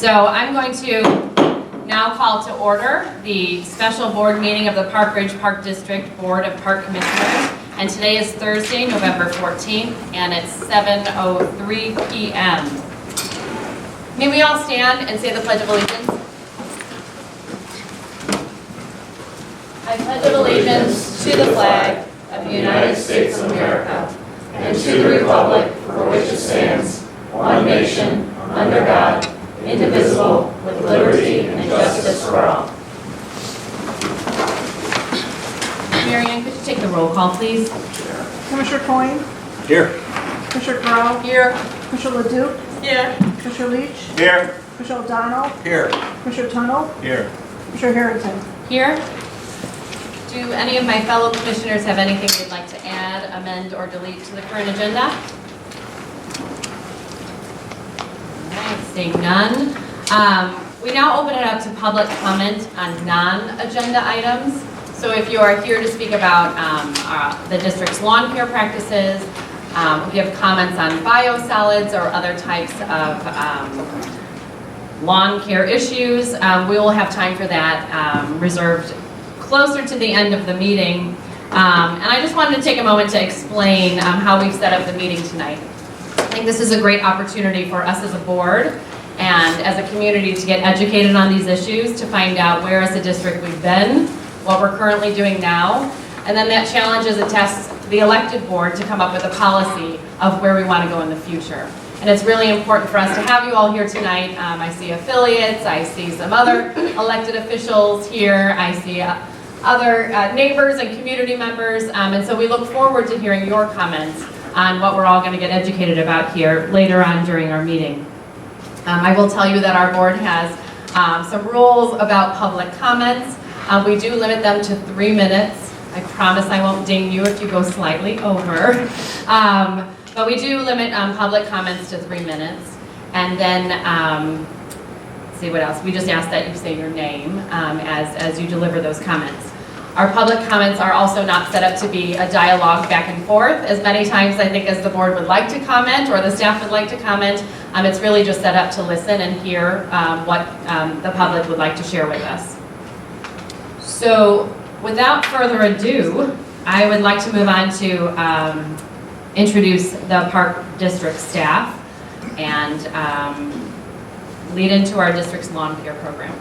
So I'm going to now call to order the special board meeting of the Park Ridge Park District Board of Park Commissioners. And today is Thursday, November 14th, and it's 7:03 p.m. May we all stand and say the Pledge of Allegiance? I pledge allegiance to the flag of the United States of America and to the republic for which it stands, one nation, under God, indivisible, with liberty and justice for all. Mary Ann, could you take the roll call, please? Commissioner Coyne? Here. Commissioner Grau? Here. Commissioner Leduc? Here. Commissioner Leach? Here. Commissioner O'Donnell? Here. Commissioner Tunnell? Here. Commissioner Harrington? Here. Do any of my fellow commissioners have anything they'd like to add, amend, or delete to the current agenda? All right, seeing none. We now open it up to public comment on non-agenda items. So if you are here to speak about the district's lawn care practices, if you have comments on biosolids or other types of lawn care issues, we will have time for that reserved closer to the end of the meeting. And I just wanted to take a moment to explain how we've set up the meeting tonight. I think this is a great opportunity for us as a board and as a community to get educated on these issues, to find out where as a district we've been, what we're currently doing now, and then that challenges and tests the elected board to come up with a policy of where we want to go in the future. And it's really important for us to have you all here tonight. I see affiliates, I see some other elected officials here, I see other neighbors and community members, and so we look forward to hearing your comments on what we're all going to get educated about here later on during our meeting. I will tell you that our board has some rules about public comments. We do limit them to 3 minutes. I promise I won't ding you if you go slightly over. But we do limit public comments to 3 minutes. And then, let's see what else. We just ask that you say your name as you deliver those comments. Our public comments are also not set up to be a dialogue back and forth as many times I think as the board would like to comment or the staff would like to comment. It's really just set up to listen and hear what the public would like to share with us. So without further ado, I would like to move on to introduce the Park District staff and lead into our district's lawn care program.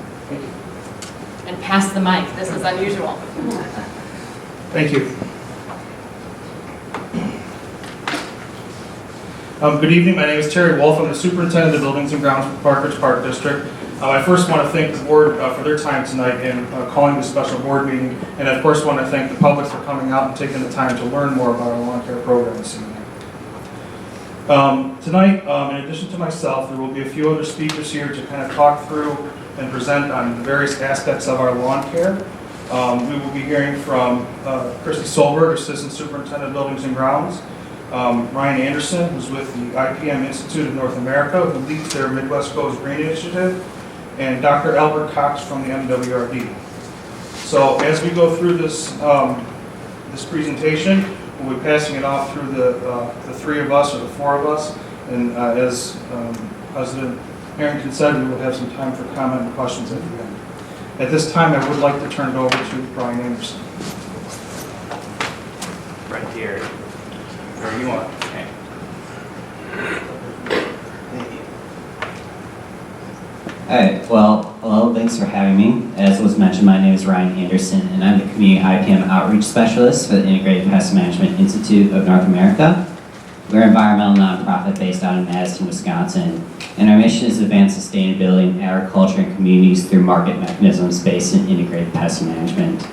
And pass the mic. This is unusual. Thank you. Good evening. My name is Terry Wolf. I'm the superintendent of the Buildings and Grounds for Park Ridge Park District. I first want to thank the board for their time tonight in calling this special board meeting, and of course want to thank the public for coming out and taking the time to learn more about our lawn care program this evening. Tonight, in addition to myself, there will be a few other speakers here to kind of talk through and present on the various aspects of our lawn care. We will be hearing from Christy Solberg, Assistant Superintendent of Buildings and Grounds, Ryan Anderson, who's with the IPM Institute of North America, who leads their Midwest Goes Green initiative, and Dr. Albert Cox from the MWRD. So as we go through this, this presentation, we'll be passing it off through the three of us or the four of us, and as President Harrington said, we will have some time for comment and questions at the end. At this time, I would like to turn it over to Brian Anderson. Right here. Where you want. Okay. Alright, well, hello, thanks for having me. As was mentioned, my name is Ryan Anderson, and I'm the Community IPM Outreach Specialist for the Integrated Pest Management Institute of North America. We're an environmental nonprofit based out in Madison, Wisconsin, and our mission is to advance sustainability in agriculture and communities through market mechanisms based in integrated pest management.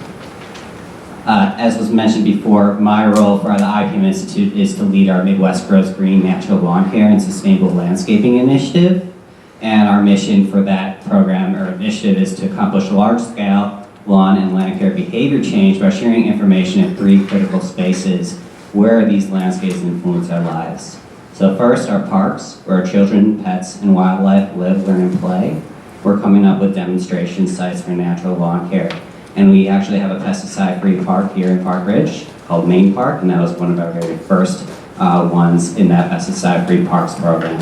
As was mentioned before, my role for the IPM Institute is to lead our Midwest Grows Green Natural Lawn Care and Sustainable Landscaping Initiative. And our mission for that program or initiative is to accomplish large-scale lawn and lawn care behavior change by sharing information in 3 critical spaces where these landscapes influence our lives. So first, our parks, where our children, pets, and wildlife live, learn, and play. We're coming up with demonstration sites for natural lawn care. And we actually have a pesticide-free park here in Park Ridge called Main Park, and that was one of our very first ones in that pesticide-free parks program.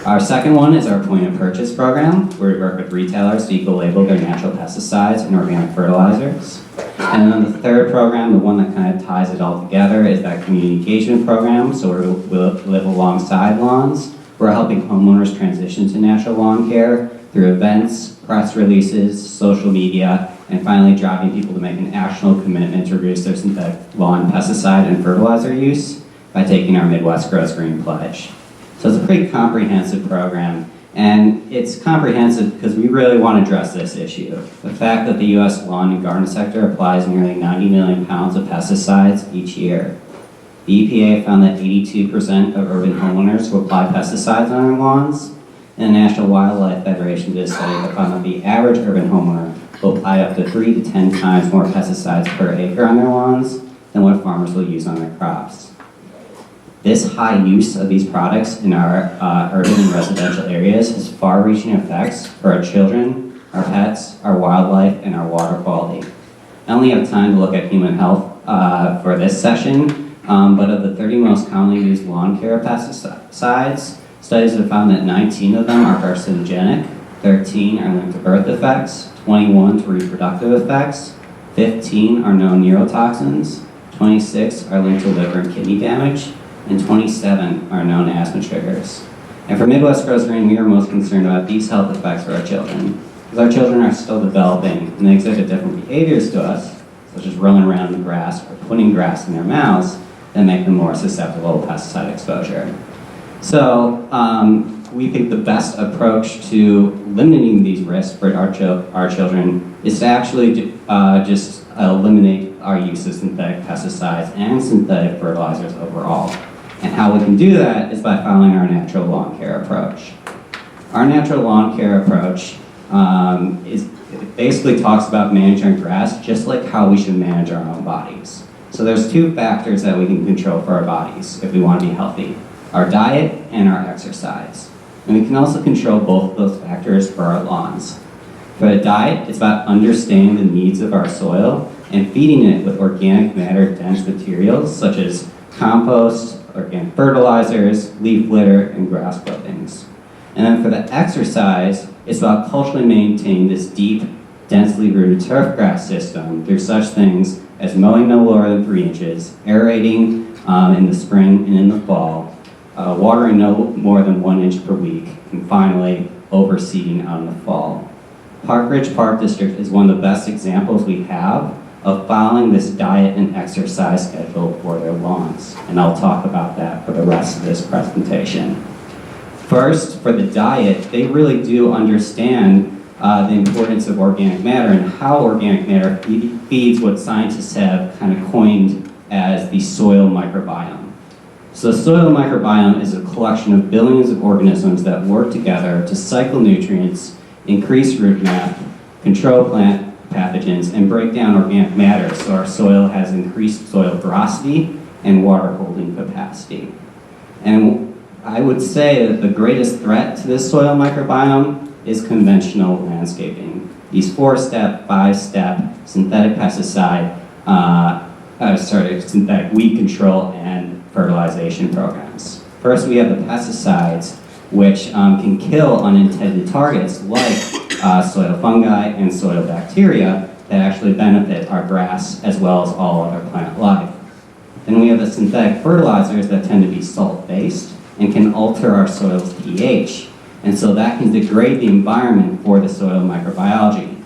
Our second one is our point of purchase program, where we work with retailers to eco-label their natural pesticides and organic fertilizers. And then the third program, the one that kind of ties it all together, is that community engagement program. So we'll live alongside lawns. We're helping homeowners transition to natural lawn care through events, press releases, social media, and finally driving people to make an actual commitment to reduce their synthetic lawn pesticide and fertilizer use by taking our Midwest Grows Green pledge. So it's a pretty comprehensive program, and it's comprehensive because we really want to address this issue. The fact that the U.S. lawn and garden sector applies nearly 90 million pounds of pesticides each year. The EPA found that 82% of urban homeowners who apply pesticides on their lawns, and the National Wildlife Federation did a study that found that the average urban homeowner will apply up to 3 to 10 times more pesticides per acre on their lawns than what farmers will use on their crops. This high use of these products in our urban and residential areas has far-reaching effects for our children, our pets, our wildlife, and our water quality. I only have time to look at human health for this session, but of the 30 most commonly used lawn care pesticides, studies have found that 19 of them are carcinogenic, 13 are linked to birth defects, 21 to reproductive effects, 15 are known neurotoxins, 26 are linked to liver and kidney damage, and 27 are known asthma triggers. And for Midwest Grows Green, we are most concerned about these health effects for our children, because our children are still developing and they exhibit different behaviors to us, such as rolling around in the grass or putting grass in their mouths, that make them more susceptible to pesticide exposure. So we think the best approach to limiting these risks for our children is to actually just eliminate our use of synthetic pesticides and synthetic fertilizers overall. And how we can do that is by following our natural lawn care approach. Our natural lawn care approach it basically talks about managing our grass just like how we should manage our own bodies. So there's two factors that we can control for our bodies if we want to be healthy: our diet and our exercise. And we can also control both of those factors for our lawns. For the diet, it's about understanding the needs of our soil and feeding it with organic matter-dense materials such as compost, organic fertilizers, leaf litter, and grass clippings. And then for the exercise, it's about culturally maintaining this deep, densely rooted turf grass system through such things as mowing no lower than 3 inches, aerating in the spring and in the fall, watering no more than 1 inch per week, and finally, overseeding out in the fall. Park Ridge Park District is one of the best examples we have of following this diet and exercise schedule for their lawns, and I'll talk about that for the rest of this presentation. First, for the diet, they really do understand the importance of organic matter and how organic matter feeds what scientists have kind of coined as the soil microbiome. So the soil microbiome is a collection of billions of organisms that work together to cycle nutrients, increase root mass, control plant pathogens, and break down organic matter so our soil has increased soil porosity and water holding capacity. And I would say that the greatest threat to this soil microbiome is conventional landscaping. These 4-step, 5-step synthetic pesticide, synthetic weed control and fertilization programs. First, we have the pesticides, which can kill unintended targets like soil fungi and soil bacteria that actually benefit our grass as well as all other plant life. Then we have the synthetic fertilizers that tend to be salt-based and can alter our soil's pH, and so that can degrade the environment for the soil microbiology.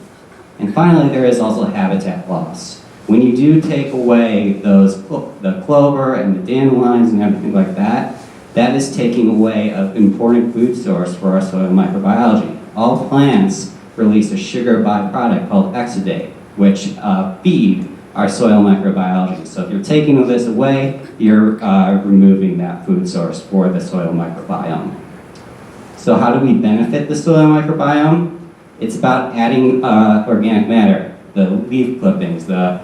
And finally, there is also habitat loss. When you do take away the clover and the dandelions and everything like that, that is taking away an important food source for our soil microbiology. All plants release a sugar byproduct called exudate, which feed our soil microbiology. So if you're taking this away, you're removing that food source for the soil microbiome. So how do we benefit the soil microbiome? It's about adding organic matter, the leaf clippings, the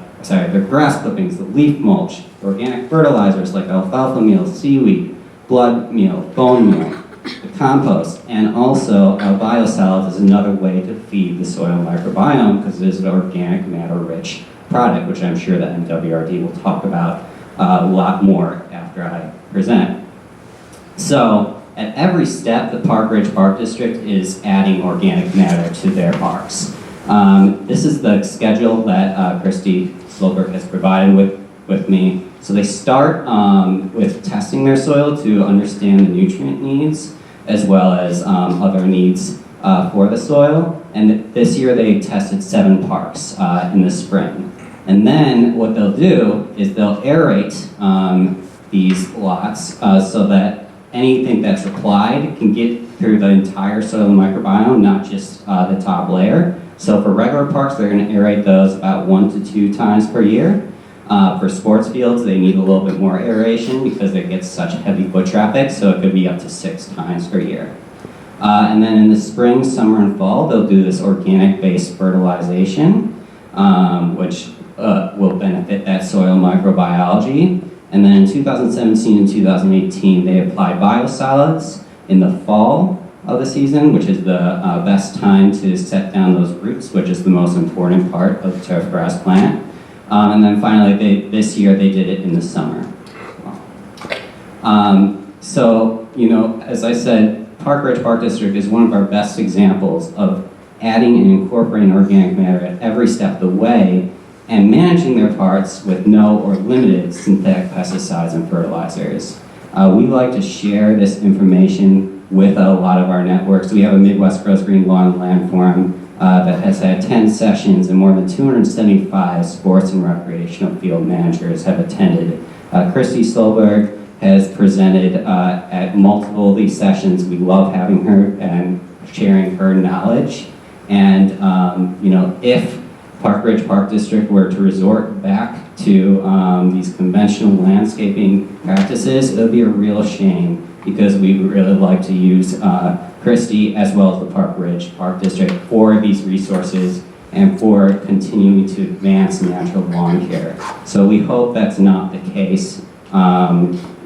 grass clippings, the leaf mulch, organic fertilizers like alfalfa meal, seaweed, blood meal, bone meal, the compost, and also biosolids is another way to feed the soil microbiome because it is an organic matter-rich product, which I'm sure that MWRD will talk about a lot more after I present. So at every step, the Park Ridge Park District is adding organic matter to their parks. This is the schedule that Christy Sloberg has provided with me. So they start with testing their soil to understand the nutrient needs as well as other needs for the soil. And this year they tested 7 parks in the spring. And then what they'll do is they'll aerate these lots so that anything that's applied can get through the entire soil microbiome, not just the top layer. So for regular parks, they're going to aerate those about 1 to 2 times per year. For sports fields, they need a little bit more aeration because they get such heavy foot traffic, so it could be up to 6 times per year. And then in the spring, summer, and fall, they'll do this organic-based fertilization, which will benefit that soil microbiology. And then in 2017 and 2018, they applied biosolids in the fall of the season, which is the best time to set down those roots, which is the most important part of the turf grass plant. And then finally, this year, they did it in the summer. So, you know, as I said, Park Ridge Park District is one of our best examples of adding and incorporating organic matter at every step of the way and managing their parks with no or limited synthetic pesticides and fertilizers. We like to share this information with a lot of our networks. We have a Midwest Grows Green Lawn and Land Forum that has had 10 sessions and more than 275 sports and recreational field managers have attended. Christy Stolberg has presented at multiple of these sessions. We love having her and sharing her knowledge. And you know, if Park Ridge Park District were to resort back to these conventional landscaping practices, it would be a real shame because we would really like to use Christie as well as the Park Ridge Park District for these resources and for continuing to advance natural lawn care. So we hope that's not the case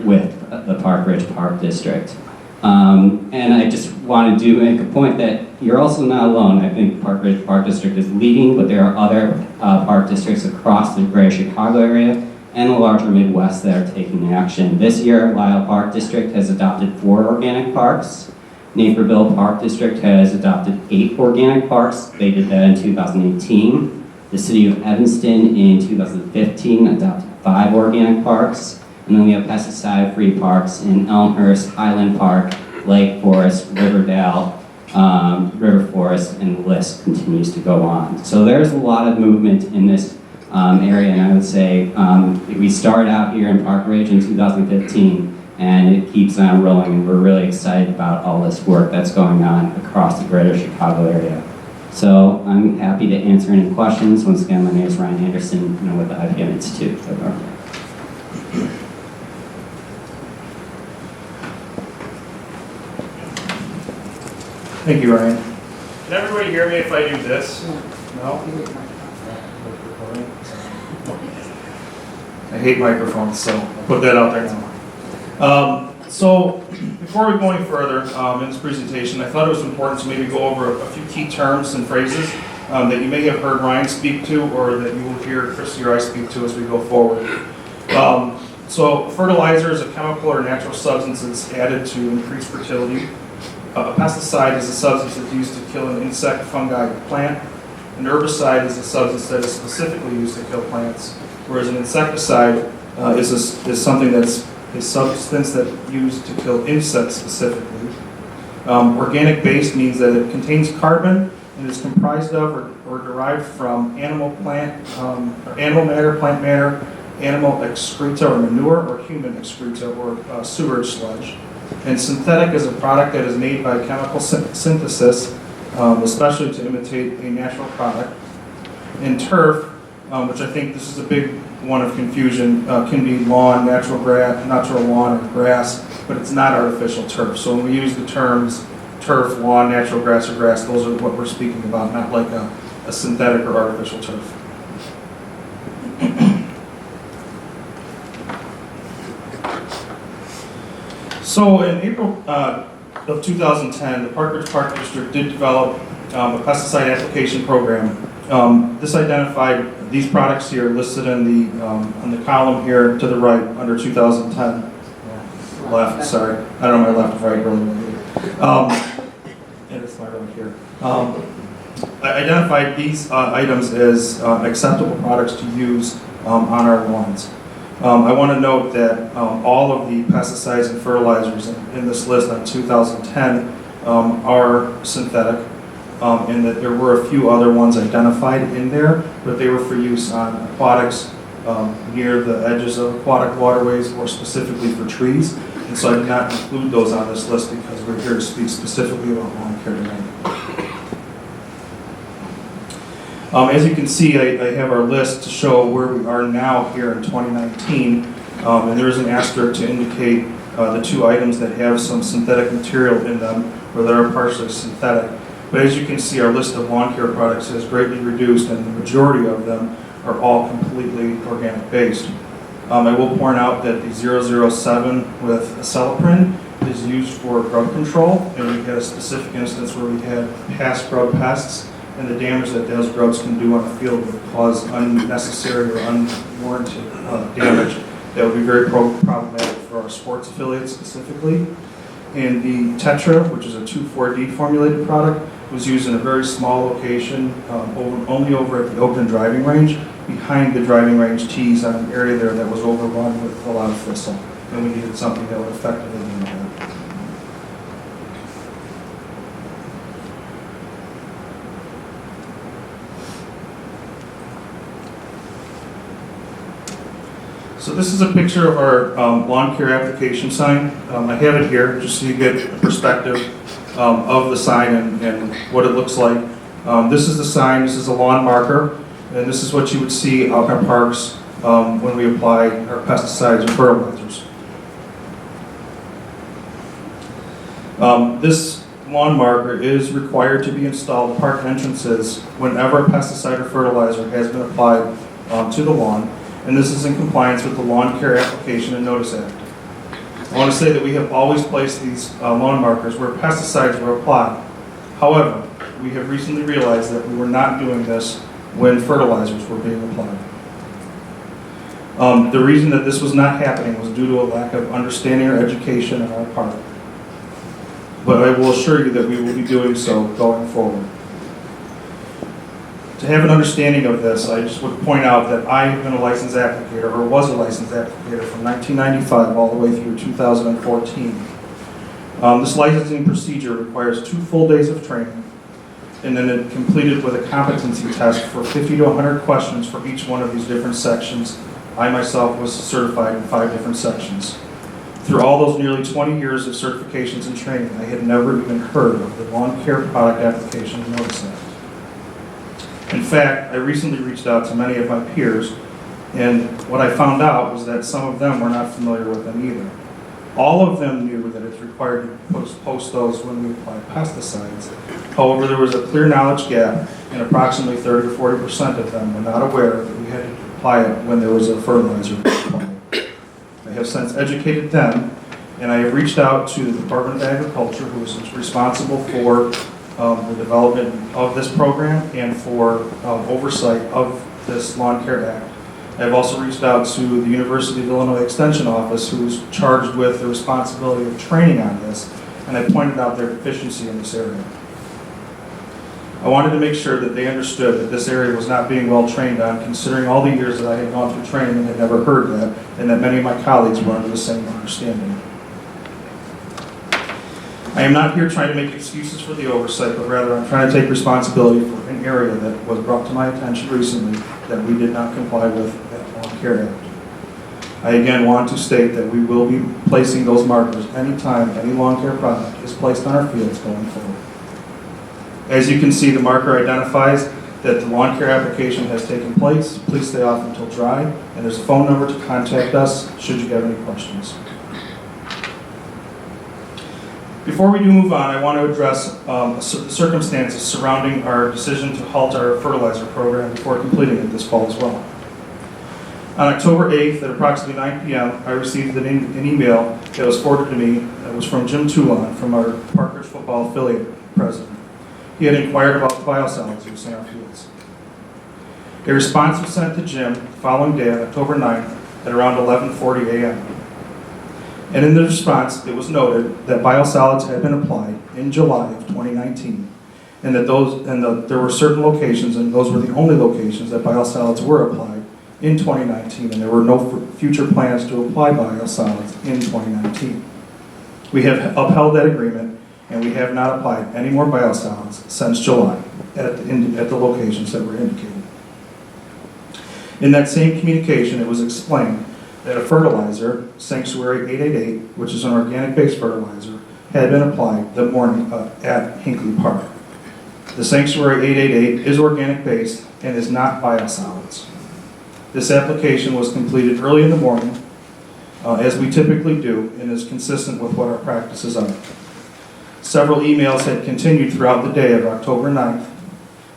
with the Park Ridge Park District. And I just wanted to make a point that you're also not alone. I think Park Ridge Park District is leading, but there are other park districts across the greater Chicago area and the larger Midwest that are taking action. This year, Lisle Park District has adopted 4 organic parks. Naperville Park District has adopted 8 organic parks. They did that in 2018. The city of Evanston in 2015 adopted 5 organic parks. And then we have pesticide-free parks in Elmhurst, Highland Park, Lake Forest, Riverdale, River Forest, and the list continues to go on. So there's a lot of movement in this area, and I would say we started out here in Park Ridge in 2015, and it keeps on rolling, and we're really excited about all this work that's going on across the greater Chicago area. So I'm happy to answer any questions. Once again, my name is Ryan Anderson, and I'm with the IPM Institute of North America. Thank you, Ryan. Can everybody hear me if I do this? No? I hate microphones, so I'll put that out there now. So before we go any further in this presentation, I thought it was important to maybe go over a few key terms and phrases that you may have heard Ryan speak to or that you will hear Christy or I speak to as we go forward. So fertilizer is a chemical or natural substance that's added to increase fertility. A pesticide is a substance that's used to kill an insect, fungi, or plant. An herbicide is a substance that is specifically used to kill plants, whereas an insecticide is something that's a substance that's used to kill insects specifically. Organic based means that it contains carbon and is comprised of or derived from animal matter, plant matter, animal excreta or manure, or human excreta or sewage sludge. And synthetic is a product that is made by chemical synthesis, especially to imitate a natural product. And turf, which I think this is a big one of confusion, can be lawn, natural lawn or grass, but it's not artificial turf. So when we use the terms turf, lawn, natural grass, or grass, those are what we're speaking about, not like a synthetic or artificial turf. So in April of 2010, the Park Ridge Park District did develop a pesticide application program. This identified these products here listed in on the column here to the right under 2010. Left, sorry. I don't know my left, right, really. And it's my right here. I identified these items as acceptable products to use on our lawns. I want to note that all of the pesticides and fertilizers in this list on 2010 are synthetic, and that there were a few other ones identified in there, but they were for use on aquatics near the edges of aquatic waterways, more specifically for trees. And so I did not include those on this list because we're here to speak specifically about lawn care tonight. As you can see, I have our list to show where we are now here in 2019, and there is an asterisk to indicate the two items that have some synthetic material in them, or that are partially synthetic. But as you can see, our list of lawn care products has greatly reduced, and the majority of them are all completely organic based. I will point out that the 007 with acetylprin is used for grub control, and we had a specific instance where we had past grub pests, and the damage that those grubs can do on a field would cause unnecessary or unwarranted damage that would be very problematic for our sports affiliates specifically. And the Tetra, which is a 2,4-D formulated product, was used in a very small location, only over at the Oakland driving range, behind the driving range tees on an area there that was overrun with a lot of thistle. And we needed something that would effectively do that. So this is a picture of our lawn care application sign. I have it here just so you get a perspective of the sign and what it looks like. This is the sign, this is a lawn marker, and this is what you would see out in our parks when we apply our pesticides or fertilizers. This lawn marker is required to be installed at park entrances whenever a pesticide or fertilizer has been applied to the lawn. And this is in compliance with the Lawn Care Application and Notice Act. I want to say that we have always placed these lawn markers where pesticides were applied. However, we have recently realized that we were not doing this when fertilizers were being applied. The reason that this was not happening was due to a lack of understanding or education on our part. But I will assure you that we will be doing so going forward. To have an understanding of this, I just would point out that I have been a licensed applicator, or was a licensed applicator from 1995 all the way through 2014. This licensing procedure requires 2 full days of training, and then it completed with a competency test for 50 to 100 questions for each one of these different sections. I myself was certified in 5 different sections. Through all those nearly 20 years of certifications and training, I had never even heard of the Lawn Care Product Application and Notice Act. In fact, I recently reached out to many of my peers, and what I found out was that some of them were not familiar with them either. All of them knew that it's required to post those when we apply pesticides. However, there was a clear knowledge gap, and approximately 30 to 40% of them were not aware that we had to apply it when there was a fertilizer applied. I have since educated them, and I have reached out to the Department of Agriculture, who is responsible for the development of this program and for oversight of this Lawn Care Act. I have also reached out to the University of Illinois Extension Office, who is charged with the responsibility of training on this, and I pointed out their deficiency in this area. I wanted to make sure that they understood that this area was not being well trained on, considering all the years that I had gone through training and had never heard that, and that many of my colleagues were under the same understanding. I am not here trying to make excuses for the oversight, but rather I'm trying to take responsibility for an area that was brought to my attention recently that we did not comply with at Lawn Care Act. I again want to state that we will be placing those markers anytime any lawn care product is placed on our fields going forward. As you can see, the marker identifies that the lawn care application has taken place. Please stay off until dry, and there's a phone number to contact us should you have any questions. Before we do move on, I want to address the circumstances surrounding our decision to halt our fertilizer program before completing it this fall as well. On October 8th at approximately 9 p.m., I received an email that was forwarded to me that was from Jim Toulon, from our Parkers football affiliate president. He had inquired about the biosolids use in our fields. A response was sent to Jim the following day on October 9th at around 11:40 a.m. And in the response, it was noted that biosolids had been applied in July of 2019, and that there were certain locations, and those were the only locations that biosolids were applied in 2019, and there were no future plans to apply biosolids in 2019. We have upheld that agreement, and we have not applied any more biosolids since July at the locations that were indicated. In that same communication, it was explained that a fertilizer, Sanctuary 888, which is an organic-based fertilizer, had been applied that morning at Hinckley Park. The Sanctuary 888 is organic-based and is not biosolids. This application was completed early in the morning, as we typically do, and is consistent with what our practices are. Several emails had continued throughout the day of October 9th,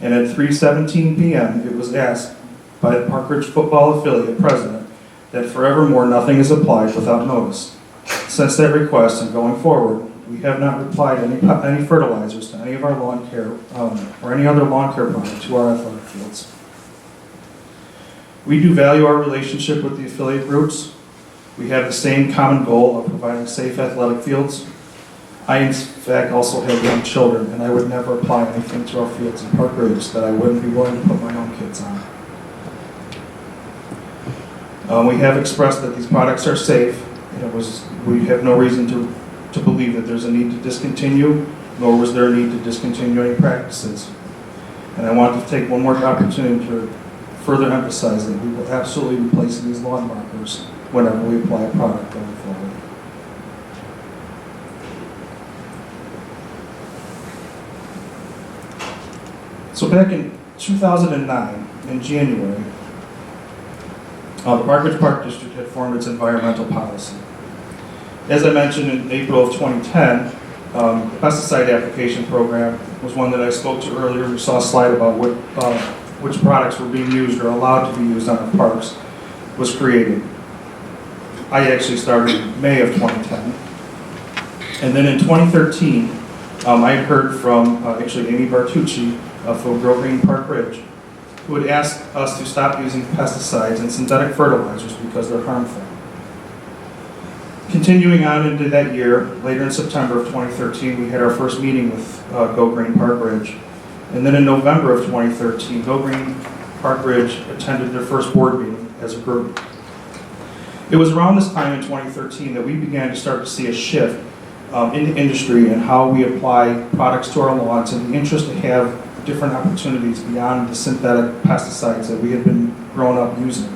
and at 3:17 p.m. it was asked by the Park Ridge Football Affiliate president that forevermore nothing is applied without notice. Since that request and going forward, we have not applied any fertilizers to any of our lawn care or any other lawn care product to our athletic fields. We do value our relationship with the affiliate groups. We have the same common goal of providing safe athletic fields. I, in fact, also have young children, and I would never apply anything to our fields in Park Ridge that I wouldn't be willing to put my own kids on. We have expressed that these products are safe. We have no reason to believe that there's a need to discontinue, nor was there a need to discontinue any practices. And I want to take one more opportunity to further emphasize that we will absolutely replace these lawn markers whenever we apply a product going forward. So back in 2009, in January, the Park Ridge Park District had formed its environmental policy. As I mentioned, in April of 2010, the pesticide application program was one that I spoke to earlier. We saw a slide about which products were being used or allowed to be used on our parks was created. I actually started in May of 2010. And then in 2013, I had heard from actually Amy Bartucci from Grow Green Park Ridge, who had asked us to stop using pesticides and synthetic fertilizers because they're harmful. Continuing on into that year, later in September of 2013, we had our first meeting with Go Green Park Ridge. And then in November of 2013, Go Green Park Ridge attended their first board meeting as a group. It was around this time in 2013 that we began to start to see a shift in the industry and how we apply products to our lawns, and the interest to have different opportunities beyond the synthetic pesticides that we had been grown up using.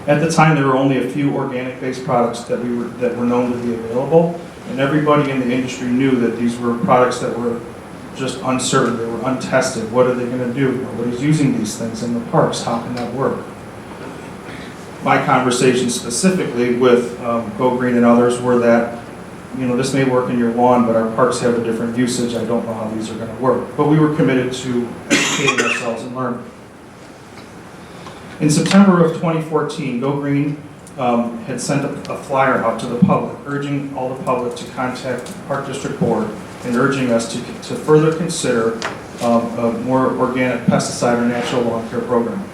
At the time, there were only a few organic-based products that were known to be available, and everybody in the industry knew that these were products that were just uncertain, they were untested. What are they going to do? Nobody's using these things in the parks. How can that work? My conversations specifically with Go Green and others were that, this may work in your lawn, but our parks have a different usage. I don't know how these are going to work. But we were committed to educating ourselves and learning. In September of 2014, Go Green had sent a flyer out to the public, urging all the public to contact the Park District Board and urging us to further consider a more organic pesticide or natural lawn care program.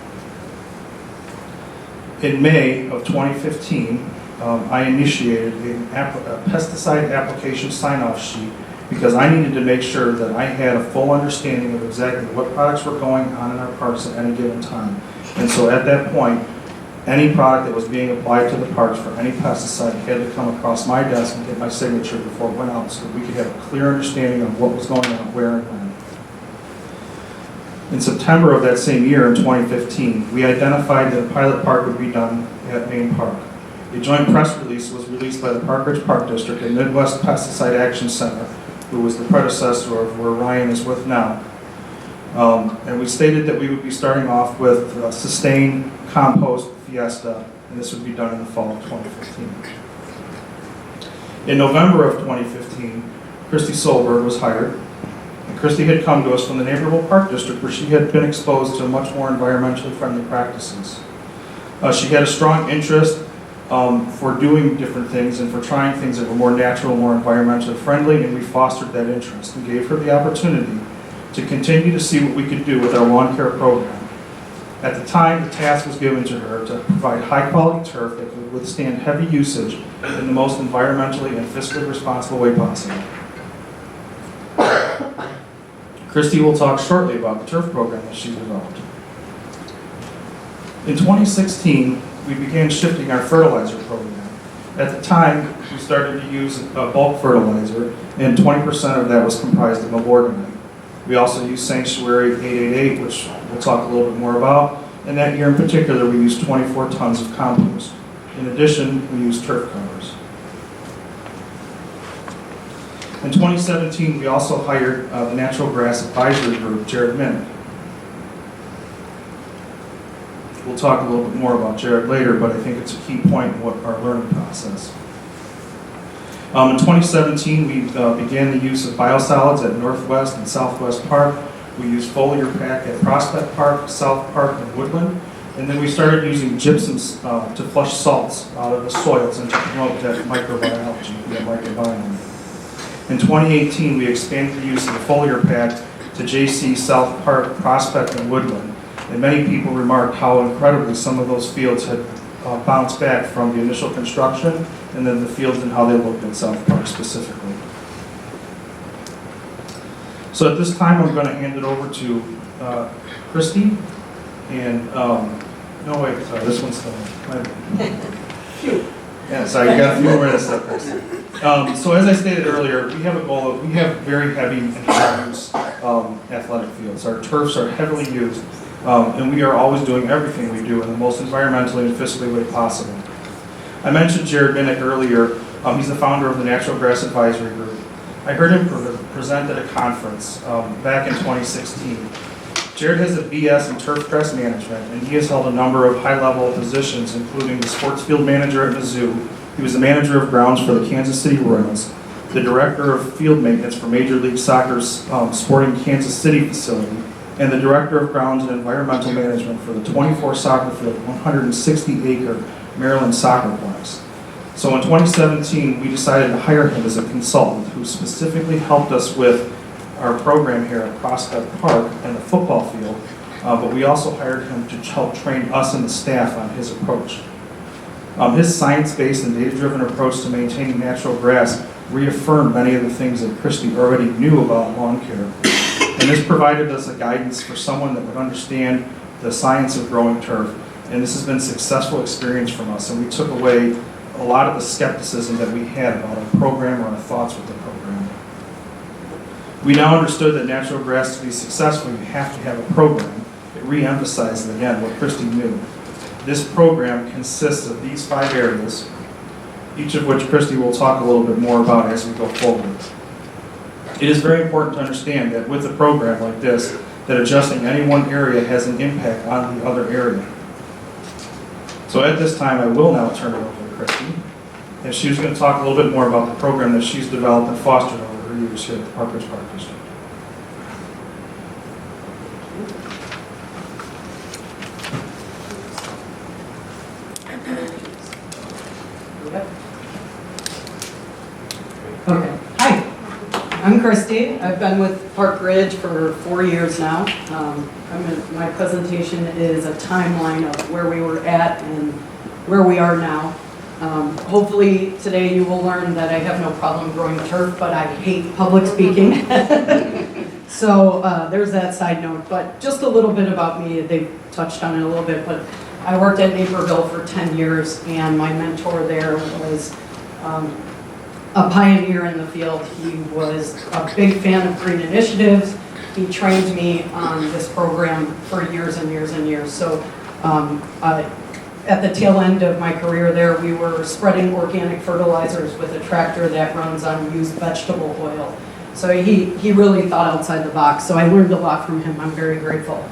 In May of 2015, I initiated a pesticide application sign-off sheet because I needed to make sure that I had a full understanding of exactly what products were going on in our parks at any given time. And so at that point, any product that was being applied to the parks for any pesticide had to come across my desk and get my signature before it went out so that we could have a clear understanding of what was going on, where and when. In September of that same year, in 2015, we identified that a pilot park would be done at Main Park. A joint press release was released by the Park Ridge Park District and Midwest Pesticide Action Center, who was the predecessor of where Ryan is with now. And we stated that we would be starting off with Sustain, Compost, Fiesta, and this would be done in the fall of 2015. In November of 2015, Christy Solberg was hired. And Christy had come to us from the Naperville Park District, where she had been exposed to much more environmentally friendly practices. She had a strong interest for doing different things and for trying things that were more natural, more environmentally friendly, and we fostered that interest and gave her the opportunity to continue to see what we could do with our lawn care program. At the time, the task was given to her to provide high-quality turf that could withstand heavy usage in the most environmentally and fiscally responsible way possible. Christy will talk shortly about the turf program that she's developed. In 2016, we began shifting our fertilizer program. At the time, we started to use a bulk fertilizer, and 20% of that was comprised of meborganite. We also used Sanctuary 888, which we'll talk a little bit more about, and that year in particular, we used 24 tons of compost. In addition, we used turf covers. In 2017, we also hired the Natural Grass Advisory Group, Jared Minnick. We'll talk a little bit more about Jared later, but I think it's a key point in what our learning process. In 2017, we began the use of biosolids at Northwest and Southwest Park. We used foliar pack at Prospect Park, South Park, and Woodland. And then we started using gypsums to flush salts out of the soils and to promote that microbiology, that microbiome. In 2018, we expanded the use of the foliar pack to JC, South Park, Prospect, and Woodland. And many people remarked how incredibly some of those fields had bounced back from the initial construction, and then the fields and how they looked in South Park specifically. So at this time, I'm going to hand it over to Christy. And, no wait, sorry, this one's still. Yeah, sorry, you got a few more minutes up, Christy. So as I stated earlier, we have a goal of, we have very heavy and high-use athletic fields. Our turfs are heavily used, and we are always doing everything we do in the most environmentally and fiscally way possible. I mentioned Jared Minnick earlier. He's the founder of the Natural Grass Advisory Group. I heard him present at a conference back in 2016. Jared has a BS in turf grass management, and he has held a number of high-level positions, including the sports field manager at Mizzou. He was the manager of grounds for the Kansas City Royals, the director of field maintenance for Major League Soccer's Sporting Kansas City facility, and the director of grounds and environmental management for the 24 soccer field, 160-acre Maryland Soccerplex. So in 2017, we decided to hire him as a consultant who specifically helped us with our program here at Prospect Park and the football field, but we also hired him to help train us and the staff on his approach. His science-based and data-driven approach to maintaining natural grass reaffirmed many of the things that Christy already knew about lawn care, and this provided us a guidance for someone that would understand the science of growing turf, and this has been a successful experience from us, and we took away a lot of the skepticism that we had about our program or our thoughts with the program. We now understood that natural grass, to be successful, you have to have a program. It re-emphasized again what Christy knew. This program consists of these 5 areas, each of which Christy will talk a little bit more about as we go forward. It is very important to understand that with a program like this, that adjusting any one area has an impact on the other area. So at this time, I will now turn it over to Christy, and she's going to talk a little bit more about the program that she's developed and fostered over her years here at the Park Ridge Park District. Okay. Hi, I'm Christy. I've been with Park Ridge for 4 years now. My presentation is a timeline of where we were at and where we are now. Hopefully today you will learn that I have no problem growing turf, but I hate public speaking. So there's that side note, but just a little bit about me. They've touched on it a little bit, but I worked at Naperville for 10 years, and my mentor there was a pioneer in the field. He was a big fan of green initiatives. He trained me on this program for years and years and years. So at the tail end of my career there, we were spreading organic fertilizers with a tractor that runs on used vegetable oil. So he really thought outside the box. So I learned a lot from him. I'm very grateful.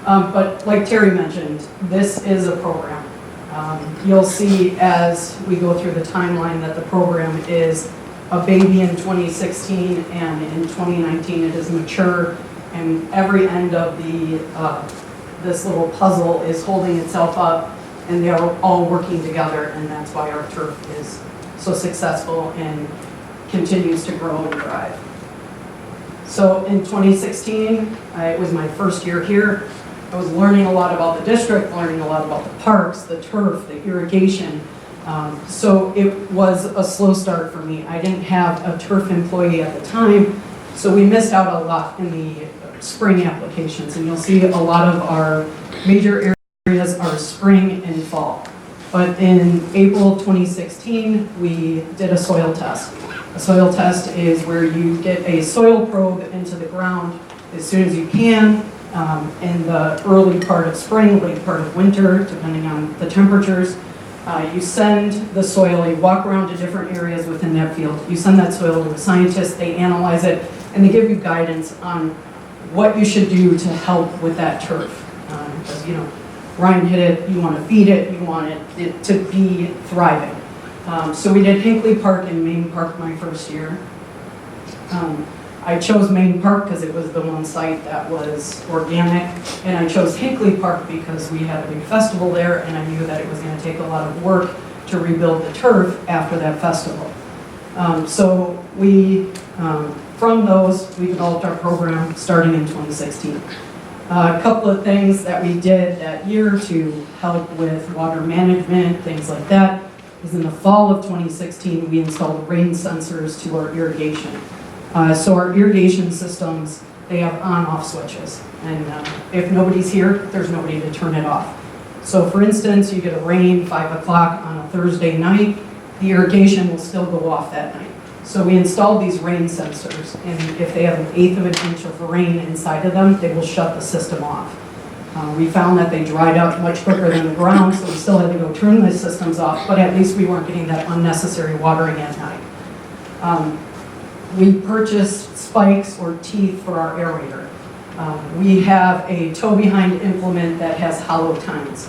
But like Terry mentioned, this is a program. You'll see as we go through the timeline that the program is a baby in 2016, and in 2019 it is mature, and every end of this little puzzle is holding itself up, and they are all working together, and that's why our turf is so successful and continues to grow and thrive. So in 2016, it was my first year here. I was learning a lot about the district, learning a lot about the parks, the turf, the irrigation. So it was a slow start for me. I didn't have a turf employee at the time, so we missed out a lot in the spring applications. And you'll see a lot of our major areas are spring and fall. But in April 2016, we did a soil test. A soil test is where you get a soil probe into the ground as soon as you can in the early part of spring, late part of winter, depending on the temperatures. You send the soil, you walk around to different areas within that field. You send that soil to a scientist, they analyze it, and they give you guidance on what you should do to help with that turf. Because, Ryan hit it, you want to feed it, you want it to be thriving. So we did Hinkley Park and Main Park my first year. I chose Main Park because it was the one site that was organic, and I chose Hinkley Park because we had a big festival there, and I knew that it was going to take a lot of work to rebuild the turf after that festival. So we, from those, we developed our program starting in 2016. A couple of things that we did that year to help with water management, things like that, is in the fall of 2016, we installed rain sensors to our irrigation. So our irrigation systems, they have on-off switches. And if nobody's here, there's nobody to turn it off. So for instance, you get a rain 5 o'clock on a Thursday night, the irrigation will still go off that night. So we installed these rain sensors, and if they have 1/8 of an inch of rain inside of them, they will shut the system off. We found that they dried up much quicker than the ground, so we still had to go turn the systems off, but at least we weren't getting that unnecessary watering at night. We purchased spikes or teeth for our aerator. We have a toe-behind implement that has hollow tines.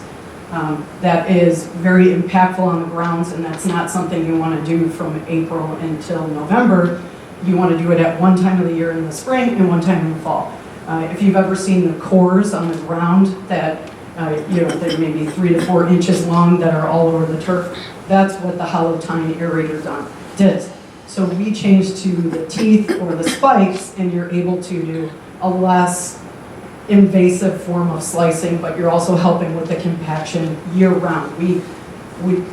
That is very impactful on the grounds, and that's not something you want to do from April until November. You want to do it at one time of the year in the spring and one time in the fall. If you've ever seen the cores on the ground that, they're maybe 3 to 4 inches long that are all over the turf, that's what the hollow tine aerator did. So we changed to the teeth or the spikes, and you're able to do a less invasive form of slicing, but you're also helping with the compaction year round.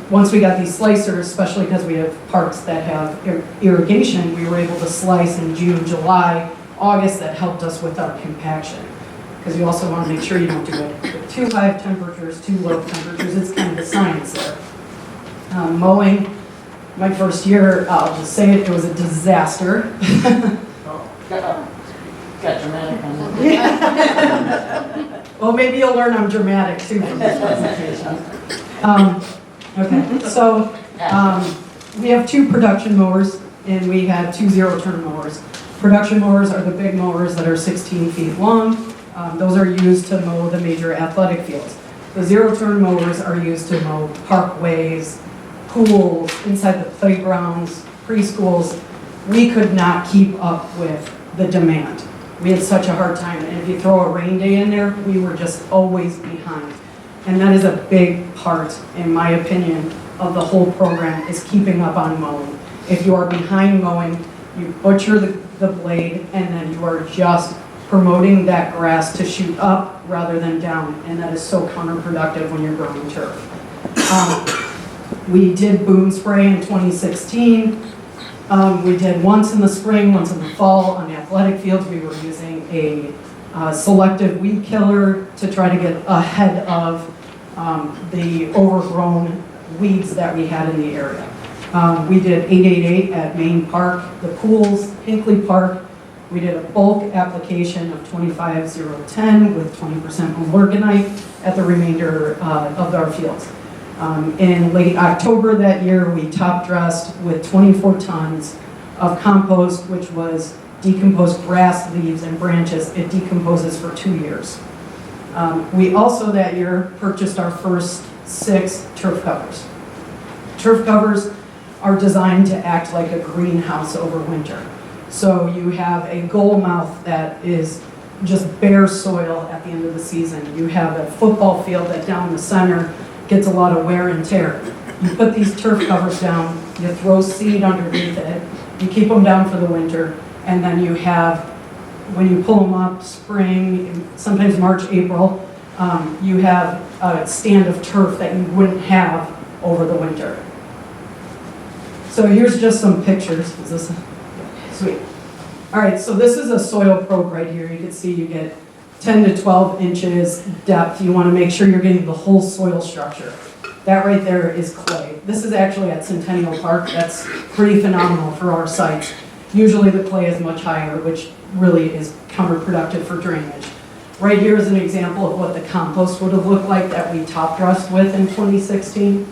Once we got these slicers, especially because we have parks that have irrigation, we were able to slice in June, July, August. That helped us with our compaction. Because you also want to make sure you don't do it with too high temperatures, too low temperatures. It's kind of the science there. Mowing, my first year, I'll just say it was a disaster. Got dramatic on that. Well, maybe you'll learn I'm dramatic too from this presentation. Okay, so we have 2 production mowers, and we have 2 zero-turn mowers. Production mowers are the big mowers that are 16 feet long. Those are used to mow the major athletic fields. The zero-turn mowers are used to mow parkways, pools, inside the playgrounds, preschools. We could not keep up with the demand. We had such a hard time, and if you throw a rain day in there, we were just always behind. And that is a big part, in my opinion, of the whole program, is keeping up on mowing. If you are behind mowing, you butcher the blade, and then you are just promoting that grass to shoot up rather than down, and that is so counterproductive when you're growing turf. We did boom spray in 2016. We did once in the spring, once in the fall. On athletic fields, we were using a selective weed killer to try to get ahead of the overgrown weeds that we had in the area. We did 888 at Main Park, the pools, Hinkley Park. We did a bulk application of 25010 with 20% Milorganite at the remainder of our fields. In late October that year, we top dressed with 24 tons of compost, which was decomposed grass, leaves, and branches. It decomposes for 2 years. We also that year purchased our first 6 turf covers. Turf covers are designed to act like a greenhouse over winter. So you have a goal mouth that is just bare soil at the end of the season. You have a football field that down the center gets a lot of wear and tear. You put these turf covers down, you throw seed underneath it, you keep them down for the winter, and then you have, when you pull them up, spring, sometimes March, April, you have a stand of turf that you wouldn't have over the winter. So here's just some pictures. Is this sweet? All right, so this is a soil probe right here. You can see you get 10 to 12 inches depth. You want to make sure you're getting the whole soil structure. That right there is clay. This is actually at Centennial Park. That's pretty phenomenal for our sites. Usually the clay is much higher, which really is counterproductive for drainage. Right here is an example of what the compost would have looked like that we top dressed with in 2016.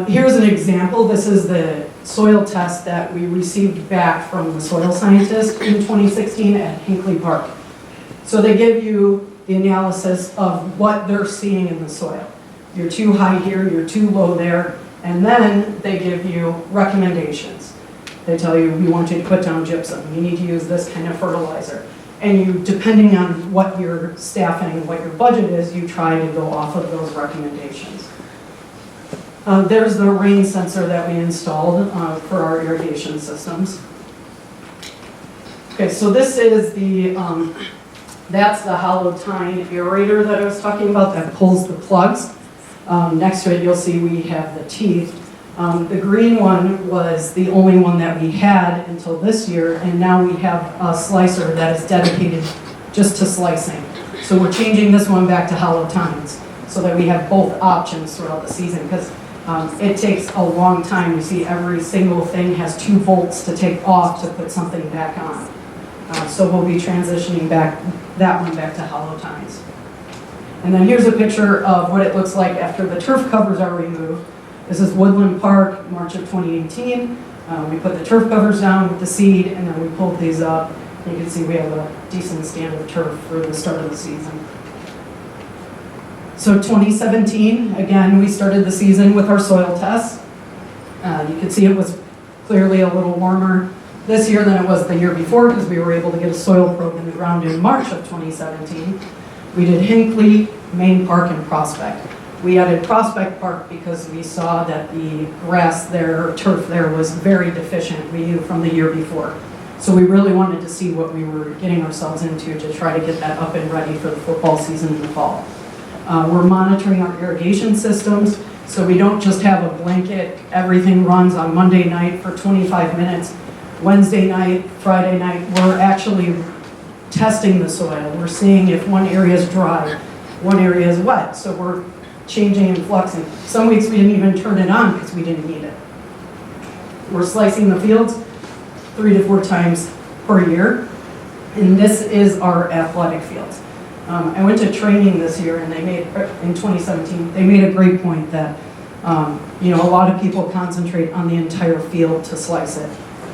Here's an example. This is the soil test that we received back from the soil scientist in 2016 at Hinkley Park. So they give you the analysis of what they're seeing in the soil. You're too high here, you're too low there, and then they give you recommendations. They tell you, we want you to put down gypsum, you need to use this kind of fertilizer. And you, depending on what your staffing, what your budget is, you try to go off of those recommendations. There's the rain sensor that we installed for our irrigation systems. Okay, so this is the, that's the hollow tine aerator that I was talking about that pulls the plugs. Next to it, you'll see we have the teeth. The green one was the only one that we had until this year, and now we have a slicer that is dedicated just to slicing. So we're changing this one back to hollow tines so that we have both options throughout the season, because it takes a long time. You see every single thing has 2 volts to take off to put something back on. So we'll be transitioning that one back to hollow tines. And then here's a picture of what it looks like after the turf covers are removed. This is Woodland Park, March of 2018. We put the turf covers down with the seed, and then we pulled these up. You can see we have a decent stand of turf for the start of the season. So 2017, again, we started the season with our soil tests. You can see it was clearly a little warmer this year than it was the year before, because we were able to get a soil probe in the ground in March of 2017. We did Hinkley, Main Park, and Prospect. We added Prospect Park because we saw that the grass there, or turf there, was very deficient, we knew from the year before. So we really wanted to see what we were getting ourselves into to try to get that up and ready for the football season in the fall. We're monitoring our irrigation systems, so we don't just have a blanket, everything runs on Monday night for 25 minutes. Wednesday night, Friday night, we're actually testing the soil. We're seeing if one area is dry, one area is wet, so we're changing and fluxing. Some weeks we didn't even turn it on because we didn't need it. We're slicing the fields 3 to 4 times per year, and this is our athletic fields. I went to training this year, and they made, in 2017, they made a great point that, a lot of people concentrate on the entire field to slice it.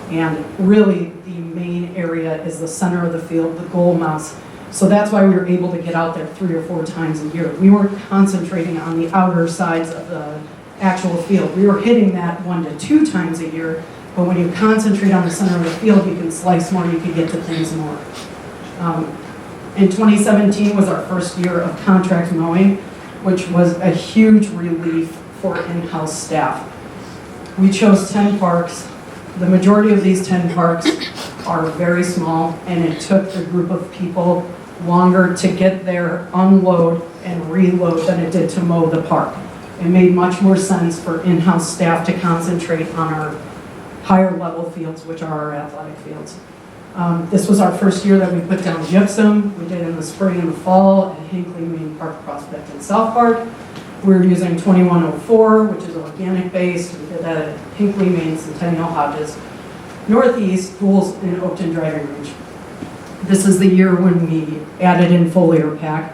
And really, the main area is the center of the field, the goal mouth. So that's why we were able to get out there 3 or 4 times a year. We weren't concentrating on the outer sides of the actual field. We were hitting that 1 to 2 times a year, but when you concentrate on the center of the field, you can slice more, you can get to things more. In 2017 was our first year of contract mowing, which was a huge relief for in-house staff. We chose 10 parks. The majority of these 10 parks are very small, and it took the group of people longer to get there, unload, and reload than it did to mow the park. It made much more sense for in-house staff to concentrate on our higher level fields, which are our athletic fields. This was our first year that we put down gypsum. We did in the spring and the fall at Hinkley, Main Park, Prospect, and South Park. We were using 2104, which is organic based. We did that at Hinkley, Main, Centennial, Hodges. Northeast, Pools, and Oakton Driving Range. This is the year when we added in foliar pack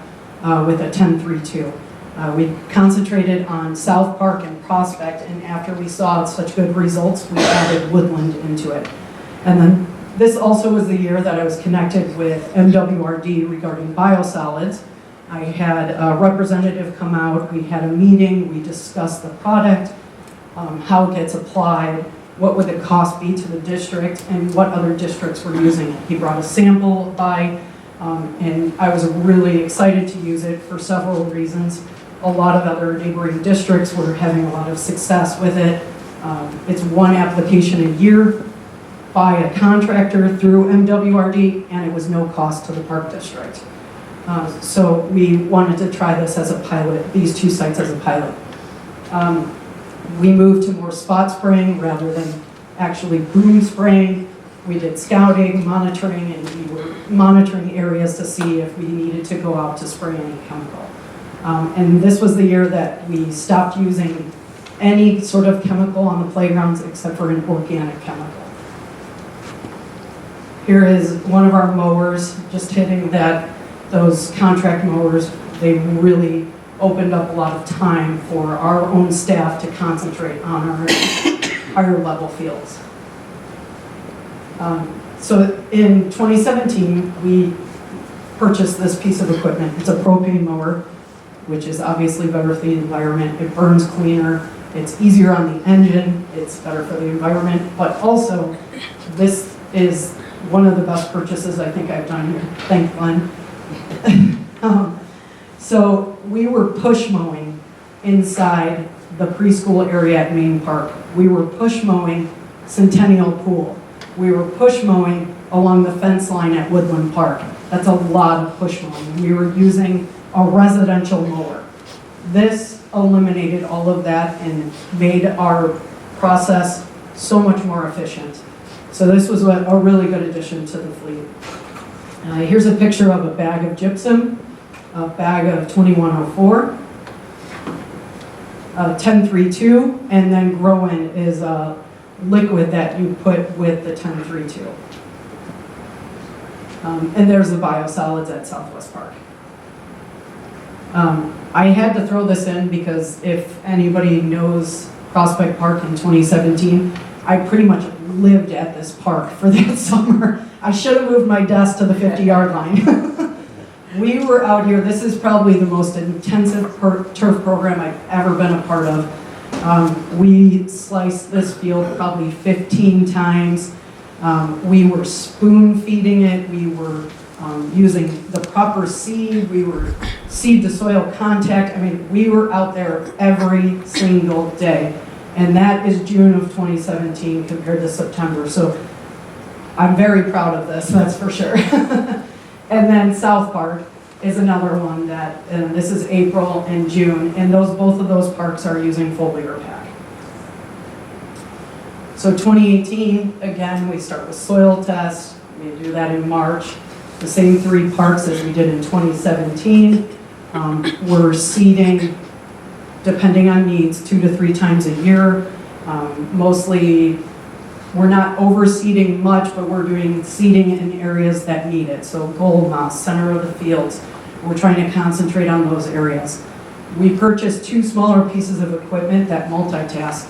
with a 10-3-2. We concentrated on South Park and Prospect, and after we saw such good results, we added Woodland into it. And then this also was the year that I was connected with MWRD regarding biosolids. I had a representative come out, we had a meeting, we discussed the product, how it gets applied, what would the cost be to the district, and what other districts were using it. He brought a sample by, and I was really excited to use it for several reasons. A lot of other neighboring districts were having a lot of success with it. It's one application a year by a contractor through MWRD, and it was no cost to the park district. So we wanted to try this as a pilot, these two sites as a pilot. We moved to more spot spraying rather than actually boom spraying. We did scouting, monitoring, and we were monitoring areas to see if we needed to go out to spray any chemical. And this was the year that we stopped using any sort of chemical on the playgrounds except for an organic chemical. Here is one of our mowers, just hitting that, those contract mowers. They really opened up a lot of time for our own staff to concentrate on our higher level fields. So in 2017, we purchased this piece of equipment. It's a propane mower, which is obviously better for the environment. It burns cleaner. It's easier on the engine. It's better for the environment. But also, this is one of the best purchases I think I've done here. Thank Glenn. So we were push mowing inside the preschool area at Main Park. We were push mowing Centennial Pool. We were push mowing along the fence line at Woodland Park. That's a lot of push mowing. We were using a residential mower. This eliminated all of that and made our process so much more efficient. So this was a really good addition to the fleet. Here's a picture of a bag of gypsum, a bag of 2104, 1032, and then Groen is a liquid that you put with the 1032. And there's the biosolids at Southwest Park. I had to throw this in because if anybody knows Prospect Park in 2017, I pretty much lived at this park for that summer. I should have moved my desk to the 50-yard line. We were out here, this is probably the most intensive turf program I've ever been a part of. We sliced this field probably 15 times. We were spoon feeding it. We were using the proper seed. We were seed to soil contact. I mean, we were out there every single day. And that is June of 2017 compared to September. So I'm very proud of this, that's for sure. And then South Park is another one that, and this is April and June, and both of those parks are using foliar pack. So 2018, again, we start with soil tests. We do that in March. The same 3 parks as we did in 2017. We're seeding, depending on needs, 2 to 3 times a year. Mostly, we're not overseeding much, but we're doing seeding in areas that need it. So gold moss, center of the fields, we're trying to concentrate on those areas. We purchased 2 smaller pieces of equipment that multitask.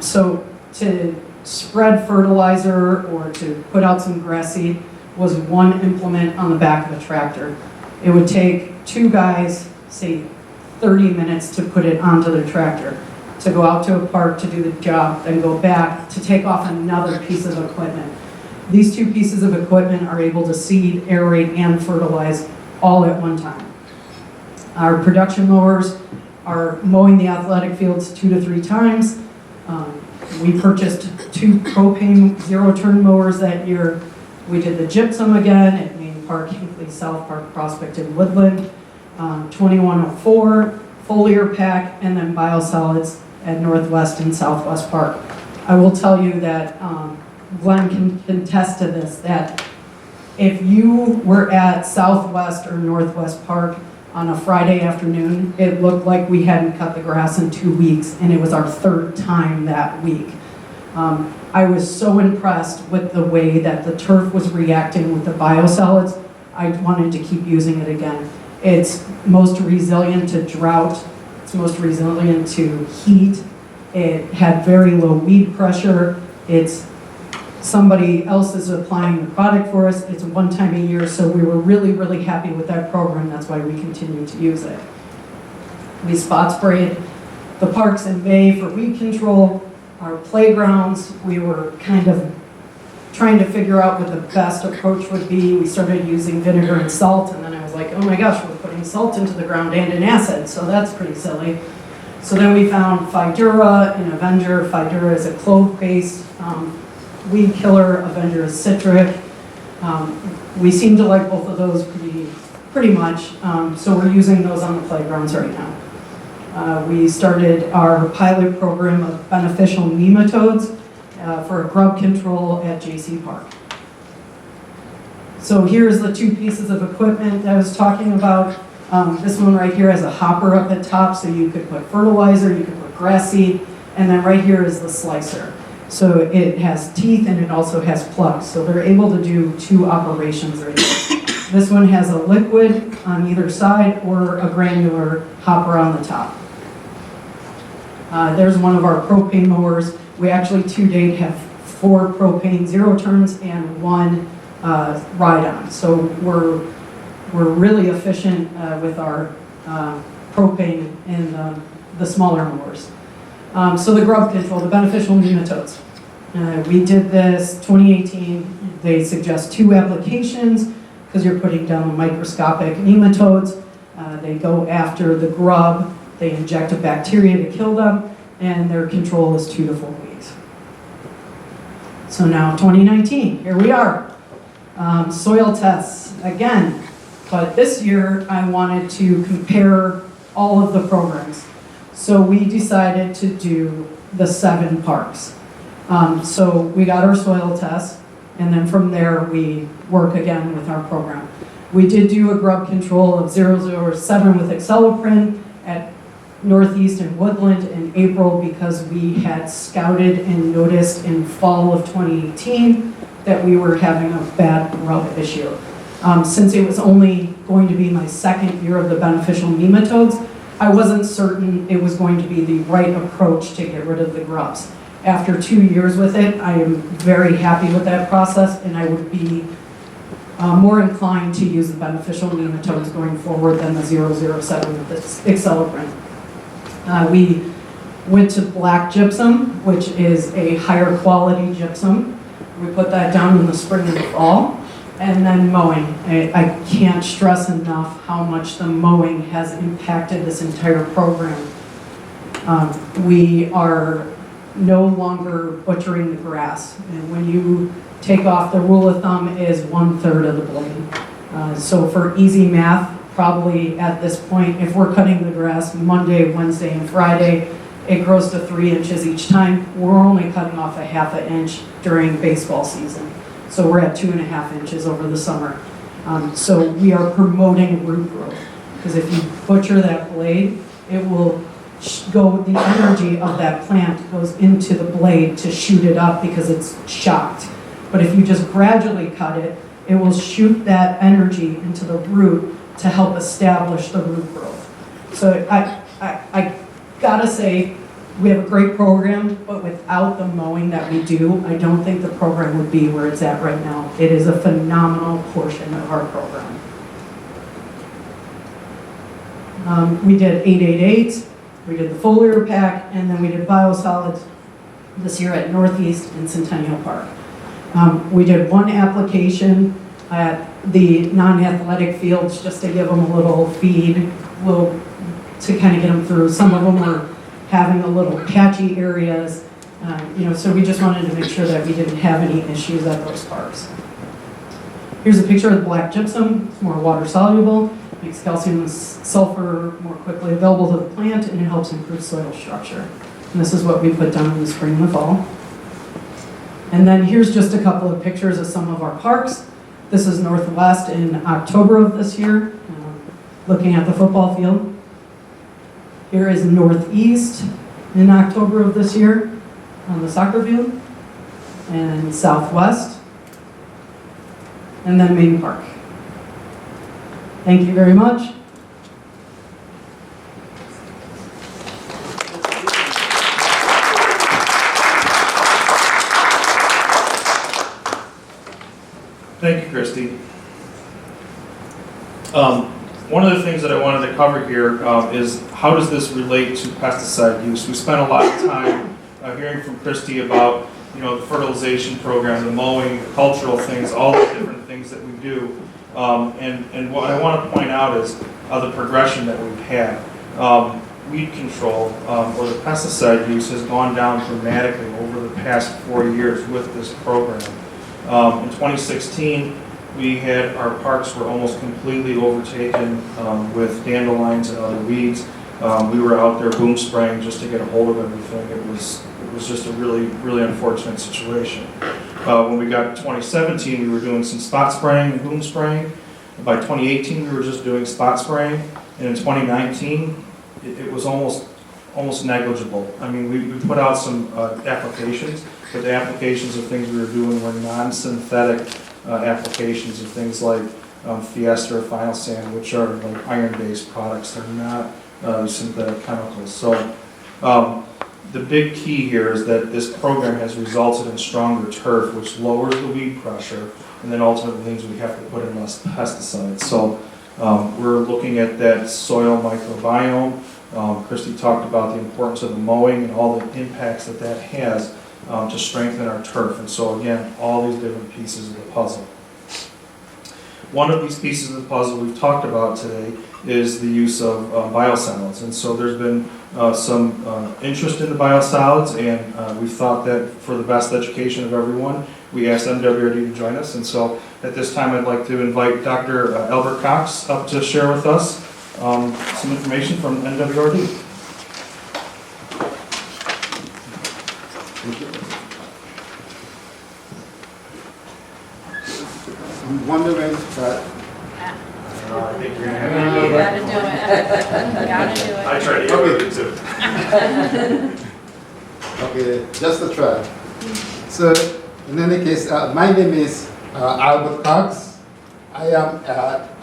So to spread fertilizer or to put out some grass seed was 1 implement on the back of a tractor. It would take 2 guys, say 30 minutes to put it onto the tractor, to go out to a park to do the job, then go back to take off another piece of equipment. These 2 pieces of equipment are able to seed, aerate, and fertilize all at one time. Our production mowers are mowing the athletic fields 2 to 3 times. We purchased 2 propane zero-turn mowers that year. We did the gypsum again at Main Park, Hinkley, South Park, Prospect, and Woodland. 2104, foliar pack, and then biosolids at Northwest and Southwest Park. I will tell you that Glenn can attest to this, that if you were at Southwest or Northwest Park on a Friday afternoon, it looked like we hadn't cut the grass in 2 weeks, and it was our 3rd time that week. I was so impressed with the way that the turf was reacting with the biosolids. I wanted to keep using it again. It's most resilient to drought. It's most resilient to heat. It had very low weed pressure. It's somebody else is applying the product for us. It's 1 time a year, so we were really, really happy with that program. That's why we continue to use it. We spot sprayed the parks in May for weed control. Our playgrounds, we were kind of trying to figure out what the best approach would be. We started using vinegar and salt, and then I was like, oh my gosh, we're putting salt into the ground and an acid, so that's pretty silly. So then we found Fidura and Avenger. Fidura is a clove-based weed killer. Avenger is citric. We seem to like both of those pretty pretty much. So we're using those on the playgrounds right now. We started our pilot program of beneficial nematodes for grub control at JC Park. So here's the two pieces of equipment I was talking about. This one right here has a hopper up at top, so you could put fertilizer, you could put grass seed, and then right here is the slicer. So it has teeth and it also has plugs, so they're able to do two operations right here. This one has a liquid on either side or a granular hopper on the top. There's one of our propane mowers. We actually to date have 4 propane zero turns and 1 ride-on. So we're really efficient with our propane in the smaller mowers. So the grub control, the beneficial nematodes. We did this 2018. They suggest 2 applications because you're putting down microscopic nematodes. They go after the grub. They inject a bacteria to kill them, and their control is 2 to 4 weeks. So now 2019, here we are. Soil tests, again, but this year I wanted to compare all of the programs. So we decided to do the 7 parks. So we got our soil tests, and then from there we work again with our program. We did do a grub control of 007 with Acceloprin at Northeast and Woodland in April because we had scouted and noticed in fall of 2018 that we were having a bad grub issue. Since it was only going to be my 2nd year of the beneficial nematodes, I wasn't certain it was going to be the right approach to get rid of the grubs. After 2 years with it, I am very happy with that process, and I would be more inclined to use the beneficial nematodes going forward than the 007 with the Acceloprin. We went to black gypsum, which is a higher quality gypsum. We put that down in the spring and the fall. And then mowing. I can't stress enough how much the mowing has impacted this entire program. We are no longer butchering the grass. And when you take off, the rule of thumb is 1/3 of the blade. So for easy math, probably at this point, if we're cutting the grass Monday, Wednesday, and Friday, it grows to 3 inches each time. We're only cutting off a 1/2 inch during baseball season. So we're at 2.5 inches over the summer. So we are promoting root growth, because if you butcher that blade, it will the energy of that plant goes into the blade to shoot it up because it's shocked. But if you just gradually cut it, it will shoot that energy into the root to help establish the root growth. So I gotta say, we have a great program, but without the mowing that we do, I don't think the program would be where it's at right now. It is a phenomenal portion of our program. We did 888, we did the foliar pack, and then we did biosolids this year at Northeast and Centennial Park. We did 1 application at the non-athletic fields just to give them a little feed, to kind of get them through. Some of them were having a little patchy areas, so we just wanted to make sure that we didn't have any issues at those parks. Here's a picture of the black gypsum. It's more water soluble, makes calcium and sulfur more quickly available to the plant, and it helps improve soil structure. And this is what we put down in the spring and the fall. And then here's just a couple of pictures of some of our parks. This is Northwest in October of this year, looking at the football field. Here is Northeast in October of this year on the soccer field, and Southwest, and then Main Park. Thank you very much. Thank you, Christy. One of the things that I wanted to cover here is how does this relate to pesticide use? We spent a lot of time hearing from Christy about the fertilization program, the mowing, the cultural things, all the different things that we do. And what I want to point out is the progression that we've had. Weed control or the pesticide use has gone down dramatically over the past 4 years with this program. In 2016, we had, our parks were almost completely overtaken with dandelions and other weeds. We were out there boom spraying just to get a hold of everything. It was just a really, really unfortunate situation. When we got to 2017, we were doing some spot spraying and boom spraying. By 2018, we were just doing spot spraying. And in 2019, it was almost negligible. I mean, we put out some applications, but the applications of things we were doing were non-synthetic applications of things like Fiesta or Final Sand, which are like iron-based products. They're not synthetic chemicals. So the big key here is that this program has resulted in stronger turf, which lowers the weed pressure, and then ultimately means we have to put in less pesticides. So we're looking at that soil microbiome. Christy talked about the importance of the mowing and all the impacts that that has to strengthen our turf. And so again, all these different pieces of the puzzle. One of these pieces of the puzzle we've talked about today is the use of biosolids. And so there's been some interest in the biosolids, and we thought that for the best education of everyone, we asked MWRD to join us. And so at this time, I'd like to invite Dr. Albert Cox up to share with us some information from MWRD. I'm wondering, I think you're You gonna gotta do it. Gotta do it. I tried to get rid of it too. okay, just a try. So, in any case, my name is Albert Cox. I am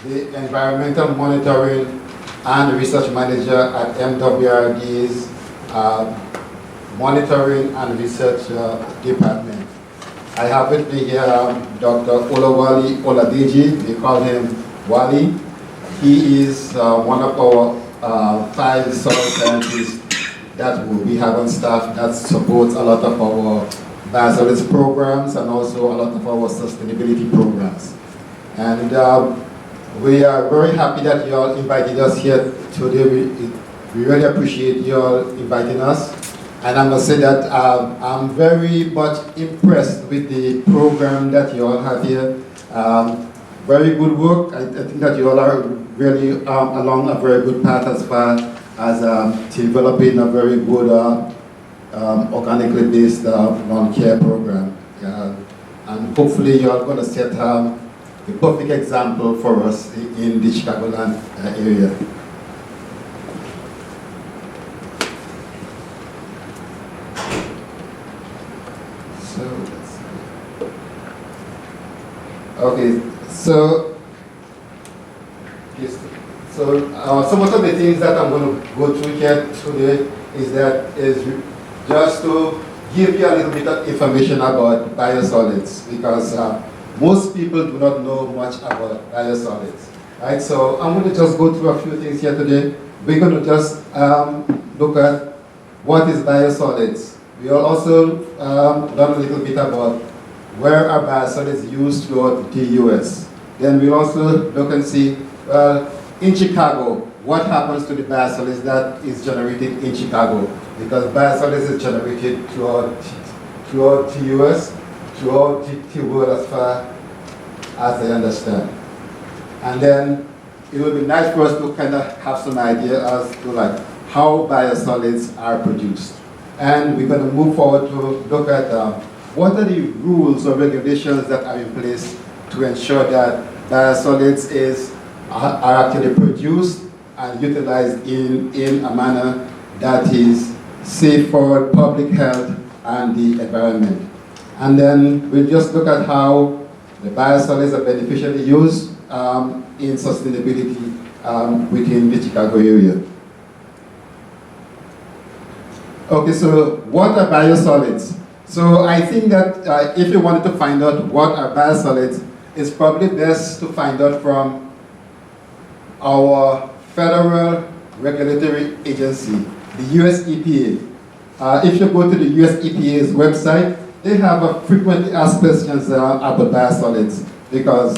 the Environmental Monitoring and Research Manager at MWRD's Monitoring and Research Department. I have with me here Dr. Olawale Oladeji. We call him Wally. He is one of our 5 soil scientists that we have on staff that supports a lot of our biosolids programs and also a lot of our sustainability programs. And we are very happy that you all invited us here today. We really appreciate you all inviting us. And I must say that I'm very much impressed with the program that you all have here. Very good work. I think that you all are really along a very good path as far as developing a very good organically based lawn care program. And hopefully you are going to set the perfect example for us in the Chicagoland area. Okay, so some of the things that I'm going to go through here today is just to give you a little bit of information about biosolids, because most people do not know much about biosolids. Right, so I'm going to just go through a few things here today. We're going to just look at what is biosolids. We will also learn a little bit about where are biosolids used throughout the U.S. Then we'll also look and see, in Chicago, what happens to the biosolids that is generated in Chicago? Because biosolids is generated throughout the U.S., throughout the world as far as I understand. And then it would be nice for us to kind of have some idea as to like how biosolids are produced. And we're going to move forward to look at what are the rules or regulations that are in place to ensure that biosolids are actually produced and utilized in a manner that is safe for public health and the environment. And then we'll just look at how the biosolids are beneficially used in sustainability within the Chicago area. Okay, so what are biosolids? So I think that if you wanted to find out what are biosolids, it's probably best to find out from our federal regulatory agency, the US EPA. If you go to the US EPA's website, they have frequently asked questions about biosolids because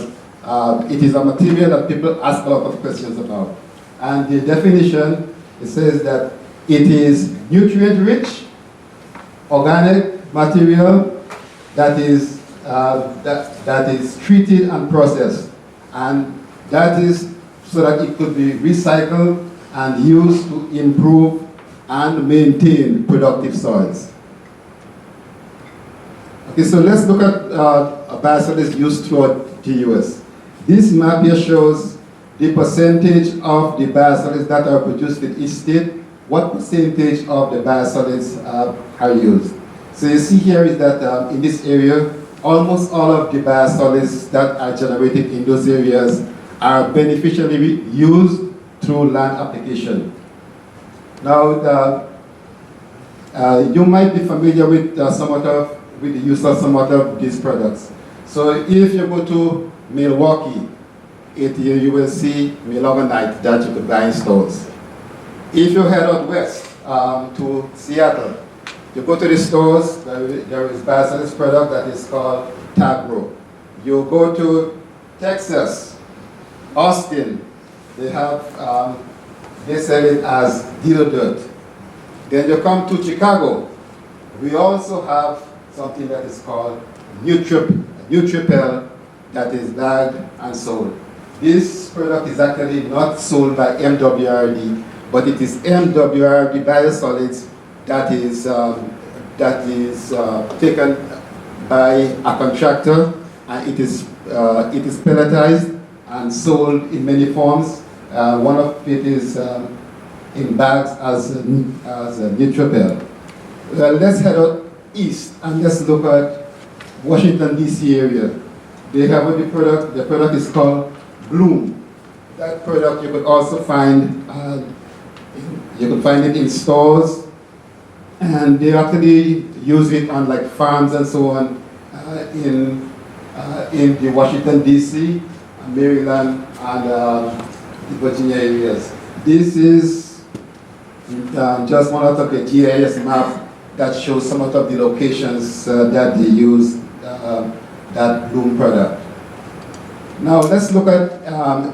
it is a material that people ask a lot of questions about. And the definition, it says that it is nutrient-rich, organic material that is that is treated and processed, and that is so that it could be recycled and used to improve and maintain productive soils. Okay, so let's look at biosolids used throughout the US. This map here shows the percentage of the biosolids that are produced in each state, what percentage of the biosolids are used. So you see here is that in this area, almost all of the biosolids that are generated in those areas are beneficially used through land application. Now, you might be familiar with with the use of some of these products. So if you go to Milwaukee, you will see milonganite that you could buy in stores. If you head out west to Seattle, you go to the stores, there is biosolids product that is called Tagro. You go to Texas, Austin, they sell it as dealer dirt. Then you come to Chicago, we also have something that is called Nutripel that is bagged and sold. This product is actually not sold by MWRD, but it is MWRD biosolids that is taken by a contractor, and it is pelletized and sold in many forms. One of it is in bags as a Nutripel. Let's head out east and let's look at Washington DC area. They have the product is called Bloom. That product you could also find, it in stores, and they actually use it on like farms and so on in the Washington DC, Maryland, and the Virginia areas. This is just one out of the GIS map that shows some of the locations that they use that Bloom product. Now let's look at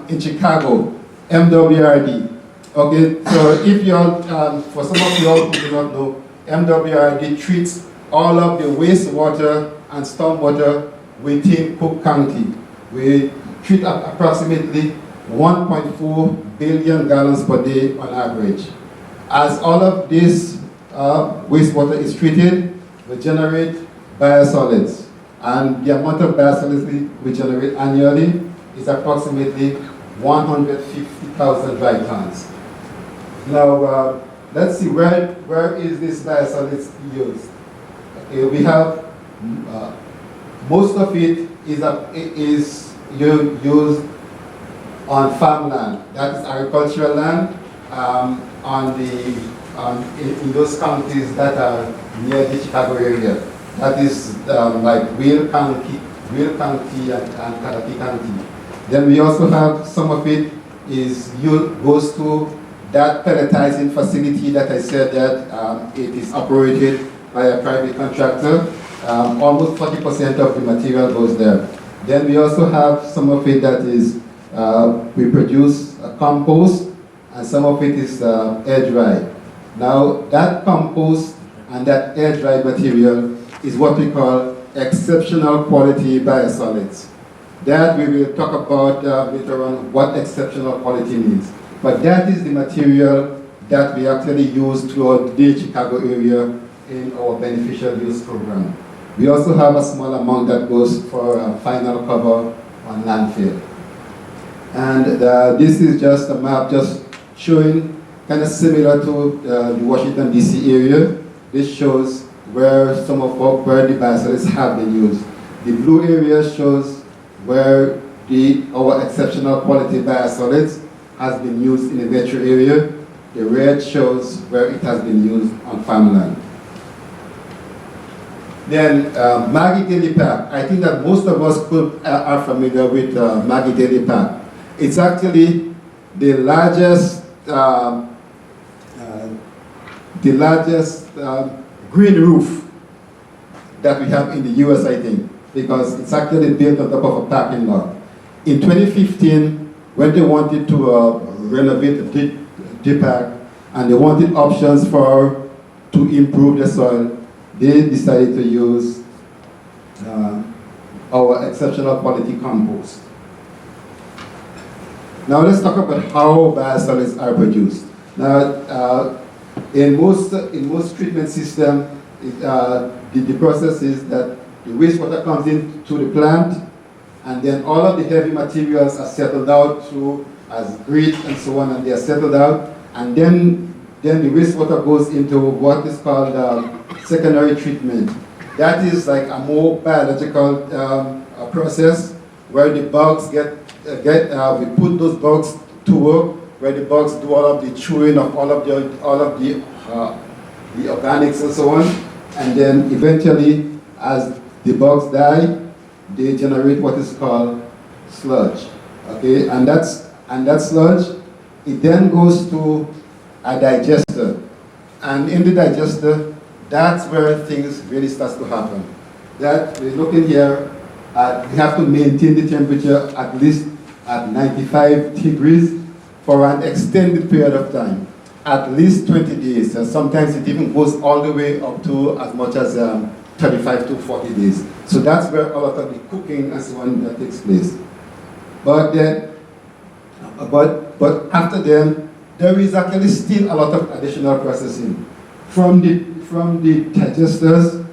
in Chicago, MWRD. Okay, so if you all, for some of you all who do not know, MWRD treats all of the wastewater and stormwater within Cook County. We treat approximately 1.4 billion gallons per day on average. As all of this wastewater is treated, we generate biosolids. And the amount of biosolids we generate annually is approximately 150,000 dry tons. Now, let's see, where is this biosolids used? Okay, we have, most of it is used on farmland, that is agricultural land, in those counties that are near the Chicago area. That is like Will County and Calapi County. Then we also have some of it goes to that pelletizing facility that I said that it is operated by a private contractor. Almost 40% of the material goes there. Then we also have some of it that is, we produce a compost, and some of it is air dry. Now that compost and that air dry material is what we call exceptional quality biosolids. That we will talk about later on what exceptional quality means. But that is the material that we actually use throughout the Chicago area in our beneficial use program. We also have a small amount that goes for final cover on landfill. And this is just a map just showing kind of similar to the Washington DC area. This shows where where the biosolids have been used. The blue area shows where our exceptional quality biosolids has been used in the metro area. The red shows where it has been used on farmland. Then Maggie Daily Pack. I think that most of us are familiar with Maggie Daily Pack. It's actually the largest green roof that we have in the US, I think, because it's actually built on top of a parking lot. In 2015, when they wanted to renovate the DPAC and they wanted options to improve the soil, they decided to use our exceptional quality compost. Now let's talk about how biosolids are produced. Now, in most treatment systems, the process is that the wastewater comes into the plant, and then all of the heavy materials are settled out through as grit and so on, and they are settled out, and then the wastewater goes into what is called secondary treatment. That is like a more biological process where the bugs we put those bugs to work, where the bugs do all of the chewing of all of the organics and so on, and then eventually, as the bugs die, they generate what is called sludge. Okay, and that sludge, it then goes to a digester, and in the digester, that's where things really starts to happen. That we're looking here at, we have to maintain the temperature at least at 95 degrees for an extended period of time, at least 20 days. And sometimes it even goes all the way up to as much as 35 to 40 days. So that's where a lot of the cooking and so on that takes place. But then, but after then, there is actually still a lot of additional processing from the digesters.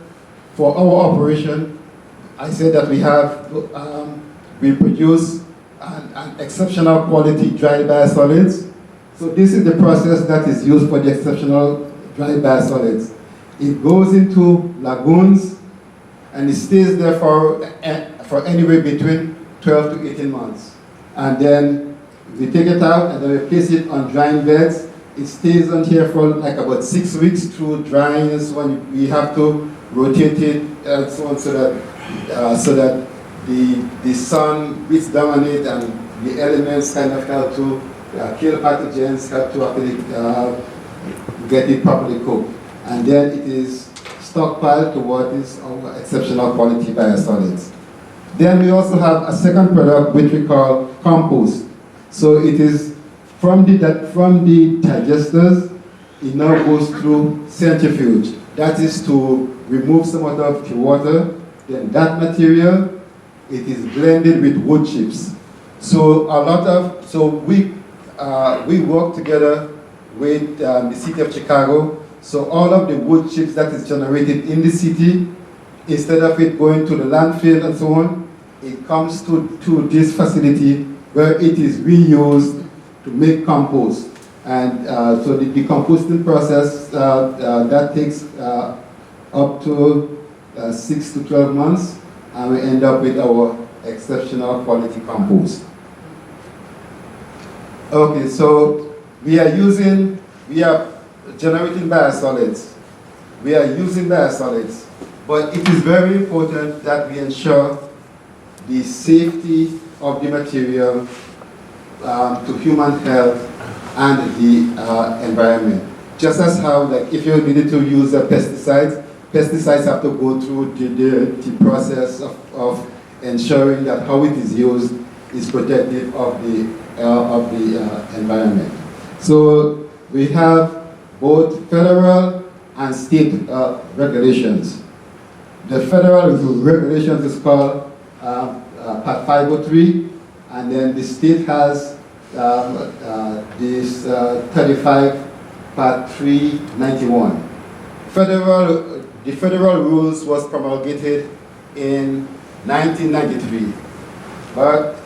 For our operation, I said that we produce an exceptional quality dry biosolids. So this is the process that is used for the exceptional dry biosolids. It goes into lagoons and it stays there for anywhere between 12 to 18 months. And then we take it out and then we place it on drying beds. It stays on here for like about 6 weeks through drying and so on. We have to rotate it and so on so that the sun beats down on it and the elements kind of help to kill pathogens, help to actually get it properly cooked. And then it is stockpiled to what is our exceptional quality biosolids. Then we also have a second product which we call compost. So it is from the digesters, it now goes through centrifuge. That is to remove some of the water. Then that material, it is blended with wood chips. So we work together with the city of Chicago. So all of the wood chips that is generated in the city, instead of it going to the landfill and so on, it comes to this facility where it is reused to make compost. And so the decomposting process, that takes up to 6 to 12 months, and we end up with our exceptional quality compost. Okay, so we are generating biosolids. We are using biosolids, but it is very important that we ensure the safety of the material to human health and the environment. Just as how, like, if you needed to use pesticides have to go through the process of ensuring that how it is used is protective of the environment. So we have both federal and state regulations. The federal regulations is called Part 503, and then the state has this 35 Part 391. The federal rules was promulgated in 1993, but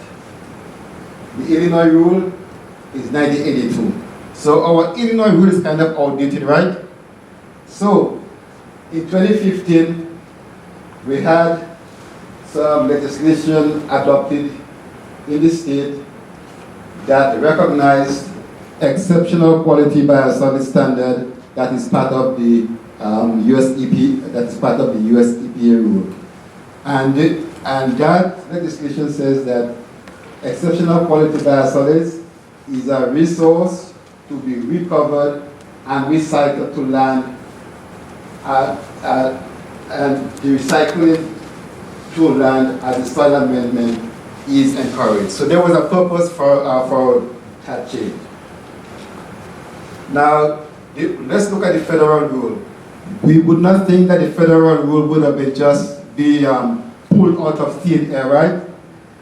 the Illinois rule is 1982. So our Illinois rule is kind of outdated, right? So in 2015, we had some legislation adopted in the state that recognized exceptional quality biosolid standard that is part of the US EPA rule. And that legislation says that exceptional quality biosolids is a resource to be recovered and recycled to land, and the recycling to land as the soil amendment is encouraged. So there was a purpose for that change. Now, let's look at the federal rule. We would not think that the federal rule would have been just be pulled out of thin air, right?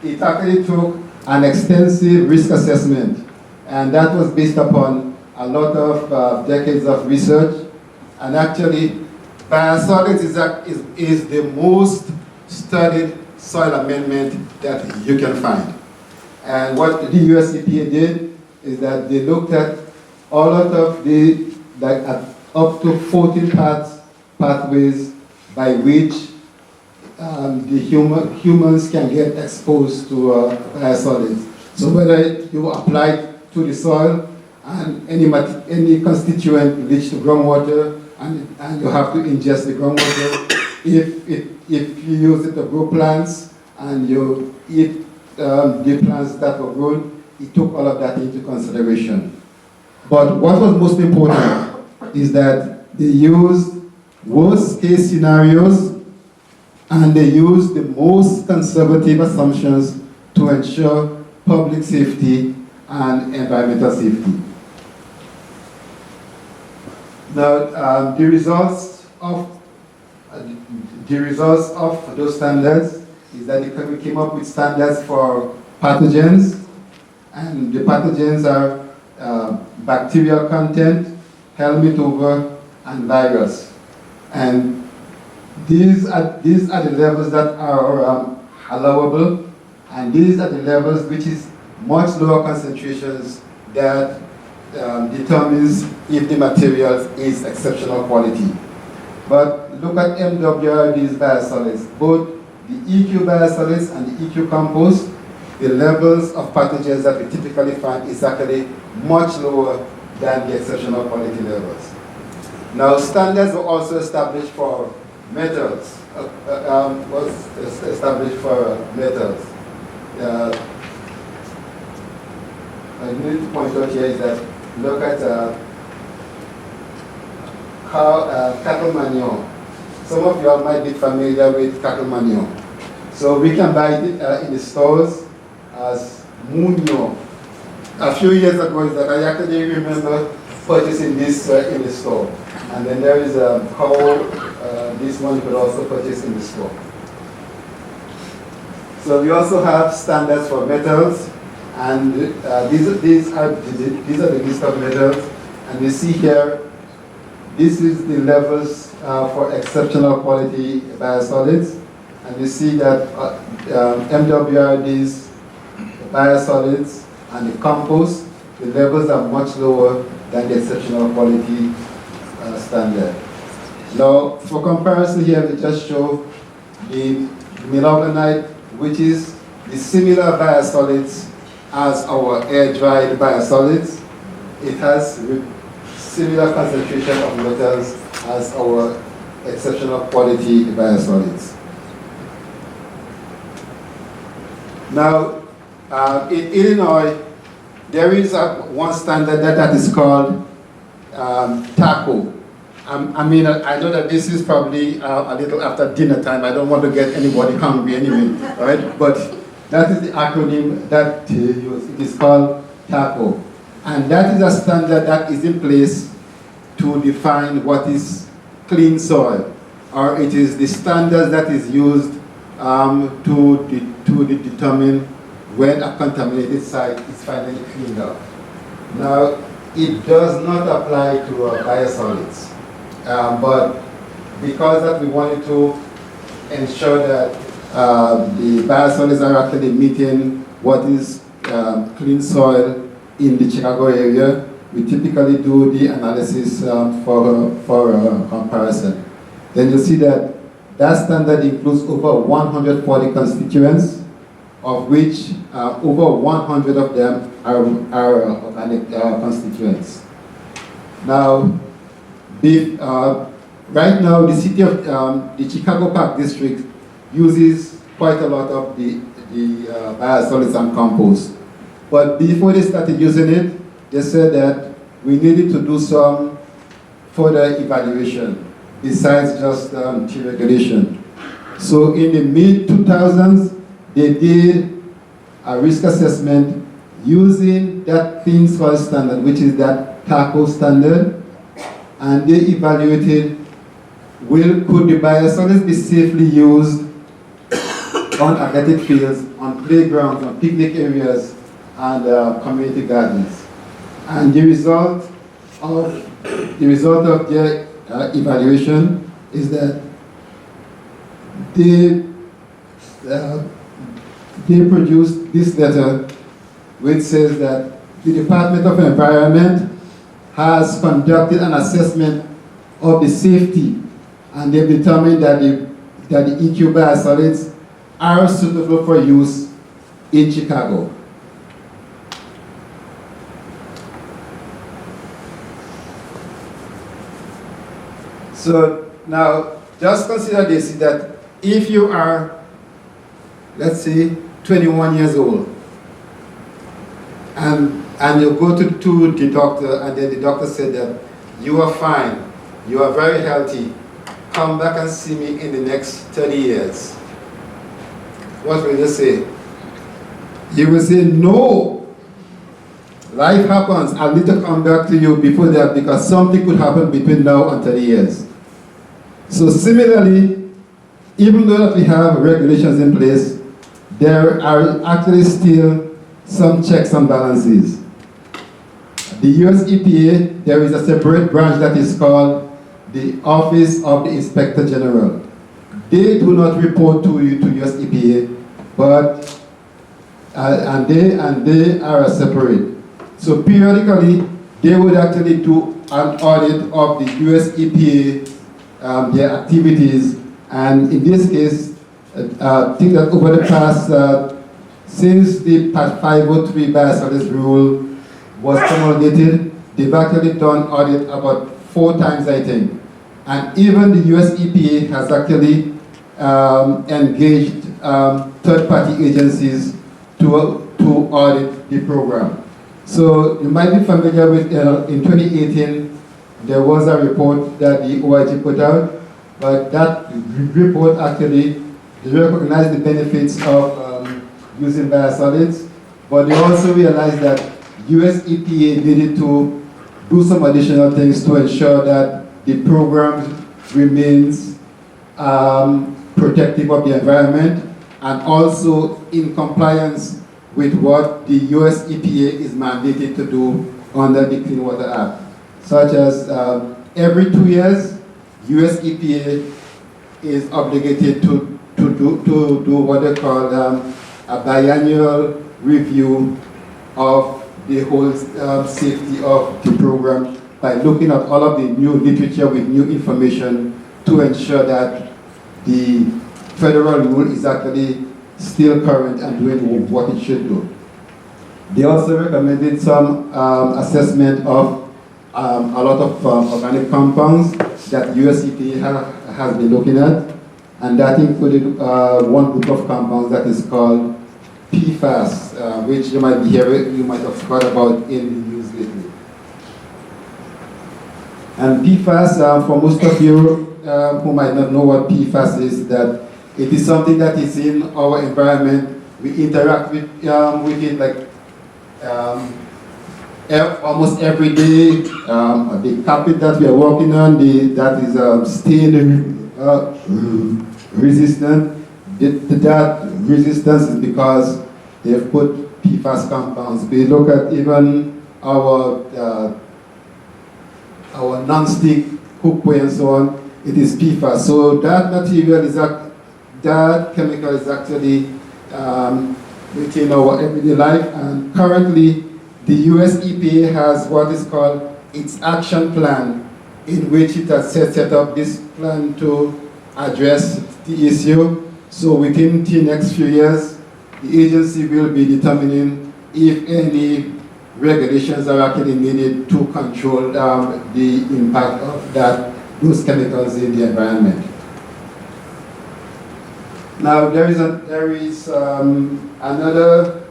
It actually took an extensive risk assessment, and that was based upon a lot of decades of research. And actually, biosolids is the most studied soil amendment that you can find. And what the US EPA did is that they looked at all of the, up to 14 pathways by which humans can get exposed to biosolids. So whether you apply it to the soil and any constituent reach the groundwater, and you have to ingest the groundwater. If you use it to grow plants and you eat the plants that were grown, it took all of that into consideration. But what was most important is that they used worst case scenarios and they used the most conservative assumptions to ensure public safety and environmental safety. Now, the results of those standards is that we came up with standards for pathogens, and the pathogens are bacterial content, helminth over, and virus. And these are the levels that are allowable, and these are the levels which is much lower concentrations that determines if the material is exceptional quality. But look at MWRD's biosolids. Both the EQ biosolids and the EQ compost, the levels of pathogens that we typically find is actually much lower than the exceptional quality levels. Now, standards were also established for metals. I need to point out here is that look at cattle manure. Some of you all might be familiar with cattle manure. So we can buy it in the stores as munio. A few years ago, is that I actually remember purchasing this in the store. And then there is how this one could also purchase in the store. So we also have standards for metals, and these are the list of metals. And you see here, this is the levels for exceptional quality biosolids. And you see that MWRD's biosolids and the compost, the levels are much lower than the exceptional quality standard. Now, for comparison here, we just show the milorganite, which is the similar biosolids as our air-dried biosolids. It has similar concentration of metals as our exceptional quality biosolids. Now, in Illinois, there is one standard that is called TACO. I mean, I know that this is probably a little after dinner time. I don't want to get anybody hungry anyway, right? But that is the acronym that it is called TACO. And that is a standard that is in place to define what is clean soil, or it is the standard that is used to determine when a contaminated site is finally cleaned up. Now, it does not apply to biosolids, but because that we wanted to ensure that the biosolids are actually meeting what is clean soil in the Chicago area, we typically do the analysis for comparison. Then you see that that standard includes over 140 constituents, of which over 100 of them are organic constituents. Now, right now, the city of the Chicago Park District uses quite a lot of the biosolids and compost. But before they started using it, they said that we needed to do some further evaluation besides just tree regulation. So in the mid-2000s, they did a risk assessment using that clean soil standard, which is that TACO standard, and they evaluated, could the biosolids be safely used on athletic fields, on playgrounds, on picnic areas, and community gardens. And the result of their evaluation is that they produced this letter which says that the Department of Environment has conducted an assessment of the safety, and they've determined that the EQ biosolids are suitable for use in Chicago. So now, just consider this, that if you are, let's say, 21 years old, and you go to the doctor, and then the doctor said that you are fine, you are very healthy, come back and see me in the next 30 years. What will you say? You will say, no, life happens, I need to come back to you before that because something could happen between now and 30 years. So similarly, even though that we have regulations in place, there are actually still some checks and balances. The US EPA, there is a separate branch that is called the Office of the Inspector General. They do not report to US EPA, but and they are separate. So periodically, they would actually do an audit of the US EPA, their activities, and in this case, I think that over the past, since the Part 503 biosolids rule was promulgated, they've actually done audit about 4 times, I think. And even the US EPA has actually engaged third-party agencies to audit the program. So you might be familiar with, in 2018, there was a report that the OIG put out, but that report actually recognized the benefits of using biosolids, but they also realized that US EPA needed to do some additional things to ensure that the program remains protective of the environment and also in compliance with what the US EPA is mandated to do under the Clean Water Act, such as every 2 years, US EPA is obligated to do what they call a biannual review of the whole safety of the program by looking at all of the new literature with new information to ensure that the federal rule is actually still current and doing what it should do. They also recommended some assessment of a lot of organic compounds that US EPA has been looking at, and that included one group of compounds that is called PFAS, which you might have heard about in the news lately. And PFAS, for most of you who might not know what PFAS is, that it is something that is in our environment. We interact with it like almost every day. The carpet that we are walking on, that is stain resistant. That resistance is because they've put PFAS compounds. We look at even our non-stick cookware and so on, it is PFAS. So that material is that chemical is actually within our everyday life, and currently the US EPA has what is called its action plan, in which it has set up this plan to address the issue. So within the next few years, the agency will be determining if any regulations are actually needed to control the impact of those chemicals in the environment. Now there is another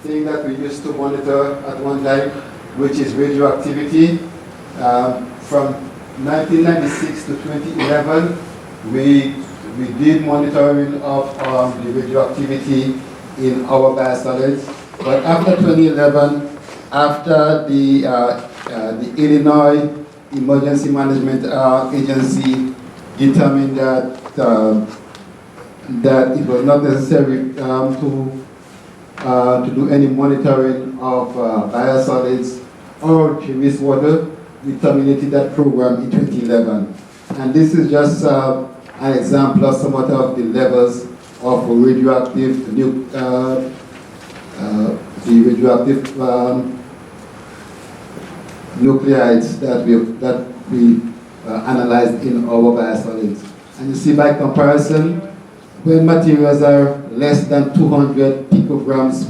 thing that we used to monitor at one time, which is radioactivity. From 1996 to 2011, we did monitoring of the radioactivity in our biosolids. But after 2011, after the Illinois Emergency Management Agency determined that that it was not necessary to do any monitoring of biosolids or wastewater. We terminated that program in 2011. And this is just an example of some of the levels of radioactive nuclides that we analyzed in our biosolids. And you see by comparison, when materials are less than 200 picograms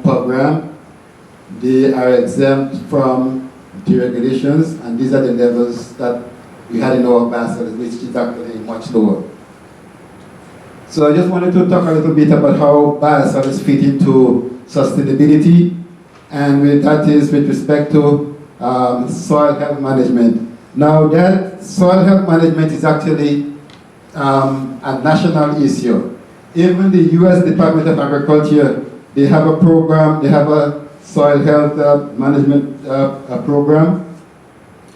per gram, they are exempt from deregulations, and these are the levels that we had in our biosolids, which is actually much lower. So I just wanted to talk a little bit about how biosolids fit into sustainability, and that is with respect to soil health management. Now that soil health management is actually a national issue. Even the U.S. Department of Agriculture, they have a program, they have a soil health management program.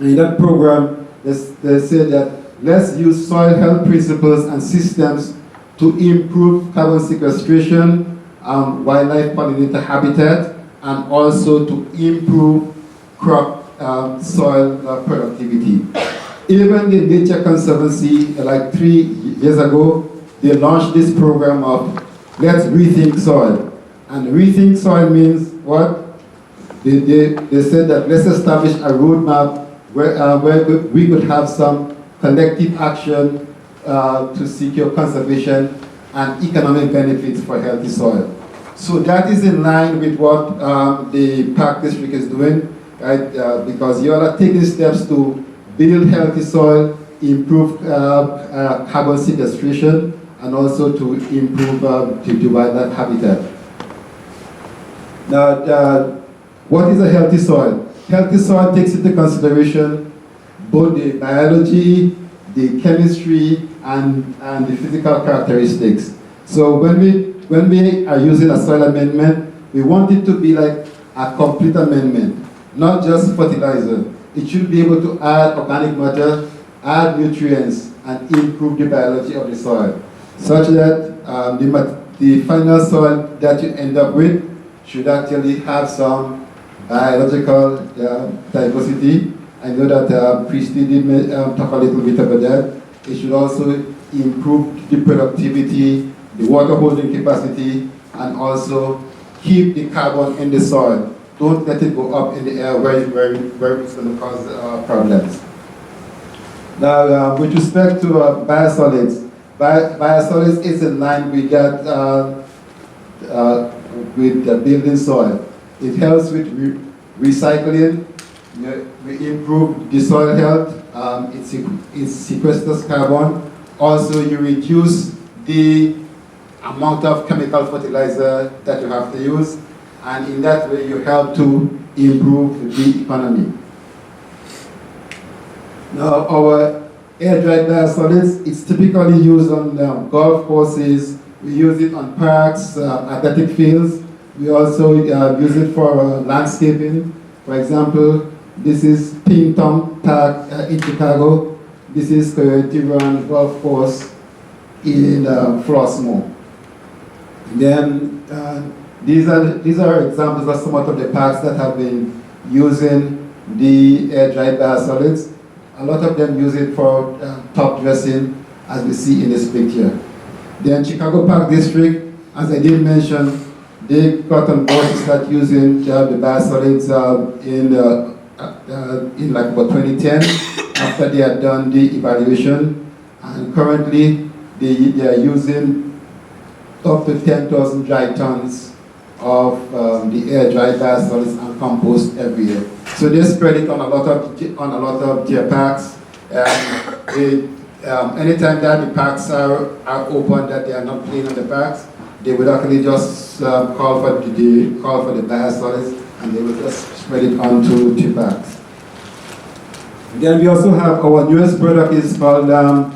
In that program, they say that let's use soil health principles and systems to improve carbon sequestration, wildlife pollinator habitat, and also to improve crop soil productivity. Even the Nature Conservancy, like 3 years ago, they launched this program of Let's Rethink Soil. And rethink soil means what? They said that let's establish a roadmap where we could have some collective action to secure conservation and economic benefits for healthy soil. So that is in line with what the Park District is doing, right? Because you are taking steps to build healthy soil, improve carbon sequestration, and also to improve the wildlife habitat. Now, what is a healthy soil? Healthy soil takes into consideration both the biology, the chemistry, and the physical characteristics. So when we are using a soil amendment, we want it to be like a complete amendment, not just fertilizer. It should be able to add organic matter, add nutrients, and improve the biology of the soil, such that the final soil that you end up with should actually have some biological diversity. I know that Christy did talk a little bit about that. It should also improve the productivity, the water holding capacity, and also keep the carbon in the soil. Don't let it go up in the air where it's going to cause problems. Now, with respect to biosolids, biosolids is in line with that with the building soil. It helps with recycling. We improve the soil health. It sequesters carbon. Also, you reduce the amount of chemical fertilizer that you have to use, and in that way, you help to improve the economy. Now, our air-dried biosolids, it's typically used on golf courses. We use it on parks, athletic fields. We also use it for landscaping. For example, this is Pington Park in Chicago. This is Coyote Run Golf Course in Flossmoor. Then these are examples of some of the parks that have been using the air-dried biosolids. A lot of them use it for top dressing, as we see in this picture. Then Chicago Park District, as I did mention, they got on board to start using the biosolids in like about 2010, after they had done the evaluation. And currently, they are using up to 10,000 dry tons of the air-dried biosolids and compost every year. So they spread it on a lot of their parks. Anytime that the parks are open, that they are not clean on the parks, they would actually just call for the biosolids, and they would just spread it onto the parks. Then we also have our newest product is called our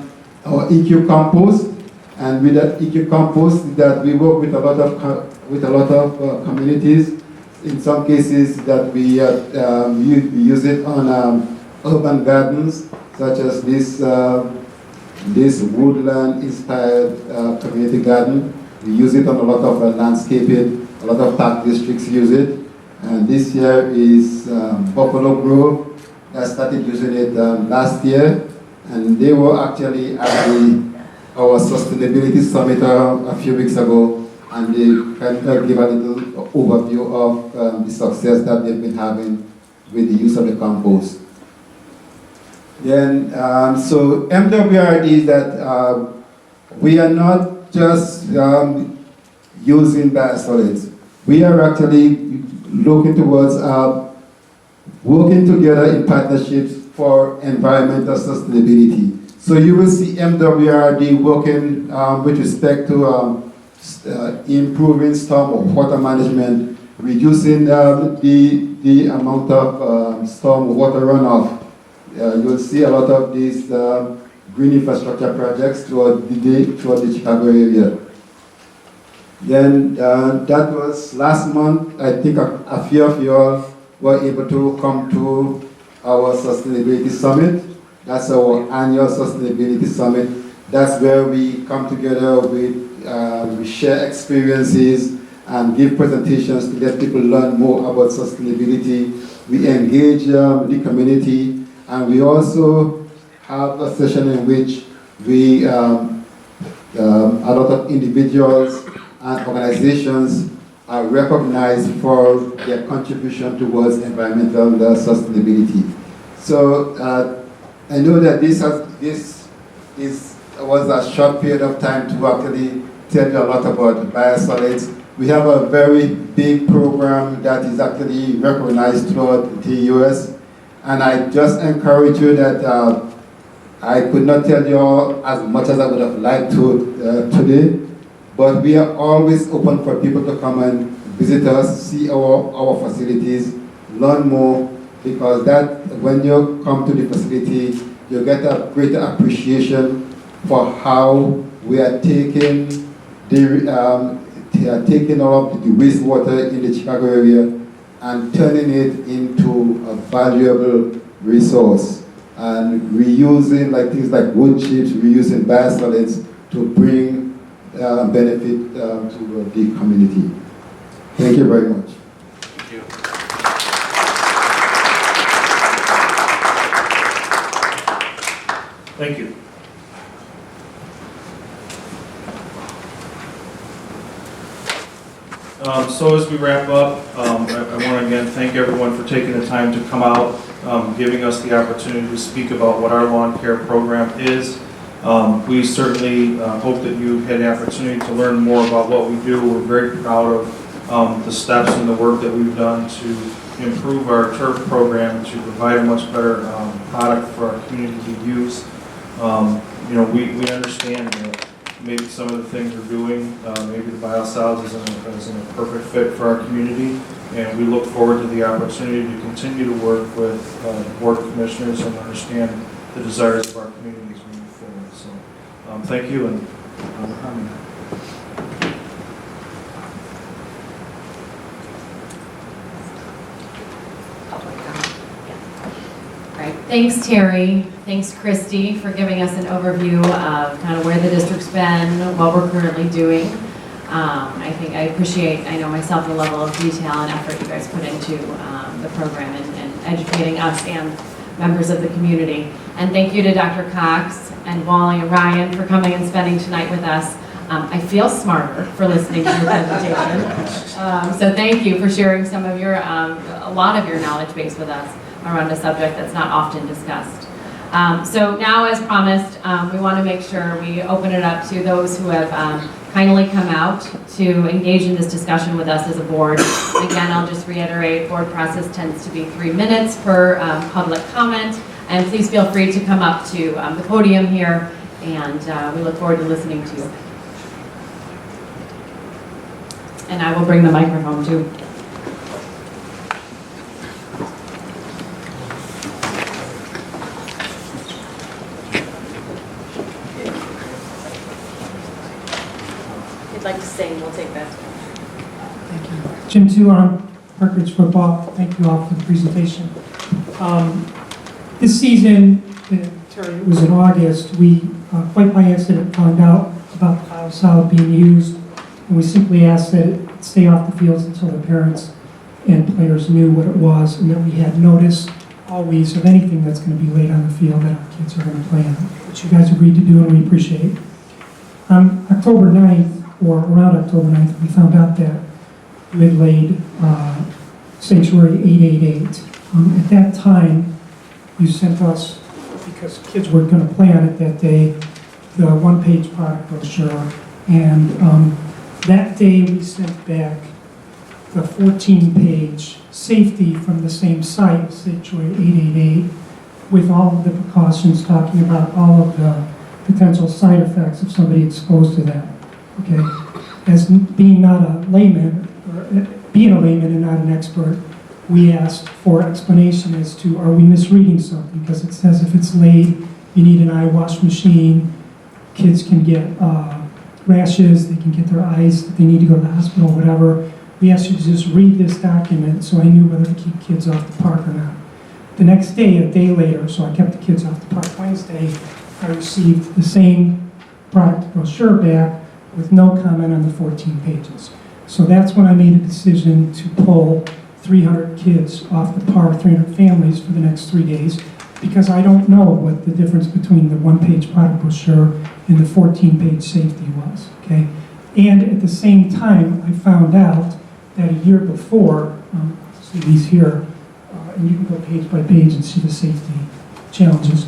EQ Compost, and with that EQ Compost, that we work with a lot of communities. In some cases, that we use it on urban gardens, such as this this woodland-inspired community garden. We use it on a lot of landscaping. A lot of park districts use it. And this year is Buffalo Grove that started using it last year. And they were actually at our sustainability summit a few weeks ago, and they kind of give a little overview of the success that they've been having with the use of the compost. Then, so MWRD is that we are not just using biosolids. We are actually looking towards working together in partnerships for environmental sustainability. So you will see MWRD working with respect to improving storm water management, reducing the amount of storm water runoff. You'll see a lot of these green infrastructure projects throughout the Chicago area. Then that was last month. I think a few of you all were able to come to our Sustainability Summit. That's our annual Sustainability Summit. That's where we come together, we share experiences and give presentations to let people learn more about sustainability. We engage the community, and we also have a session in which we, a lot of individuals and organizations are recognized for their contribution towards environmental sustainability. So I know that this was a short period of time to actually tell you a lot about biosolids. We have a very big program that is actually recognized throughout the US, and I just encourage you that I could not tell you all as much as I would have liked to today, but we are always open for people to come and visit us, see our facilities, learn more, because that when you come to the facility, you get a greater appreciation for how we are taking all of the wastewater in the Chicago area and turning it into a valuable resource, and reusing things like wood chips, reusing biosolids to bring benefit to the community. Thank you very much. Thank you. Thank you. So as we wrap up, I want to again thank everyone for taking the time to come out, giving us the opportunity to speak about what our lawn care program is. We certainly hope that you had the opportunity to learn more about what we do. We're very proud of the steps and the work that we've done to improve our turf program, to provide a much better product for our community to use. We understand that maybe some of the things we're doing, maybe the biosolids isn't a perfect fit for our community, and we look forward to the opportunity to continue to work with board commissioners and understand the desires of our communities moving forward. So thank you, and coming. Right. Thanks, Terry. Thanks, Christy, for giving us an overview of kind of where the district's been, what we're currently doing. I think I appreciate, I know myself, the level of detail and effort you guys put into the program and educating us and members of the community. And thank you to Dr. Cox and Wally and Ryan for coming and spending tonight with us. I feel smarter for listening to your presentation. So thank you for sharing some of your, a lot of your knowledge base with us around a subject that's not often discussed. So now, as promised, we want to make sure we open it up to those who have kindly come out to engage in this discussion with us as a board. Again, I'll just reiterate, board process tends to be 3 minutes per public comment, and please feel free to come up to the podium here, and we look forward to listening to you. And I will bring the microphone too. Like to sing, we'll take that. Thank you. Jim Tuon, Park Ridge Football. Thank you all for the presentation. This season, Terry, it was in August, we, quite by accident, found out about the biosolid being used, and we simply asked that it stay off the fields until the parents and players knew what it was, and that we had notice always of anything that's going to be laid on the field that our kids are going to play on, which you guys agreed to do, and we appreciate. On October 9th, or around October 9th, we found out that we had laid Sanctuary 888. At that time, you sent us, because kids were going to play on it that day, the one-page product brochure, and that day we sent back the 14-page safety from the same site, Sanctuary 888, with all of the precautions, talking about all of the potential side effects of somebody exposed to that. Okay, as being not a layman, or being a layman and not an expert, we asked for explanation as to, are we misreading something? Because it says if it's laid, you need an eye wash machine, kids can get rashes, they can get their eyes, they need to go to the hospital, whatever. We asked you to just read this document so I knew whether to keep kids off the park or not. The next day, a day later, so I kept the kids off the park Wednesday, I received the same product brochure back with no comment on the 14 pages. So that's when I made a decision to pull 300 kids off the park, 300 families for the next 3 days, because I don't know what the difference between the one-page product brochure and the 14-page safety was, okay? And at the same time, I found out that a year before, see these here, and you can go page by page and see the safety challenges,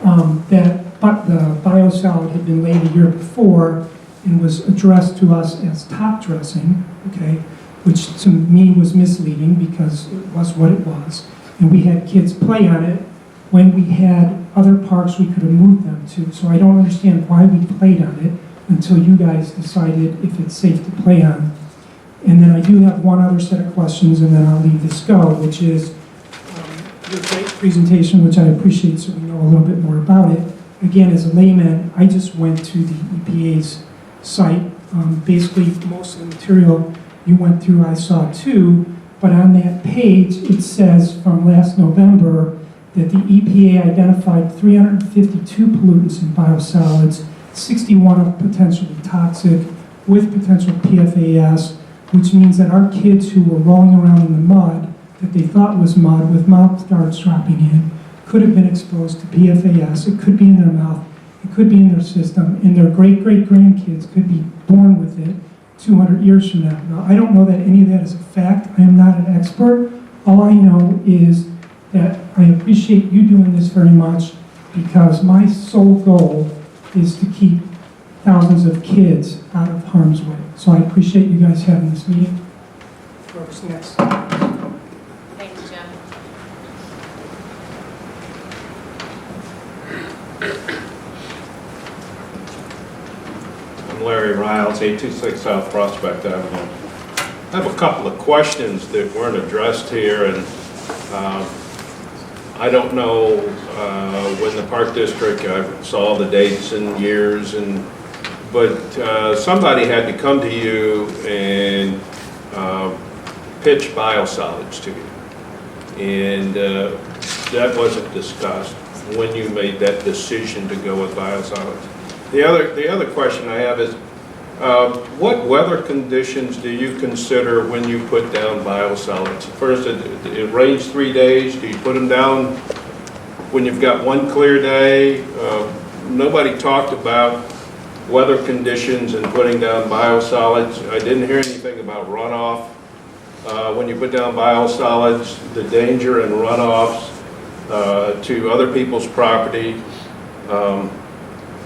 but the biosolid had been laid a year before and was addressed to us as top dressing, okay, which to me was misleading because it was what it was. And we had kids play on it when we had other parks we could have moved them to. So I don't understand why we played on it until you guys decided if it's safe to play on. And then I do have one other set of questions, and then I'll leave this go, which is your great presentation, which I appreciate, so we know a little bit more about it. Again, as a layman, I just went to the EPA's site. Basically, most of the material you went through I saw too, but on that page it says from last November that the EPA identified 352 pollutants in biosolids, 61 of potentially toxic with potential PFAS, which means that our kids who were rolling around in the mud that they thought was mud with mouth guards dropping in could have been exposed to PFAS. It could be in their mouth, it could be in their system, and their great-great-grandkids could be born with it 200 years from now. Now, I don't know that any of that is a fact. I am not an expert. All I know is that I appreciate you doing this very much because my sole goal is to keep thousands of kids out of harm's way. So I appreciate you guys having this meeting. Whoever's next. Thank you, Jim. I'm Larry Riles, 826 South Prospect Avenue. I have a couple of questions that weren't addressed here, and I don't know when the Park District, I saw the dates and years, but somebody had to come to you and pitch biosolids to you, and that wasn't discussed when you made that decision to go with biosolids. The other question I have is, what weather conditions do you consider when you put down biosolids? First, it rains 3 days. Do you put them down when you've got one clear day? Nobody talked about weather conditions and putting down biosolids. I didn't hear anything about runoff. When you put down biosolids, the danger and runoffs to other people's property.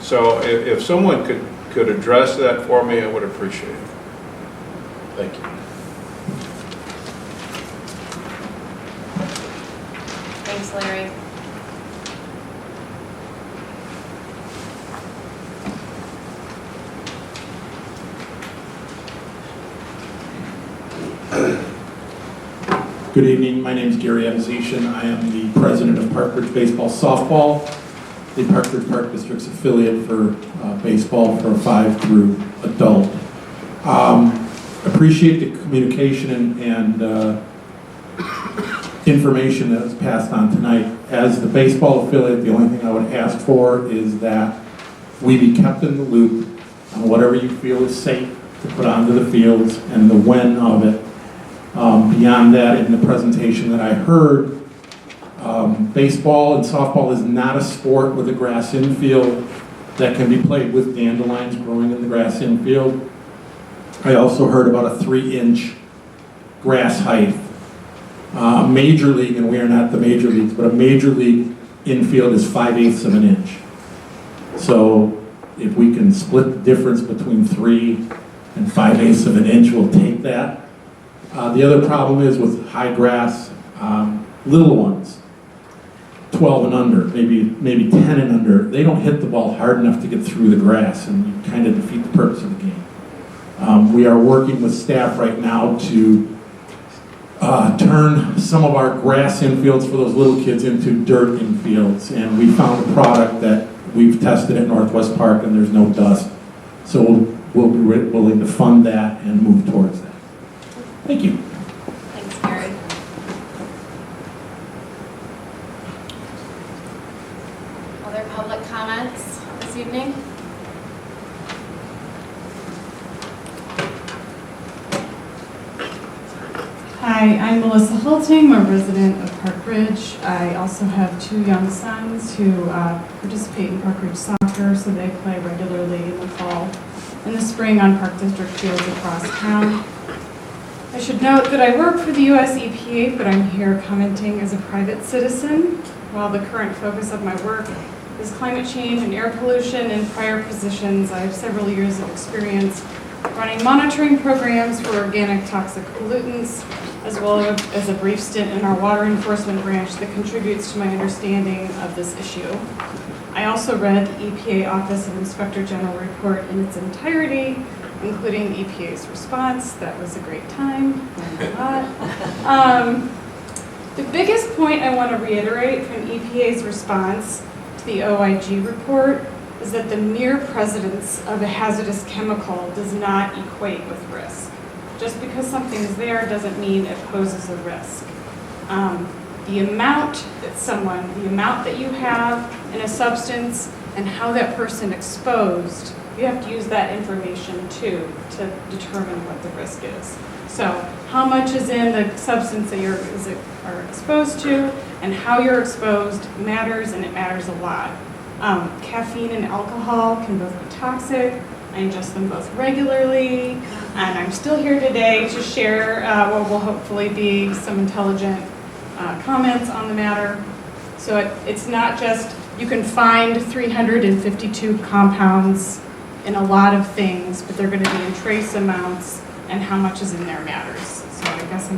So if someone could address that for me, I would appreciate it. Thank you. Thanks, Larry. Good evening, my name is Gary Amzetian. I am the president of Park Ridge Baseball Softball, the Park Ridge Park District's affiliate for baseball for 5 through adult. Appreciate the communication and information that was passed on tonight. As the baseball affiliate, the only thing I would ask for is that we be kept in the loop on whatever you feel is safe to put onto the fields and the when of it. Beyond that, in the presentation that I heard, baseball and softball is not a sport with a grass infield that can be played with dandelions growing in the grass infield. I also heard about a 3-inch grass height. Major league, and we are not the major leagues, but a major league infield is 5/8 of an inch. So if we can split the difference between 3 and 5/8 of an inch, we'll take that. The other problem is with high grass, little ones, 12 and under, maybe 10 and under, they don't hit the ball hard enough to get through the grass, and you kind of defeat the purpose of the game. We are working with staff right now to turn some of our grass infields for those little kids into dirt infields, and we found a product that we've tested at Northwest Park, and there's no dust. So we'll be willing to fund that and move towards that. Thank you. Thanks, Gary. Other public comments this evening? Hi, I'm Melissa Hulting, I'm a resident of Park Ridge. I also have 2 young sons who participate in Park Ridge soccer, so they play regularly in the fall and the spring on Park District fields across town. I should note that I work for the US EPA, but I'm here commenting as a private citizen. While the current focus of my work is climate change and air pollution, in prior positions I have several years of experience running monitoring programs for organic toxic pollutants, as well as a brief stint in our water enforcement branch that contributes to my understanding of this issue. I also read the EPA Office of Inspector General report in its entirety, including the EPA's response. That was a great time, learned a lot. The biggest point I want to reiterate from EPA's response to the OIG report is that the mere presence of a hazardous chemical does not equate with risk. Just because something is there doesn't mean it poses a risk. The amount that you have in a substance and how that person exposed, you have to use that information too to determine what the risk is. So how much is in the substance that are exposed to and how you're exposed matters, and it matters a lot. Caffeine and alcohol can both be toxic. I ingest them both regularly, and I'm still here today to share what will hopefully be some intelligent comments on the matter. So it's not just, you can find 352 compounds in a lot of things, but they're going to be in trace amounts, and how much is in there matters. So I guess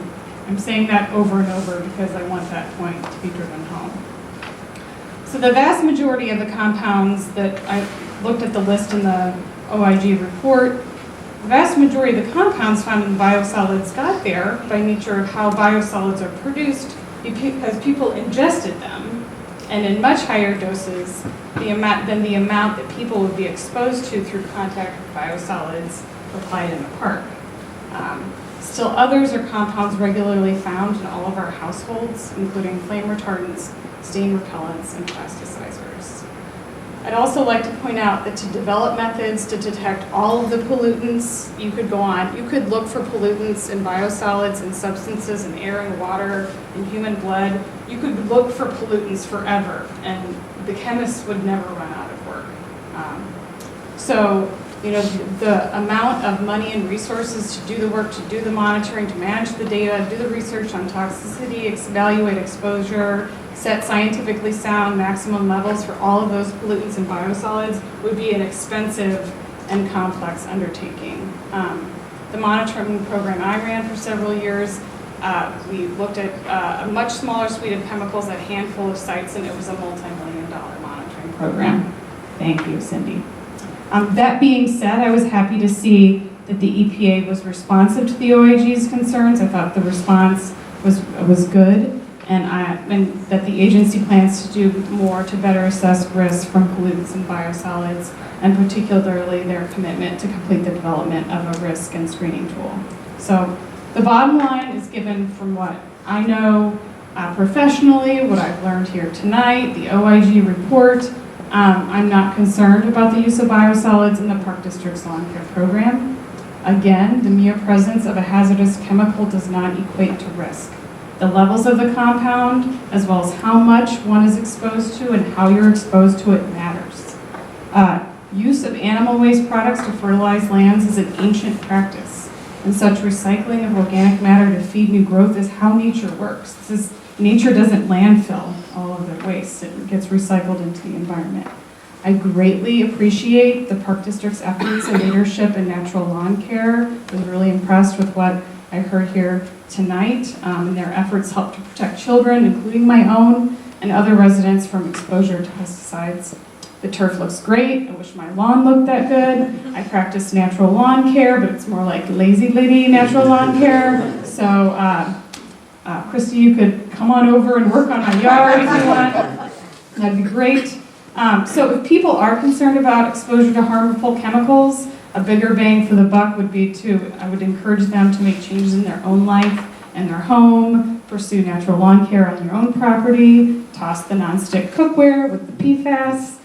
I'm saying that over and over because I want that point to be driven home. So the vast majority of the compounds that I looked at the list in the OIG report, the vast majority of the compounds found in biosolids got there by nature of how biosolids are produced because people ingested them, and in much higher doses than the amount that people would be exposed to through contact with biosolids applied in the park. Still others are compounds regularly found in all of our households, including flame retardants, stain repellents, and plasticizers. I'd also like to point out that to develop methods to detect all of the pollutants, you could go on. You could look for pollutants in biosolids and substances in air and water, in human blood. You could look for pollutants forever, and the chemists would never run out of work. So, the amount of money and resources to do the work, to do the monitoring, to manage the data, do the research on toxicity, evaluate exposure, set scientifically sound maximum levels for all of those pollutants and biosolids would be an expensive and complex undertaking. The monitoring program I ran for several years, we looked at a much smaller suite of chemicals at a handful of sites, and it was a multi-million-dollar monitoring program. Thank you, Cindy. That being said, I was happy to see that the EPA was responsive to the OIG's concerns. I thought the response was good, and that the agency plans to do more to better assess risks from pollutants and biosolids, and particularly their commitment to complete the development of a risk and screening tool. So the bottom line is given from what I know Professionally, what I've learned here tonight, the OIG report, I'm not concerned about the use of biosolids in the Park District's lawn care program. Again, the mere presence of a hazardous chemical does not equate to risk. The levels of the compound, as well as how much one is exposed to and how you're exposed to it matters. Use of animal waste products to fertilize lands is an ancient practice, and such recycling of organic matter to feed new growth is how nature works. Nature doesn't landfill all of their waste, it gets recycled into the environment. I greatly appreciate the Park District's efforts and leadership in natural lawn care. I was really impressed with what I heard here tonight, and their efforts help to protect children, including my own, and other residents from exposure to pesticides. The turf looks great. I wish my lawn looked that good. I practice natural lawn care, but it's more like lazy lady natural lawn care. So, Christy, you could come on over and work on my yard if you want. That'd be great. So if people are concerned about exposure to harmful chemicals, a bigger bang for the buck would be I would encourage them to make changes in their own life and their home, pursue natural lawn care on their own property, toss the nonstick cookware with the PFAS,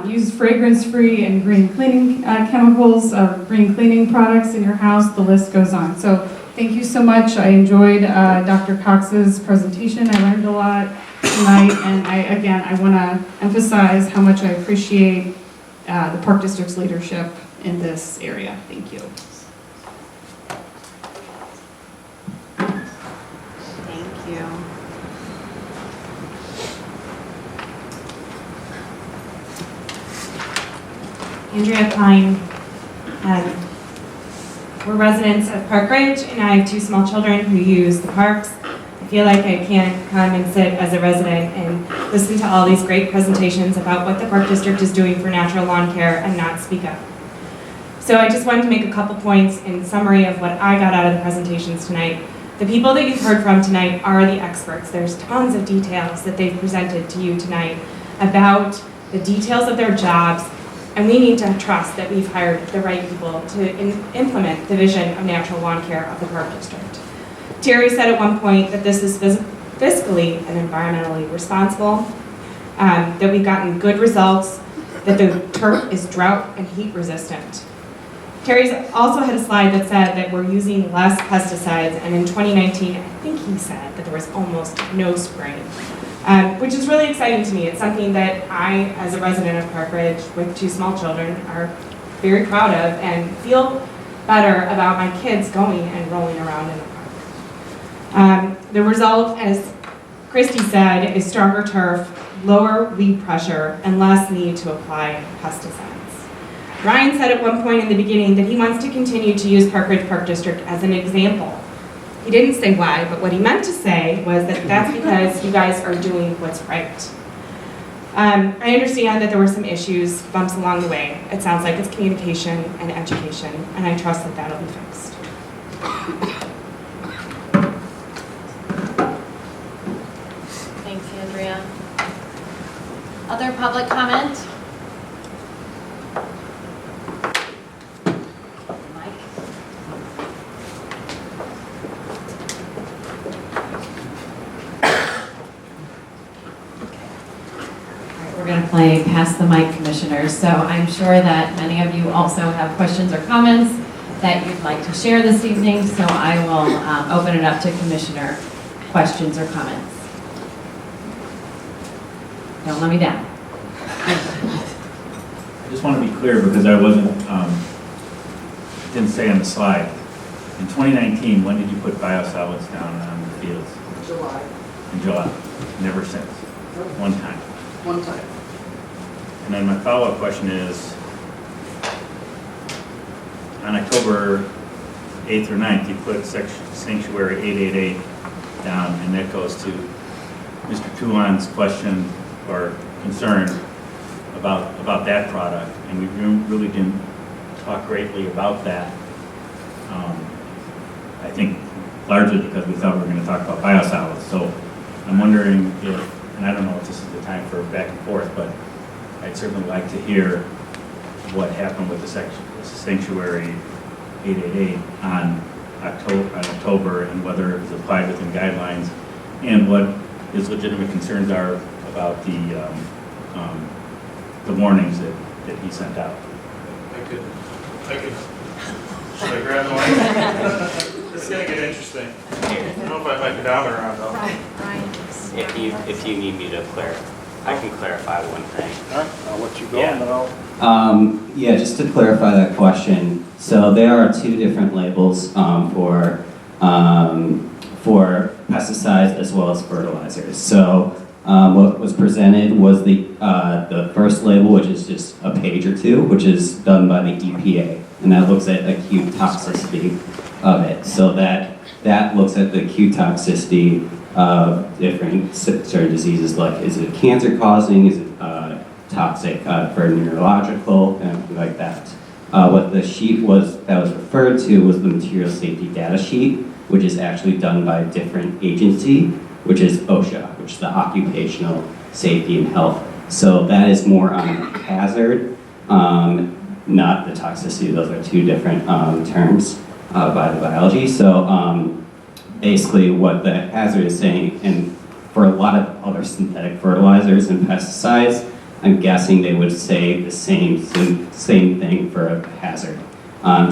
use fragrance-free and green cleaning chemicals, green cleaning products in your house, the list goes on. So thank you so much. I enjoyed Dr. Cox's presentation. I learned a lot tonight, and I want to emphasize how much I appreciate the Park District's leadership in this area. Thank you. Thank you. Andrea Klein. We're residents of Park Ridge, and I have 2 small children who use the parks. I feel like I can't come and sit as a resident and listen to all these great presentations about what the Park District is doing for natural lawn care and not speak up. So I just wanted to make a couple points in summary of what I got out of the presentations tonight. The people that you've heard from tonight are the experts. There's tons of details that they've presented to you tonight about the details of their jobs, and we need to trust that we've hired the right people to implement the vision of natural lawn care of the Park District. Terry said at one point that this is fiscally and environmentally responsible, that we've gotten good results, that the turf is drought and heat resistant. Terry's also had a slide that said that we're using less pesticides, and in 2019, I think he said that there was almost no spraying, which is really exciting to me. It's something that I, as a resident of Park Ridge with 2 small children, are very proud of and feel better about my kids going and rolling around in the park. The result, as Christy said, is stronger turf, lower weed pressure, and less need to apply pesticides. Ryan said at one point in the beginning that he wants to continue to use Park Ridge Park District as an example. He didn't say why, but what he meant to say was that that's because you guys are doing what's right. I understand that there were some issues, bumps along the way. It sounds like it's communication and education, and I trust that that'll be fixed. Thanks, Andrea. Other public comment? We're going to play Pass the Mic, Commissioners. So I'm sure that many of you also have questions or comments that you'd like to share this evening. So I will open it up to Commissioner questions or comments. Don't let me down. I just want to be clear because I didn't say on the slide. In 2019, when did you put biosolids down on the fields? July. In July. Never since. One time. One time. And then my follow-up question is, on October 8th or 9th, you put Sanctuary 888 down, and that goes to Mr. Toulon's question or concern about that product, and we really didn't talk greatly about that. I think largely because we thought we were going to talk about biosolids. So I'm wondering if, and I don't know if this is the time for back and forth, but I'd certainly like to hear what happened with the Sanctuary 888 on October and whether it was applied within guidelines, and what his legitimate concerns are about the warnings that he sent out. Should I grab the mic? It's gonna get interesting. I don't know if I have my pedometer on though. If you need me to clarify, I can clarify one thing. I'll let you go Yeah. and then I'll. Yeah, just to clarify that question, so there are two different labels for pesticides as well as fertilizers. So what was presented was the first label, which is just a page or two, which is done by the EPA, and that looks at acute toxicity of it. So that looks at the acute toxicity of different certain diseases, like is it cancer causing, is it toxic for neurological, and like that. What the sheet that was referred to was the material safety data sheet, which is actually done by a different agency, which is OSHA, which is the Occupational Safety and Health. So that is more on hazard, not the toxicity. Those are two different terms by the biology. So basically what the hazard is saying, and for a lot of other synthetic fertilizers and pesticides, I'm guessing they would say the same thing for a hazard.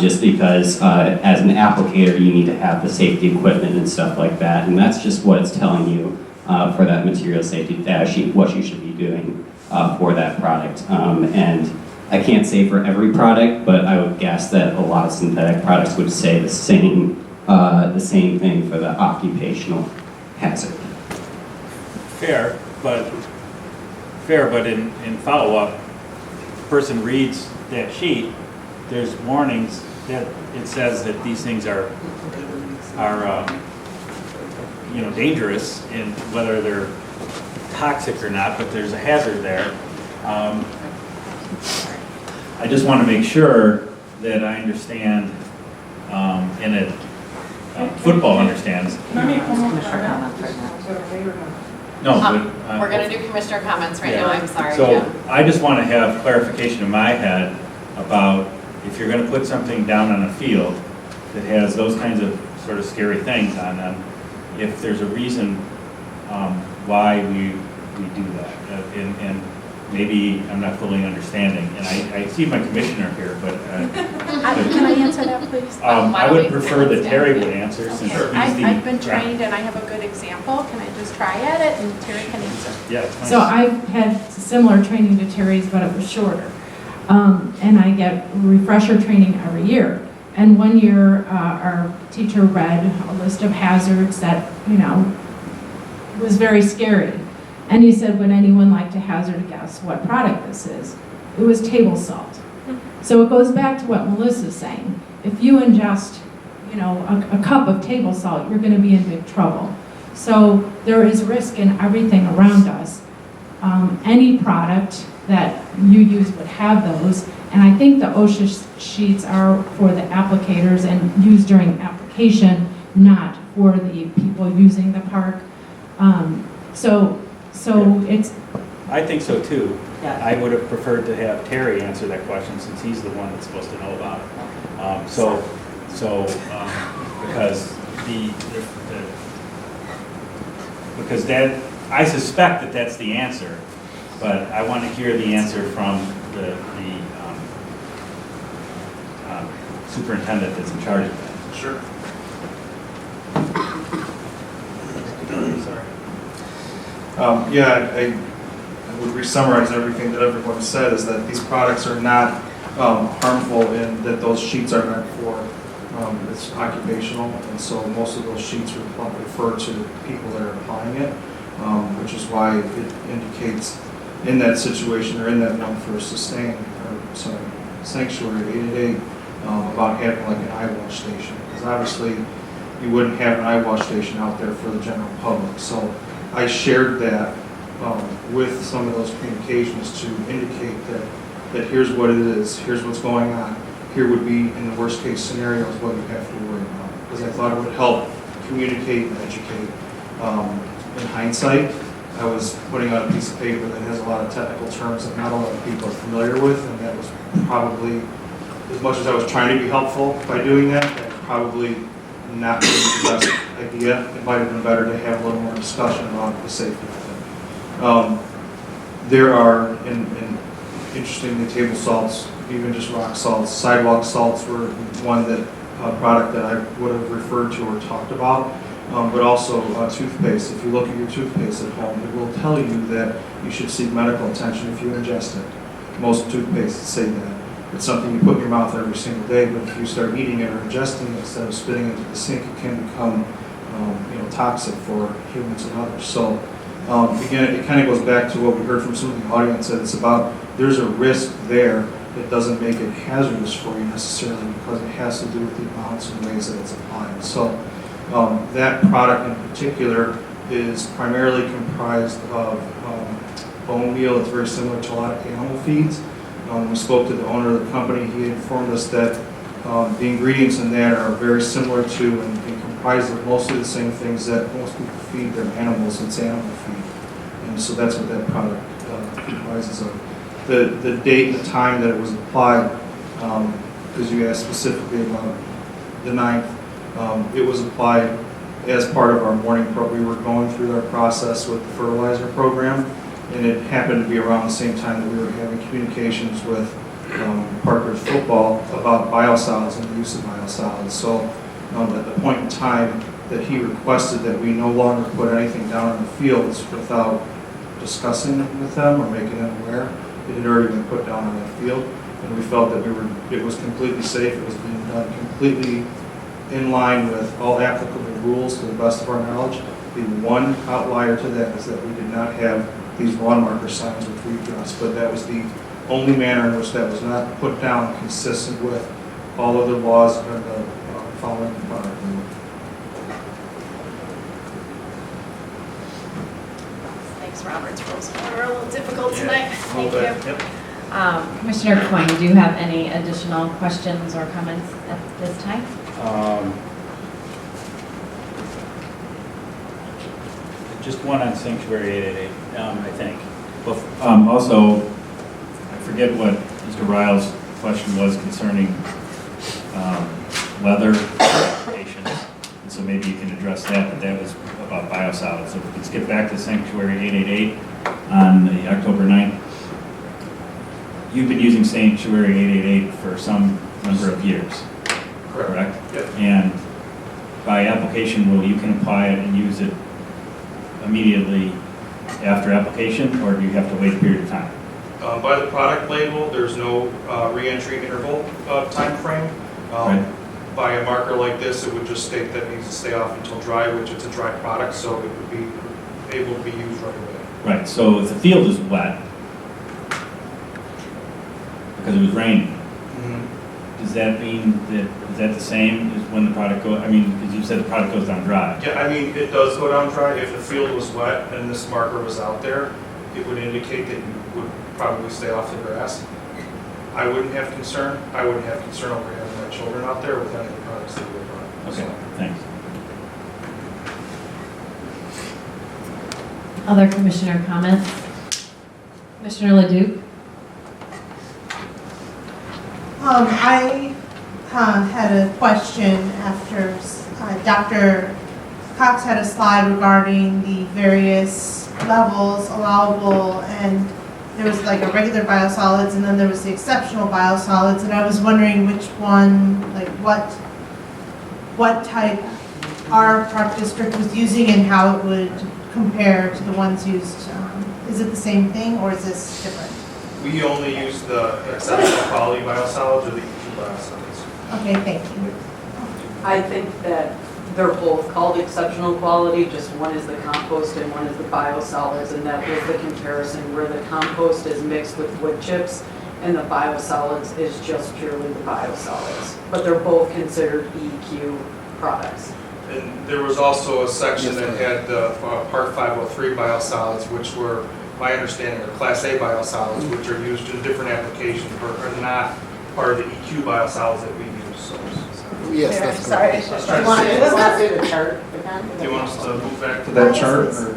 Just because as an applicator, you need to have the safety equipment and stuff like that. And that's just what it's telling you for that material safety data sheet, what you should be doing for that product. And I can't say for every product, but I would guess that a lot of synthetic products would say the same thing for the occupational hazard. Fair, but in follow-up, person reads that sheet, there's warnings that it says that these things are dangerous, and whether they're toxic or not, but there's a hazard there. I just want to make sure that I understand, and that football understands. No, but We're going to do commissioner comments right now, I'm sorry. So Jim. I just want to have clarification in my head about if you're going to put something down on a field that has those kinds of sort of scary things on them, if there's a reason why we do that. And maybe I'm not fully understanding. And I see my commissioner here, but Can I answer that, please? I would prefer that Terry would answer since he's the. I've been trained and I have a good example. Can I just try at it and Terry can answer? Yeah. Nice. So I've had similar training to Terry's, but it was shorter. And I get refresher training every year. And one year, our teacher read a list of hazards that, was very scary. And he said, would anyone like to hazard guess what product this is? It was table salt. So it goes back to what Melissa's saying. If you ingest, a cup of table salt, you're going to be in big trouble. So there is risk in everything around us. Any product that you use would have those. And I think the OSHA sheets are for the applicators and used during application, not for the people using the park. So it's. I think so too. Yeah. I would have preferred to have Terry answer that question since he's the one that's supposed to know about it. Because that, I suspect that that's the answer, but I want to hear the answer from the superintendent that's in charge of that. Sure. Sorry. I would re-summarize everything that everyone said, is that these products are not harmful and that those sheets are meant for. It's occupational, and so most of those sheets refer to the people that are applying it, which is why it indicates in that situation or in that note for sanctuary 888 about having like an eye wash station, because obviously you wouldn't have an eye wash station out there for the general public. So I shared that with some of those communications to indicate that here's what it is, here's what's going on, here would be, in the worst case scenarios, what you have to worry about. Because I thought it would help communicate and educate. In hindsight, I was putting out a piece of paper that has a lot of technical terms that not a lot of people are familiar with, and that was probably, as much as I was trying to be helpful by doing that, probably not really the best idea. It might have been better to have a little more discussion about the safety of it. There are, and interestingly, table salts, even just rock salts, sidewalk salts were one that, product that I would have referred to or talked about. But also toothpaste. If you look at your toothpaste at home, it will tell you that you should seek medical attention if you ingest it. Most toothpastes say that. It's something you put in your mouth every single day, but if you start eating it or ingesting it instead of spitting it into the sink, it can become toxic for humans and others. So again, it kind of goes back to what we heard from some of the audience, that it's about there's a risk there that doesn't make it hazardous for you necessarily, because it has to do with the amounts and ways that it's applied. So that product in particular is primarily comprised of bone meal. It's very similar to a lot of animal feeds. We spoke to the owner of the company. He informed us that the ingredients in that are very similar to and comprised of mostly the same things that most people feed their animals. It's animal feed. And so that's what that product comprises of. The date and the time that it was applied, because you asked specifically about the 9th, it was applied as part of our morning program. We were going through our process with the fertilizer program, and it happened to be around the same time that we were having communications with Park Ridge football about biosolids and the use of biosolids. So at the point in time that he requested that we no longer put anything down in the fields without discussing it with them or making them aware, it had already been put down on that field, and we felt that it was completely safe. It was being done completely in line with all applicable rules to the best of our knowledge. The one outlier to that is that we did not have these lawn marker signs, which we addressed, but that was the only manner in which that was not put down consistent with all of the laws and the following the product. Thanks, Robert's rules of order are a little difficult tonight. Thank you. Commissioner Coyne, do you have any additional questions or comments at this time? Just one on Sanctuary 888, I think. But also, I forget what Mr. Ryle's question was concerning leather applications, and so maybe you can address that, but that was about biosolids. So if we could skip back to Sanctuary 888 on the October 9th. You've been using Sanctuary 888 for some number of years, correct? Yep. And by application rule, you can apply it and use it immediately after application, or do you have to wait a period of time? By the product label, there's no re-entry interval time frame. Right. By a marker like this, it would just state that it needs to stay off until dry, which it's a dry product, so it would be able to be used right away. Right, so if the field is wet, because it was raining, does that mean that, is that the same as when the product goes, I mean, because you said the product goes down dry? Yeah, I mean, it does go down dry. If the field was wet and this marker was out there, it would indicate that you would probably stay off the grass. I wouldn't have concern. I wouldn't have concern over having my children out there with any of the products that we brought. Okay, thanks. Other commissioner comments? Commissioner Leduc? I had a question after Dr. Cox had a slide regarding the various levels allowable, and there was like a regular biosolids and then there was the exceptional biosolids, and I was wondering which one, like what type our park district was using and how it would compare to the ones used. Is it the same thing or is this different? We only use the exceptional quality biosolids or the EQ biosolids. Okay, thank you. I think that they're both called exceptional quality, just one is the compost and one is the biosolids, and that was the comparison where the compost is mixed with wood chips and the biosolids is just purely the biosolids. But they're both considered EQ products. And there was also a section that had the Part 503 biosolids, which were, my understanding, are Class A biosolids, which are used in different applications, but are not part of the EQ biosolids that we use. So, Yes, that's Sorry, correct. it's just. Sorry. you want to- Let's see the chart again. do you want us to move back to that chart? Or?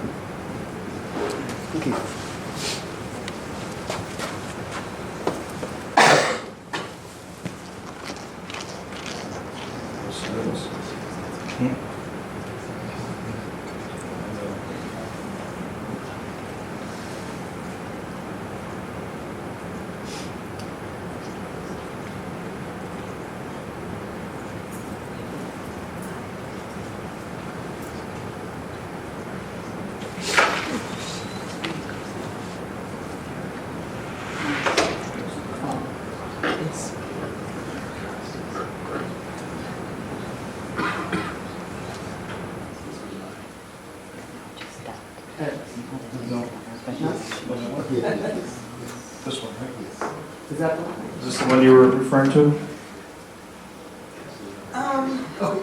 No. This one, right? Is that the one? Is this the one you were referring to? I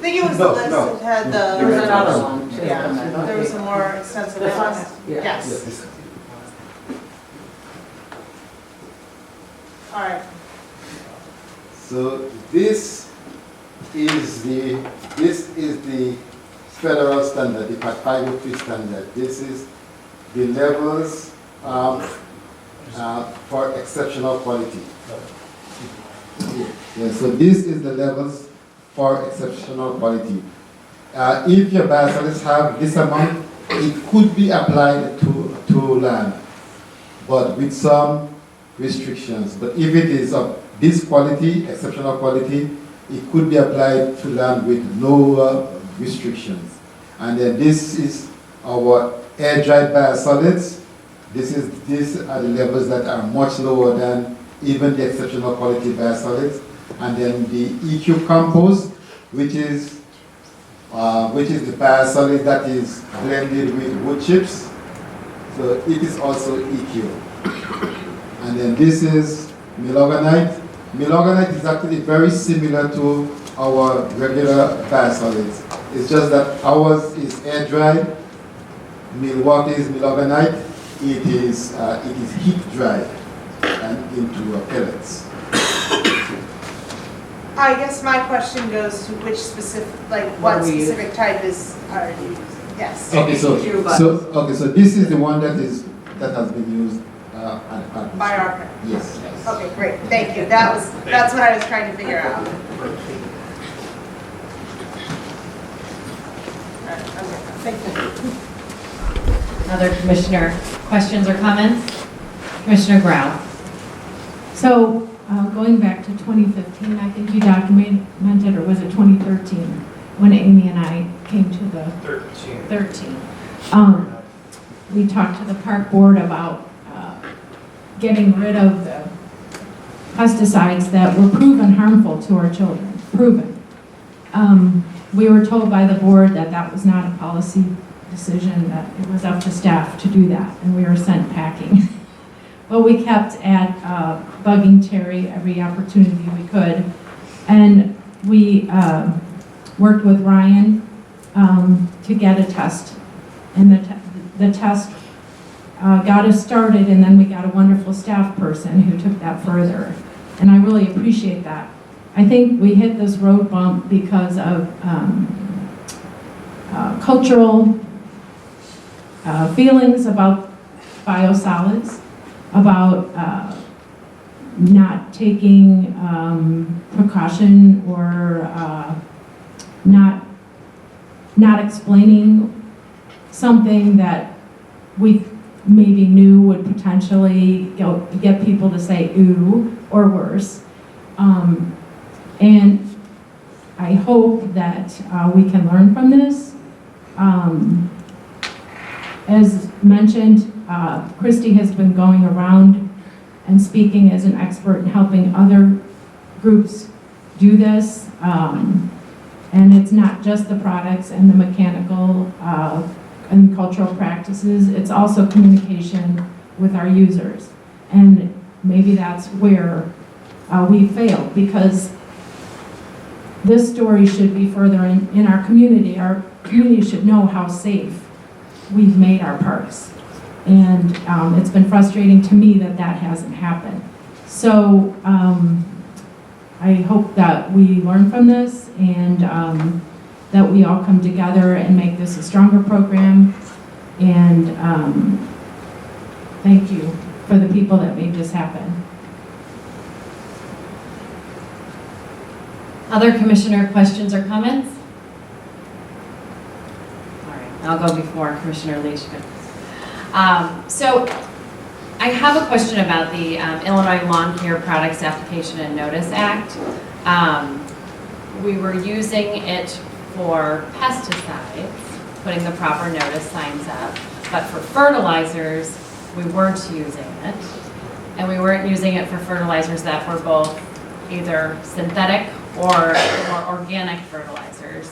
think it was the list that had the. There was another one. Yeah, there was a more extensive This one? list. Yeah. Yes. All right. So this is the federal standard, the Part 503 standard. This is the levels for exceptional quality. Yeah, so this is the levels for exceptional quality. If your biosolids have this amount, it could be applied to land, but with some restrictions. But if it is of this quality, exceptional quality, it could be applied to land with no restrictions. And then this is our air-dried biosolids. These are the levels that are much lower than even the exceptional quality biosolids. And then the EQ compost, which is the biosolid that is blended with wood chips. So it is also EQ. And then this is melogonite. Melogonite is actually very similar to our regular biosolids. It's just that ours is air dried. Milwaukee's melogonite, it is heat dried and into pellets. I guess my question goes to which specific, like what specific type is used? Yes. Okay, so this is the one that has been used at By our parents. Yes. Okay, great. Thank you. That's what I was trying to figure out. Thank you. Other commissioner questions or comments? Commissioner Grau. So, going back to 2015, I think you documented, or was it 2013, when Amy and I came to the 13. We talked to the park board about getting rid of the pesticides that were proven harmful to our children, proven. We were told by the board that that was not a policy decision, that it was up to staff to do that, and we were sent packing. But we kept at bugging Terry every opportunity we could, and we worked with Ryan to get a test, and the test got us started, and then we got a wonderful staff person who took that further, and I really appreciate that. I think we hit this road bump because of cultural feelings about biosolids, about not taking precaution or not explaining something that we maybe knew would potentially get people to say ooh or worse. And I hope that we can learn from this. As mentioned, Christy has been going around and speaking as an expert and helping other groups do this. And it's not just the products and the mechanical and cultural practices, it's also communication with our users. And maybe that's where we failed, because this story should be further in our community. Our community should know how safe we've made our parks. And it's been frustrating to me that that hasn't happened. So I hope that we learn from this, and that we all come together and make this a stronger program. And thank you for the people that made this happen. Other commissioner questions or comments? All right, I'll go before Commissioner Leishman. So I have a question about the Illinois Lawn Care Products Application and Notice Act. We were using it for pesticides, putting the proper notice signs up, but for fertilizers, we weren't using it. And we weren't using it for fertilizers that were both either synthetic or organic fertilizers.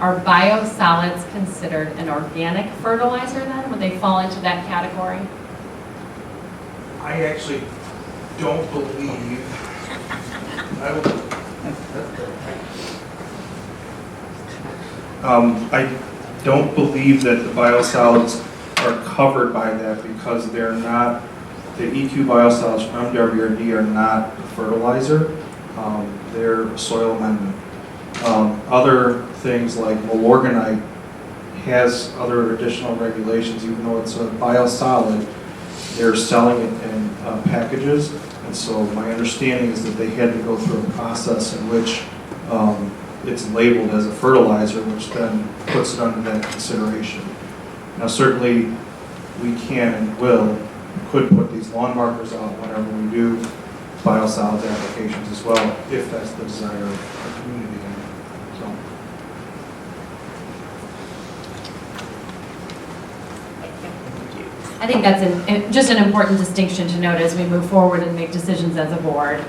Are biosolids considered an organic fertilizer then? Would they fall into that category? I actually don't believe, I don't believe that the biosolids are covered by that because they're not, the EQ biosolids from MWRD are not a fertilizer. They're a soil amendment. Other things like Milorganite has other additional regulations, even though it's a biosolid, they're selling it in packages. And so my understanding is that they had to go through a process in which it's labeled as a fertilizer, which then puts it under that consideration. Now certainly we can and could put these lawn markers out whenever we do biosolids applications as well, if that's the desire of the community. So. I think that's just an important distinction to note as we move forward and make decisions as a board,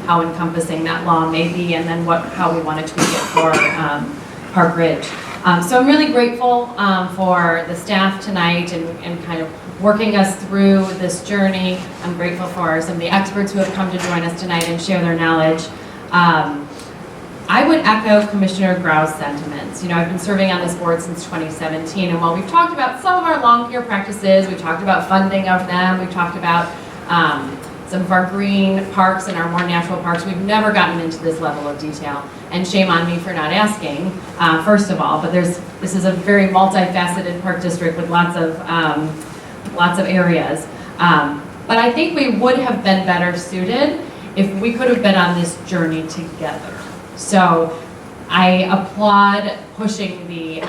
how encompassing that law may be, and then how we want to tweak it for Park Ridge. So I'm really grateful for the staff tonight and kind of working us through this journey. I'm grateful for some of the experts who have come to join us tonight and share their knowledge. I would echo Commissioner Grau's sentiments. You know, I've been serving on this board since 2017, and while we've talked about some of our lawn care practices, we've talked about funding of them, we've talked about some of our green parks and our more natural parks, we've never gotten into this level of detail. And shame on me for not asking, first of all, but this is a very multifaceted park district with lots of areas. But I think we would have been better suited if we could have been on this journey together. So I applaud pushing the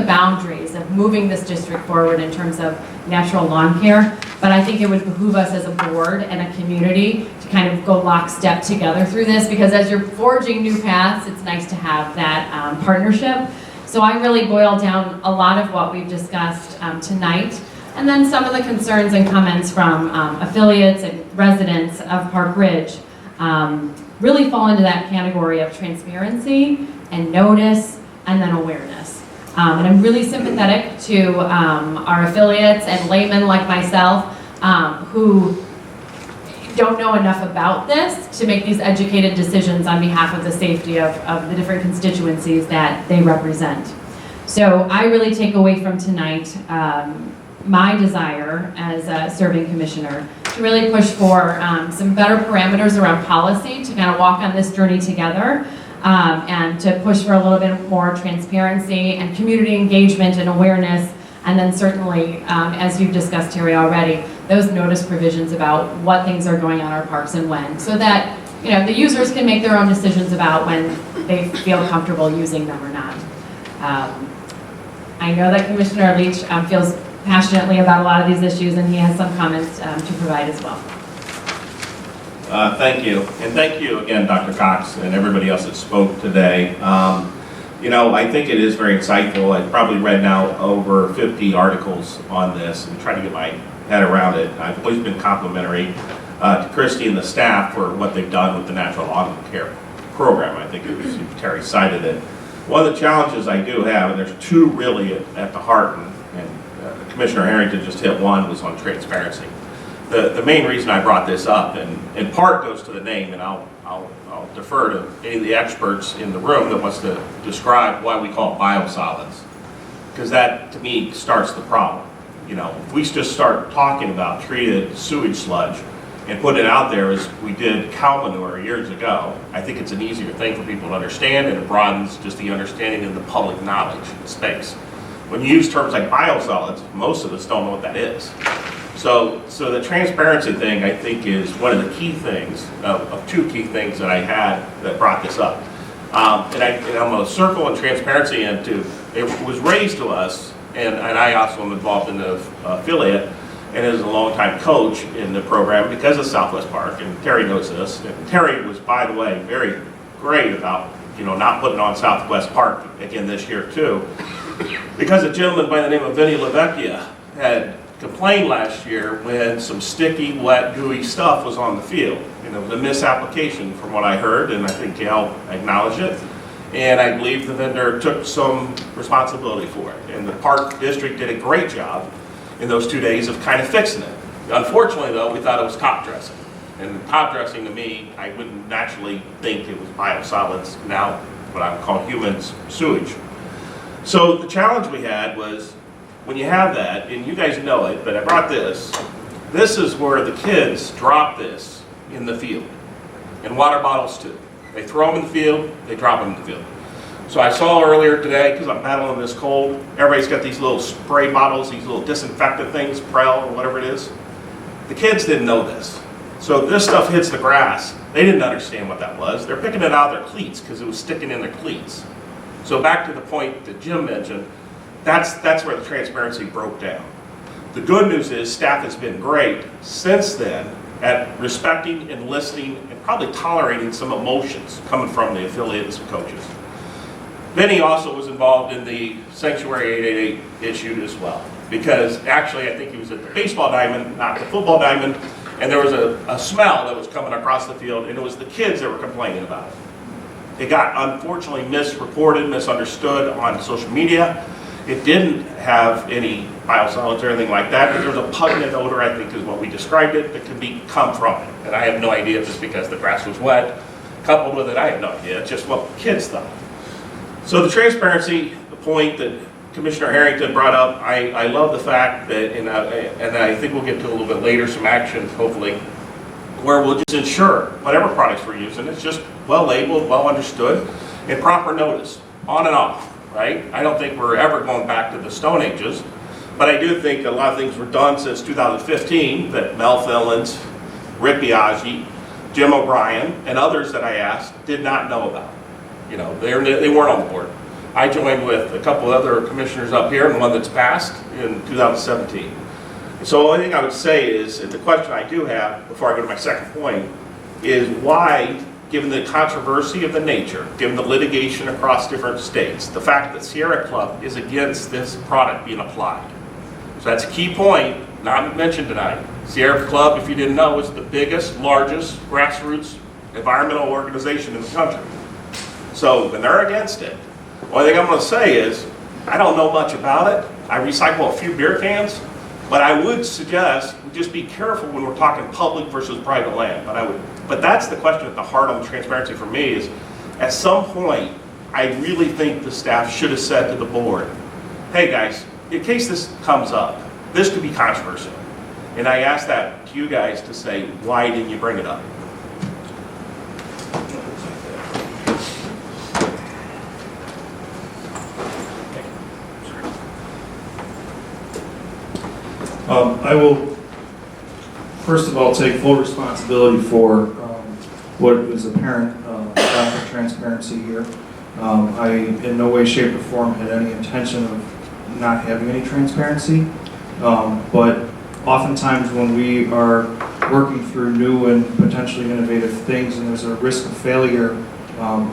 boundaries of moving this district forward in terms of natural lawn care, but I think it would behoove us as a board and a community to kind of go lockstep together through this, because as you're forging new paths, it's nice to have that partnership. So I really boiled down a lot of what we've discussed tonight, and then some of the concerns and comments from affiliates and residents of Park Ridge really fall into that category of transparency and notice and then awareness. And I'm really sympathetic to our affiliates and laymen like myself who don't know enough about this to make these educated decisions on behalf of the safety of the different constituencies that they represent. So I really take away from tonight my desire as a serving commissioner to really push for some better parameters around policy to kind of walk on this journey together, and to push for a little bit more transparency and community engagement and awareness, and then certainly, as you've discussed, Terry, already, those notice provisions about what things are going on in our parks and when, so that the users can make their own decisions about when they feel comfortable using them or not. I know that Commissioner Leach feels passionately about a lot of these issues, and he has some comments to provide as well. Thank you. And thank you again, Dr. Cox, and everybody else that spoke today. I think it is very insightful. I've probably read now over 50 articles on this and tried to get my head around it. I've always been complimentary to Christy and the staff for what they've done with the natural lawn care program. I think it was, Terry cited it. One of the challenges I do have, and there's two really at the heart, and Commissioner Harrington just hit one, was on transparency. The main reason I brought this up, and in part goes to the name, and I'll defer to any of the experts in the room that wants to describe why we call it biosolids, because that to me starts the problem. If we just start talking about treated sewage sludge and put it out there as we did cow manure years ago, I think it's an easier thing for people to understand, and it broadens just the understanding of the public knowledge space. When you use terms like biosolids, most of us don't know what that is. So the transparency thing, I think, is one of the key things, of two key things that I had that brought this up. And I'm going to circle in transparency into, it was raised to us, and I also am involved in the affiliate, and as a longtime coach in the program because of Southwest Park, and Terry knows this. And Terry was, by the way, very great about not putting on Southwest Park again this year too, because a gentleman by the name of Vinny LaVecchia had complained last year when some sticky, wet, gooey stuff was on the field. It was a misapplication from what I heard, and I think Gail acknowledged it. And I believe the vendor took some responsibility for it. And the park district did a great job in those 2 days of kind of fixing it. Unfortunately, though, we thought it was top dressing. And top dressing to me, I wouldn't naturally think it was biosolids, now what I would call human sewage. So the challenge we had was, when you have that, and you guys know it, but I brought this. This is where the kids drop this in the field, and water bottles too. They throw them in the field, they drop them in the field. So I saw earlier today, because I'm battling this cold, everybody's got these little spray bottles, these little disinfectant things, Prel or whatever it is. The kids didn't know this. So this stuff hits the grass. They didn't understand what that was. They're picking it out of their cleats because it was sticking in their cleats. So back to the point that Jim mentioned, that's where the transparency broke down. The good news is staff has been great since then at respecting and listening and probably tolerating some emotions coming from the affiliates and coaches. Vinny also was involved in the Sanctuary 888 issue as well, because actually I think he was at the baseball diamond, not the football diamond, and there was a smell that was coming across the field, and it was the kids that were complaining about it. It got unfortunately misreported, misunderstood on social media. It didn't have any biosolids or anything like that, but there was a pungent odor, I think is what we described it, that could come from it. And I have no idea if it's because the grass was wet. Coupled with it, I have no idea. It's just what kids thought. So the transparency, the point that Commissioner Harrington brought up, I love the fact that, and I think we'll get to a little bit later, some actions hopefully, where we'll just ensure whatever products we're using, it's just well labeled, well understood, and proper notice, on and off, right? I don't think we're ever going back to the Stone Ages, but I do think a lot of things were done since 2015 that Mel Fillins, Rick Biaggi, Jim O'Brien, and others that I asked did not know about. You know, they weren't on the board. I joined with a couple other commissioners up here, and one that's passed in 2017. So the only thing I would say is, and the question I do have, before I go to my second point, is why, given the controversy of the nature, given the litigation across different states, the fact that Sierra Club is against this product being applied. So that's a key point, not mentioned tonight. Sierra Club, if you didn't know, is the biggest, largest grassroots environmental organization in the country. So when they're against it, the only thing I'm going to say is, I don't know much about it. I recycle a few beer cans, but I would suggest we just be careful when we're talking public versus private land. But that's the question at the heart of the transparency for me is, at some point, I really think the staff should have said to the board, hey guys, in case this comes up, this could be controversial. And I ask that to you guys to say, why didn't you bring it up? I will, first of all, take full responsibility for what is apparent lack of transparency here. I, in no way, shape, or form, had any intention of not having any transparency, but oftentimes when we are working through new and potentially innovative things and there's a risk of failure,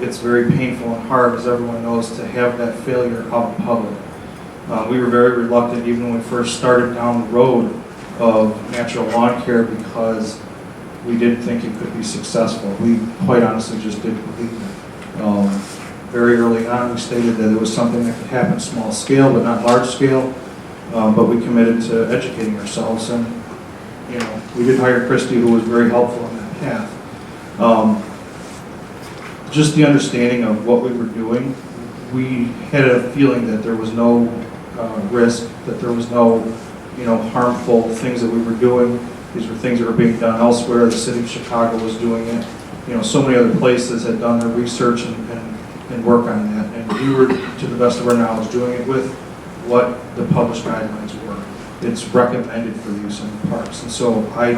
it's very painful and hard, as everyone knows, to have that failure out in public. We were very reluctant even when we first started down the road of natural lawn care because we didn't think it could be successful. We quite honestly just didn't believe it. Very early on we stated that it was something that could happen small scale but not large scale, but we committed to educating ourselves, and you know, we did hire Christy, who was very helpful in that path. Just the understanding of what we were doing, we had a feeling that there was no risk, that there was no, harmful things that we were doing. These were things that were being done elsewhere. The city of Chicago was doing it. So many other places had done their research and work on that. And we were, to the best of our knowledge, doing it with what the published guidelines were. It's recommended for use in the parks. And so I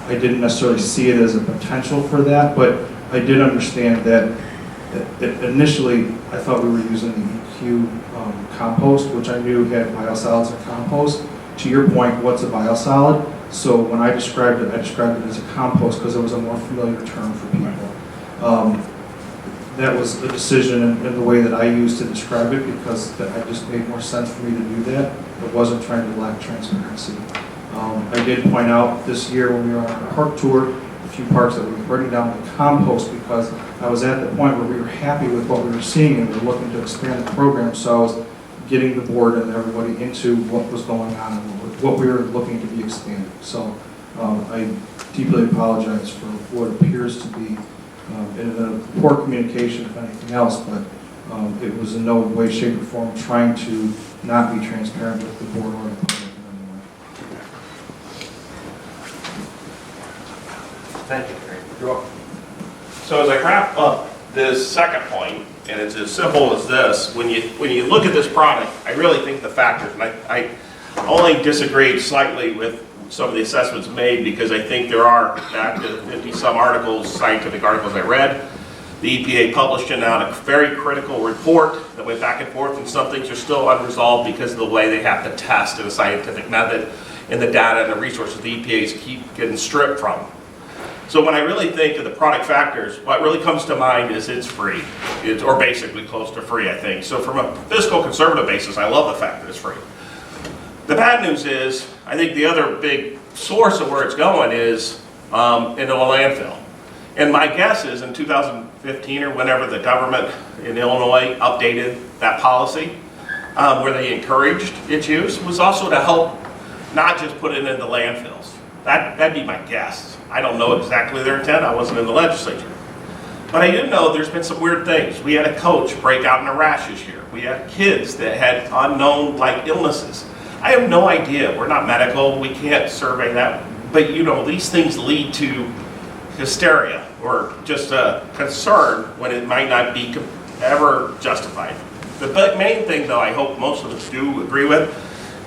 didn't necessarily see it as a potential for that, but I did understand that initially I thought we were using the EQ compost, which I knew had biosolids in compost. To your point, what's a biosolid? So when I described it as a compost because it was a more familiar term for people. That was a decision in the way that I used to describe it because it just made more sense for me to do that. It wasn't trying to lack transparency. I did point out this year when we were on our park tour, a few parks that we were burning down the compost because I was at the point where we were happy with what we were seeing and we were looking to expand the program. So I was getting the board and everybody into what was going on and what we were looking to be expanded. So I deeply apologize for what appears to be in a poor communication, if anything else, but it was in no way, shape, or form trying to not be transparent with the board or the public in any way. Thank you, Gary. You're welcome. So as I wrap up this second point, and it's as simple as this, when you look at this product, I really think the factors, and I only disagreed slightly with some of the assessments made because I think there are back to 50-some articles, scientific articles I read. The EPA published a very critical report that went back and forth, and some things are still unresolved because of the way they have to test in a scientific method and the data and the resources the EPA's keep getting stripped from. So when I really think of the product factors, what really comes to mind is it's free. It's, or basically close to free, I think. So from a fiscal conservative basis, I love the fact that it's free. The bad news is, I think the other big source of where it's going is into a landfill. And my guess is in 2015 or whenever the government in Illinois updated that policy, where they encouraged its use, was also to help not just put it into landfills. That'd be my guess. I don't know exactly their intent. I wasn't in the legislature. But I do know there's been some weird things. We had a coach break out in a rash this year. We had kids that had unknown illnesses. I have no idea. We're not medical. We can't survey that. But these things lead to hysteria or just a concern when it might not be ever justified. The main thing, though, I hope most of us do agree with,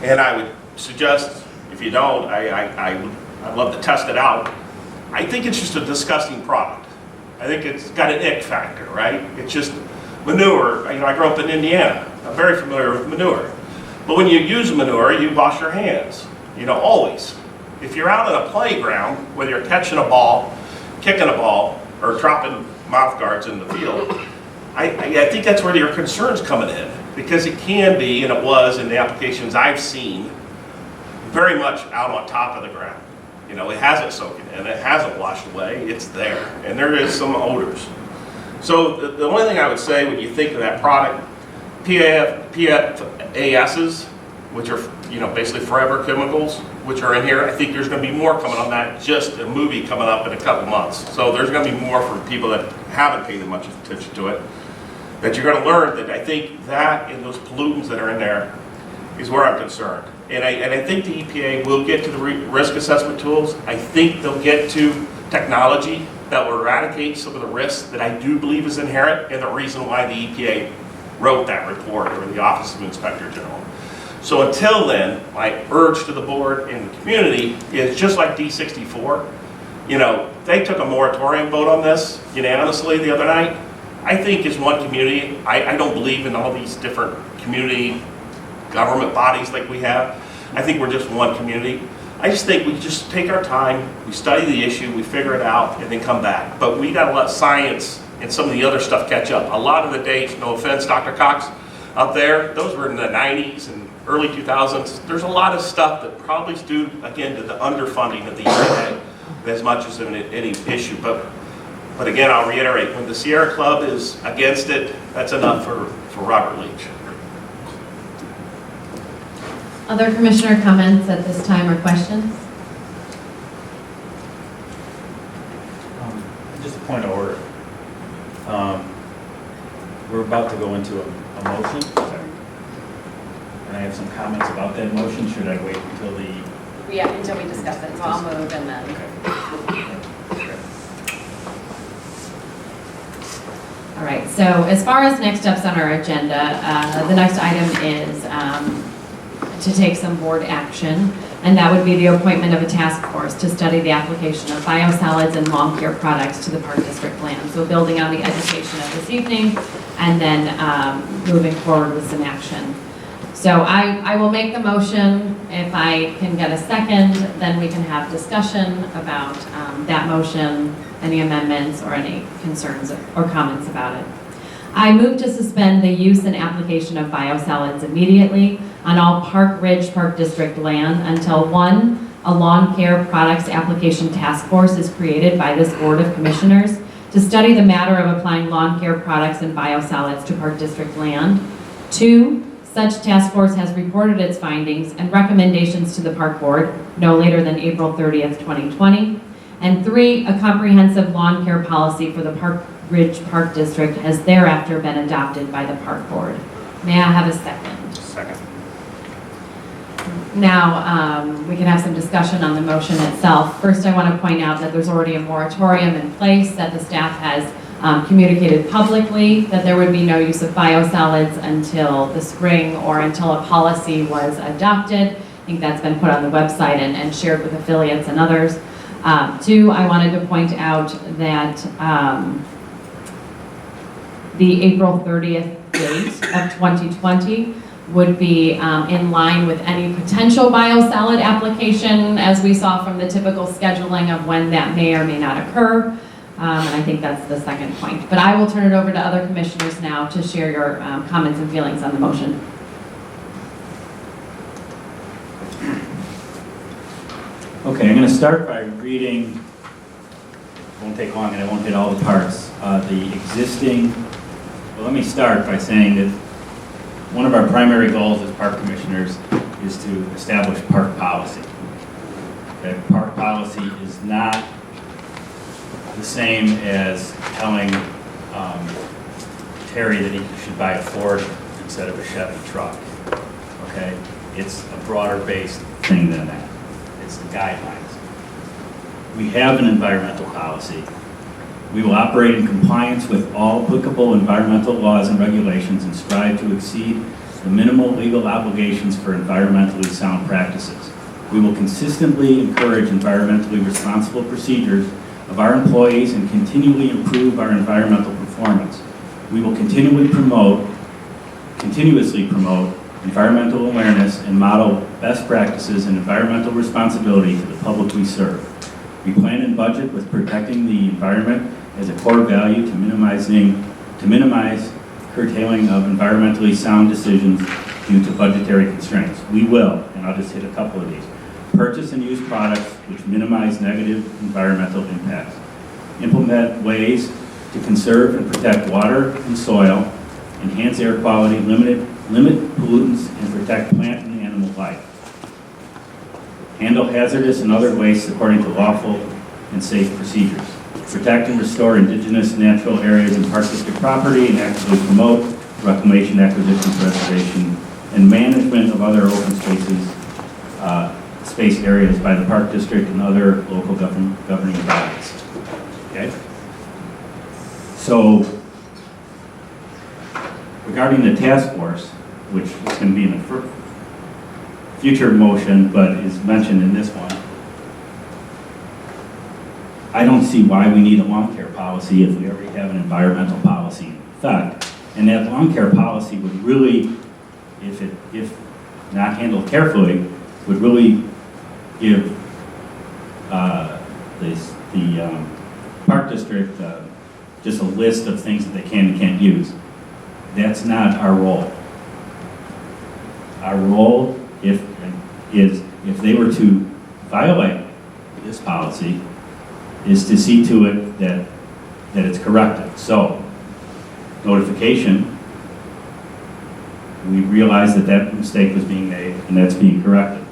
and I would suggest, if you don't, I'd love to test it out. I think it's just a disgusting product. I think it's got an ick factor, right? It's just manure. I grew up in Indiana. I'm very familiar with manure. But when you use manure, you wash your hands, always. If you're out on a playground, whether you're catching a ball, kicking a ball, or dropping mouth guards in the field, I think that's where your concern's coming in. Because it can be, and it was in the applications I've seen, very much out on top of the ground. It hasn't soaking in, it hasn't washed away, it's there. And there is some odors. So the only thing I would say when you think of that product, PFASs, which are basically forever chemicals, which are in here, I think there's going to be more coming on that, just a movie coming up in a couple months. So there's going to be more for people that haven't paid much attention to it, that you're going to learn that I think that and those pollutants that are in there is where I'm concerned. And I think the EPA will get to the risk assessment tools. I think they'll get to technology that will eradicate some of the risks that I do believe is inherent and the reason why the EPA wrote that report, or the Office of Inspector General. So until then, my urge to the board and the community is just like D64. They took a moratorium vote on this unanimously the other night. I think as one community, I don't believe in all these different community government bodies like we have. I think we're just one community. I just think we just take our time, we study the issue, we figure it out, and then come back. But we gotta let science and some of the other stuff catch up. A lot of the dates, no offense, Dr. Cox, up there, those were in the 90s and early 2000s. There's a lot of stuff that probably is due, again, to the underfunding of the EPA as much as any issue. But again, I'll reiterate, when the Sierra Club is against it, that's enough for Robert Leach. Other commissioner comments at this time or questions? Just a point of order. We're about to go into a motion. And I have some comments about that motion. Should I wait until Until we discuss it, so I'll move and then. All right, so as far as next steps on our agenda, the next item is to take some board action, and that would be the appointment of a task force to study the application of biosolids and lawn care products to the Park District plan. So building on the education of this evening and then moving forward with some action. So I will make the motion. If I can get a second, then we can have discussion about that motion, any amendments or any concerns or comments about it. I move to suspend the use and application of biosolids immediately on all Park Ridge Park District land until 1, a lawn care products application task force is created by this Board of Commissioners to study the matter of applying lawn care products and biosolids to Park District land. 2, such task force has reported its findings and recommendations to the Park Board no later than April 30th, 2020. And 3, a comprehensive lawn care policy for the Park Ridge Park District has thereafter been adopted by the Park Board. May I have a second? Second. Now, we can have some discussion on the motion itself. First, I want to point out that there's already a moratorium in place, that the staff has communicated publicly that there would be no use of biosolids until the spring or until a policy was adopted. I think that's been put on the website and shared with affiliates and others. 2, I wanted to point out that the April 30th date of 2020 would be in line with any potential biosolid application, as we saw from the typical scheduling of when that may or may not occur. And I think that's the second point. But I will turn it over to other commissioners now to share your comments and feelings on the motion. Okay, I'm going to start by reading, it won't take long and I won't hit all the parts. The existing, well, let me start by saying that one of our primary goals as park commissioners is to establish park policy. Okay, park policy is not the same as telling Terry that he should buy a Ford instead of a Chevy truck. Okay, it's a broader based thing than that. It's the guidelines. We have an environmental policy. We will operate in compliance with all applicable environmental laws and regulations and strive to exceed the minimal legal obligations for environmentally sound practices. We will consistently encourage environmentally responsible procedures of our employees and continually improve our environmental performance. We will continuously promote environmental awareness and model best practices and environmental responsibility to the public we serve. We plan and budget with protecting the environment as a core value to minimize curtailing of environmentally sound decisions due to budgetary constraints. We will, and I'll just hit a couple of these, purchase and use products which minimize negative environmental impacts. Implement ways to conserve and protect water and soil, enhance air quality, limit pollutants, and protect plant and animal life. Handle hazardous and other wastes according to lawful and safe procedures. Protect and restore indigenous natural areas and Park District property and actively promote reclamation, acquisition, preservation, and management of other open space areas by the Park District and other local governing bodies. Okay? So, regarding the task force, which is going to be in the future motion, but is mentioned in this one, I don't see why we need a lawn care policy if we already have an environmental policy in effect. And that lawn care policy would really, if not handled carefully, would really give the Park District just a list of things that they can and can't use. That's not our role. Our role, if they were to violate this policy, is to see to it that it's corrected. So, notification, we realize that mistake was being made and that's being corrected.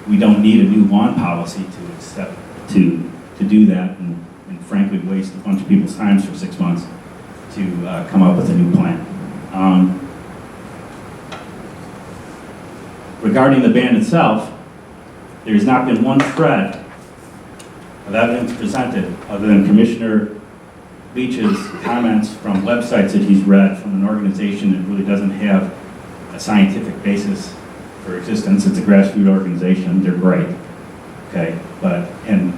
We don't need a new lawn policy to do that and frankly waste a bunch of people's time for 6 months to come up with a new plan. Regarding the ban itself, there has not been one shred of evidence presented other than Commissioner Leach's comments from websites that he's read from an organization that really doesn't have a scientific basis for existence. It's a grassroots organization. They're great. Okay, and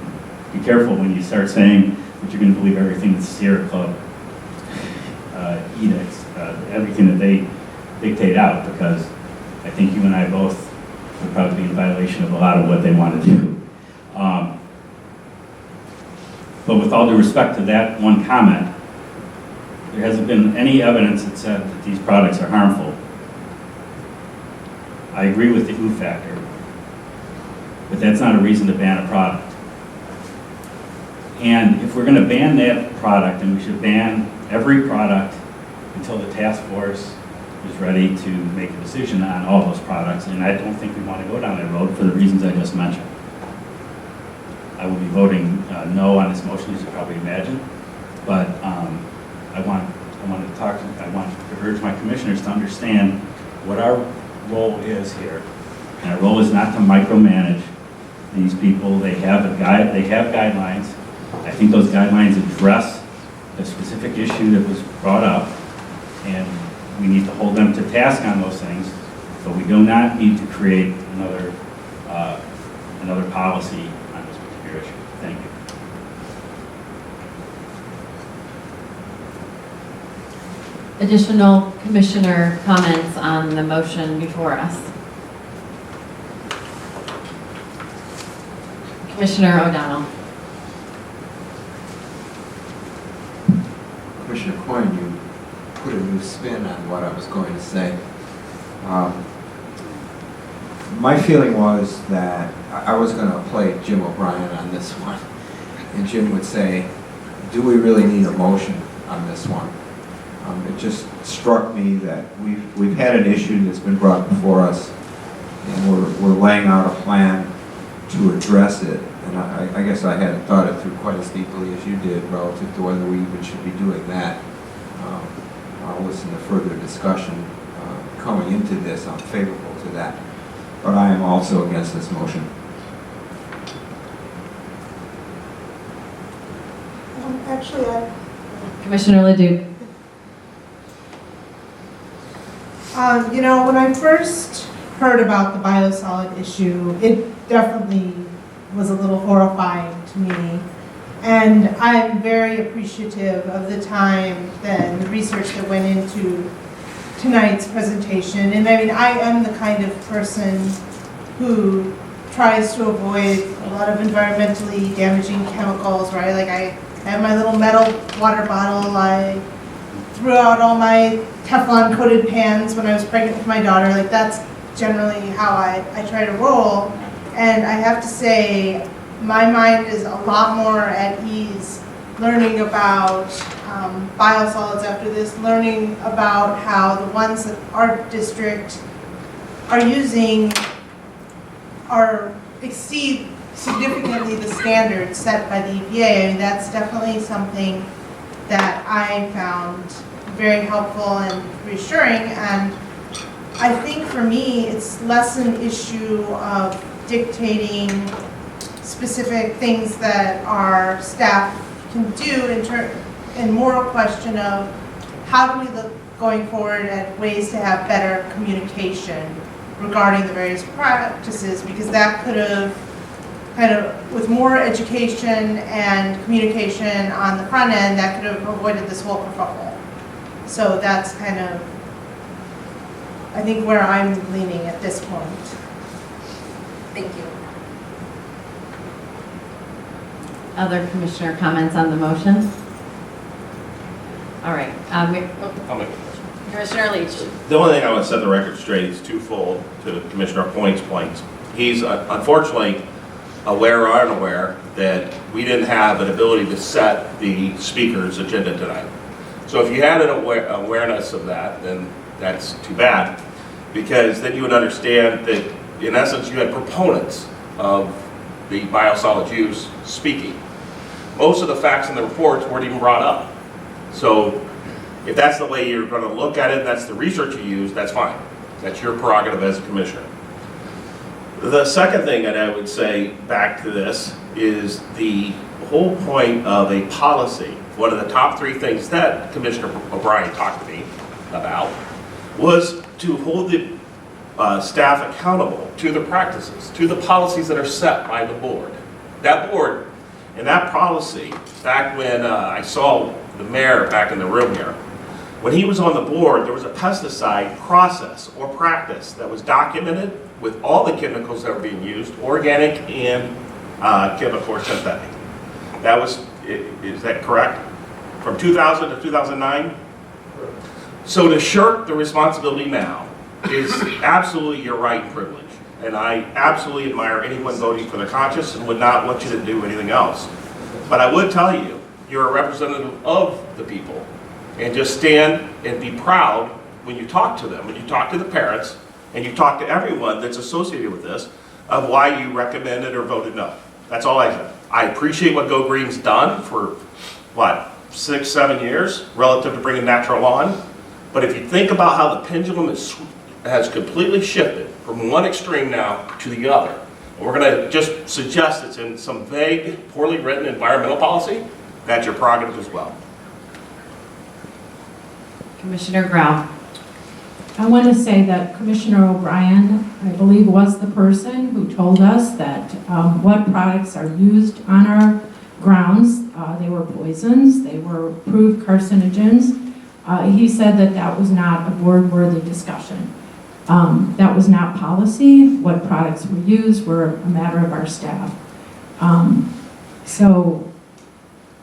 be careful when you start saying that you're going to believe everything that the Sierra Club edicts, everything that they dictate out, because I think you and I both would probably be in violation of a lot of what they want to do. But with all due respect to that one comment, there hasn't been any evidence that said that these products are harmful. I agree with the ooh factor, but that's not a reason to ban a product. And if we're going to ban that product, then we should ban every product until the task force is ready to make a decision on all those products. And I don't think we want to go down that road for the reasons I just mentioned. I will be voting no on this motion, as you probably imagine. But I want to urge my commissioners to understand what our role is here. And our role is not to micromanage these people. They have guidelines. I think those guidelines address the specific issue that was brought up, and we need to hold them to task on those things, but we do not need to create another policy on this particular issue. Thank you. Additional commissioner comments on the motion before us? Commissioner O'Donnell. Commissioner Coyne, you put a new spin on what I was going to say. My feeling was that I was going to play Jim O'Brien on this one, and Jim would say, do we really need a motion on this one? It just struck me that we've had an issue that's been brought before us, and we're laying out a plan to address it. And I guess I hadn't thought it through quite as deeply as you did relative to whether we even should be doing that. I'll listen to further discussion coming into this. I'm favorable to that. But I am also against this motion. Actually, Commissioner Leduc. You know, when I first heard about the biosolid issue, it definitely was a little horrifying to me. And I'm very appreciative of the time and the research that went into tonight's presentation. And I mean, I am the kind of person who tries to avoid a lot of environmentally damaging chemicals, right? Like I have my little metal water bottle. I threw out all my Teflon coated pans when I was pregnant with my daughter. Like that's generally how I try to roll. And I have to say, my mind is a lot more at ease learning about biosolids after this, learning about how the ones that our district are using exceed significantly the standards set by the EPA. I mean, that's definitely something that I found very helpful and reassuring. And I think for me, it's less an issue of dictating specific things that our staff can do and more a question of how do we look going forward at ways to have better communication regarding the various practices, because that could have kind of, with more education and communication on the front end, that could have avoided this whole kerfuffle. So that's kind of, I think, where I'm leaning at this point. Thank you. Other commissioner comments on the motion? All right. I'll make a question. Commissioner Leach. The only thing I want to set the record straight is twofold to Commissioner Point's points. He's unfortunately aware or unaware that we didn't have an ability to set the speaker's agenda tonight. So if you had an awareness of that, then that's too bad, because then you would understand that in essence you had proponents of the biosolids use speaking. Most of the facts in the reports weren't even brought up. So if that's the way you're going to look at it, that's the research you use, that's fine. That's your prerogative as a commissioner. The second thing that I would say back to this is the whole point of a policy. One of the top three things that Commissioner O'Brien talked to me about was to hold the staff accountable to the practices, to the policies that are set by the board. That board and that policy, back when I saw the mayor back in the room here, when he was on the board, there was a pesticide process or practice that was documented with all the chemicals that were being used, organic and chemical or synthetic. That was, is that correct? From 2000 to 2009? So to shirk the responsibility now is absolutely your right and privilege. And I absolutely admire anyone voting for the conscience and would not want you to do anything else. But I would tell you, you're a representative of the people, and just stand and be proud when you talk to them, when you talk to the parents, and you talk to everyone that's associated with this, of why you recommended or voted no. That's all I said. I appreciate what Go Green's done for, what, 6, 7 years relative to bringing natural lawn. But if you think about how the pendulum has completely shifted from one extreme now to the other, and we're going to just suggest it's in some vague, poorly written environmental policy, that's your prerogative as well. Commissioner Grau. I want to say that Commissioner O'Brien, I believe, was the person who told us that what products are used on our grounds. They were poisons, they were proved carcinogens. He said that that was not a board-worthy discussion. That was not policy. What products were used were a matter of our staff. So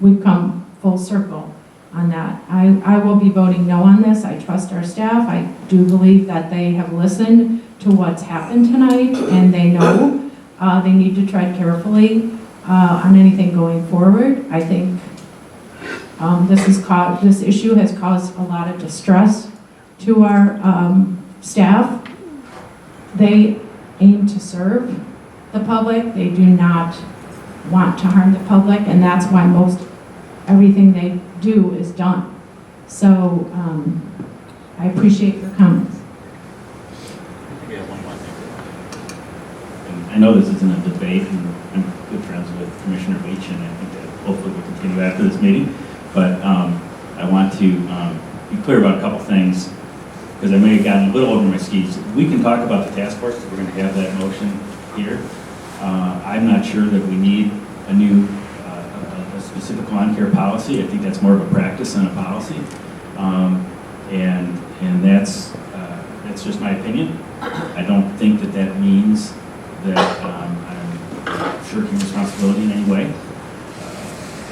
we've come full circle on that. I will be voting no on this. I trust our staff. I do believe that they have listened to what's happened tonight, and they know they need to tread carefully on anything going forward. I think this issue has caused a lot of distress to our staff. They aim to serve the public. They do not want to harm the public, and that's why everything they do is done. So I appreciate your comments. And I know this isn't a debate, and I'm good friends with Commissioner Leach, and I think that hopefully will continue after this meeting. But I want to be clear about a couple things, because I may have gotten a little over my skis. We can talk about the task force, because we're going to have that motion here. I'm not sure that we need a new specific lawn care policy. I think that's more of a practice than a policy, and that's just my opinion. I don't think that means that I'm shirking responsibility in any way.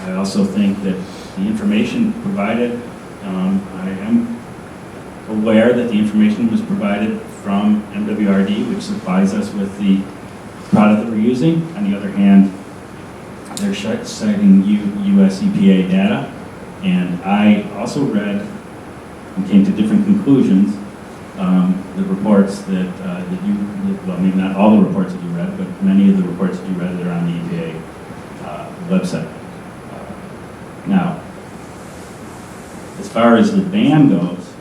I also think that the information provided, I am aware that the information was provided from MWRD, which supplies us with the product that we're using. On the other hand, they're citing US EPA data, and I also read and came to different conclusions. The reports that you, well, maybe not all the reports that you read, but many of the reports that you read that are on the EPA website. Now, as far as the ban goes,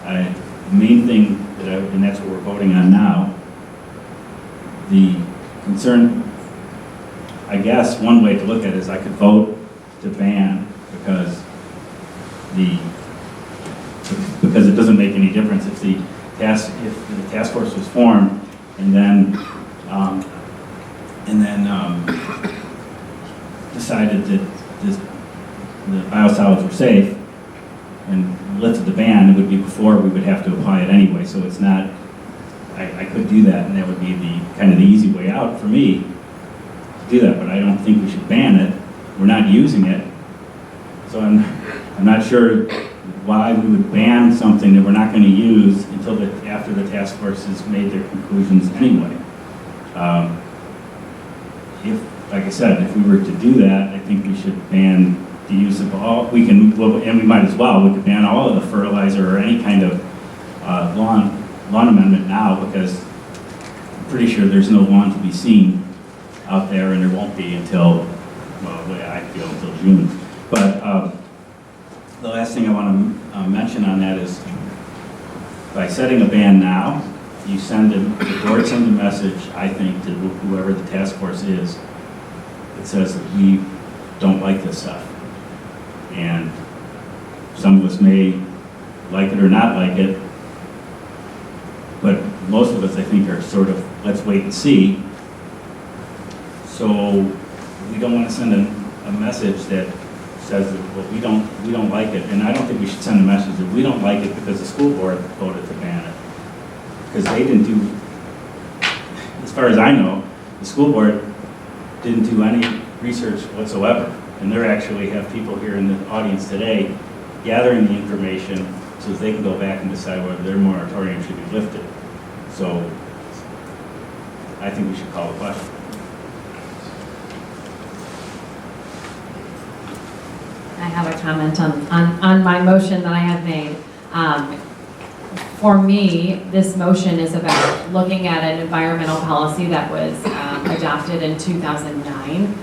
the main thing and that's what we're voting on now, the concern, I guess one way to look at it is I could vote to ban because it doesn't make any difference if the task force was formed and then decided that the biosolids were safe and lifted the ban. It would be before we would have to apply it anyway. So it's not. I could do that, and that would be the kind of the easy way out for me to do that. But I don't think we should ban it. We're not using it, so I'm not sure why we would ban something that we're not going to use until after the task force has made their conclusions anyway. Like I said, if we were to do that, I think we should ban the use of all. And we might as well. We could ban all of the fertilizer or any kind of lawn amendment now, because I'm pretty sure there's no lawn to be seen out there, and there won't be until, well, the way I feel, until June. But the last thing I want to mention on that is, by setting a ban now, the board sends a message, I think, to whoever the task force is, that says that we don't like this stuff. And some of us may like it or not like it, but most of us, I think, are sort of, let's wait and see. So we don't want to send a message that says that, well, we don't like it. And I don't think we should send a message that we don't like it because the school board voted to ban it. Because they didn't do, as far as I know, the school board didn't do any research whatsoever. And they actually have people here in the audience today gathering the information so that they can go back and decide whether their moratorium should be lifted. So I think we should call the question. have a comment on my motion that I have made. For me, this motion is about looking at an environmental policy that was adopted in 2009,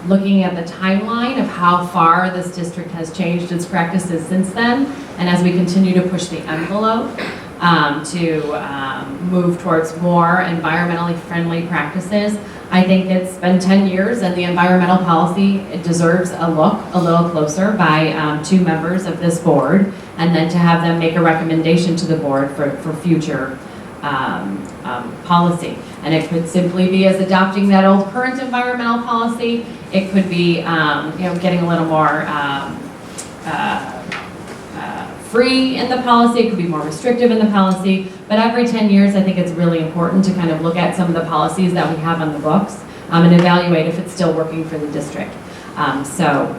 looking at the timeline of how far this district has changed its practices since then, and as we continue to push the envelope to move towards more environmentally friendly practices. I think it's been 10 years and the environmental policy, it deserves a look a little closer by 2 members of this board, and then to have them make a recommendation to the board for future policy. And it could simply be as adopting that old current environmental policy. It could be getting a little more free in the policy. It could be more restrictive in the policy. But every 10 years, I think it's really important to kind of look at some of the policies that we have on the books and evaluate if it's still working for the district. So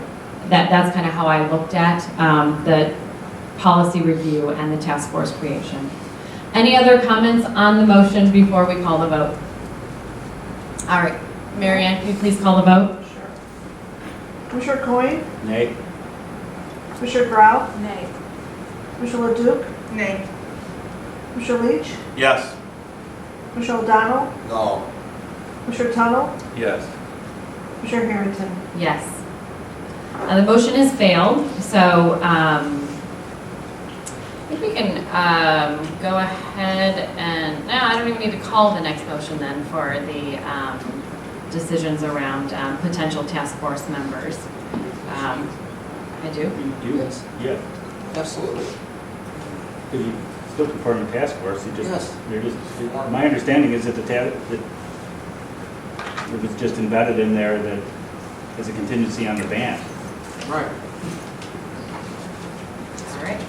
that's kind of how I looked at the policy review and the task force creation. Any other comments on the motion before we call the vote? All right, Mary Ann, can you please call the vote? Commissioner Coyne? Nay. Commissioner Grau? Nay. Commissioner Leduc? Nay. Commissioner Leach? Yes. Commissioner O'Donnell? No. Commissioner Tunnell? Yes. Commissioner Harrington? Yes. The motion has failed, so I think we can go ahead and, no, I don't even need to call the next motion then for the decisions around potential task force members. I do? You do? Yes. Yeah. Absolutely. Because you still perform the task force, Yes. my understanding is that that it was just embedded in there that as a contingency on the ban. Right. All right.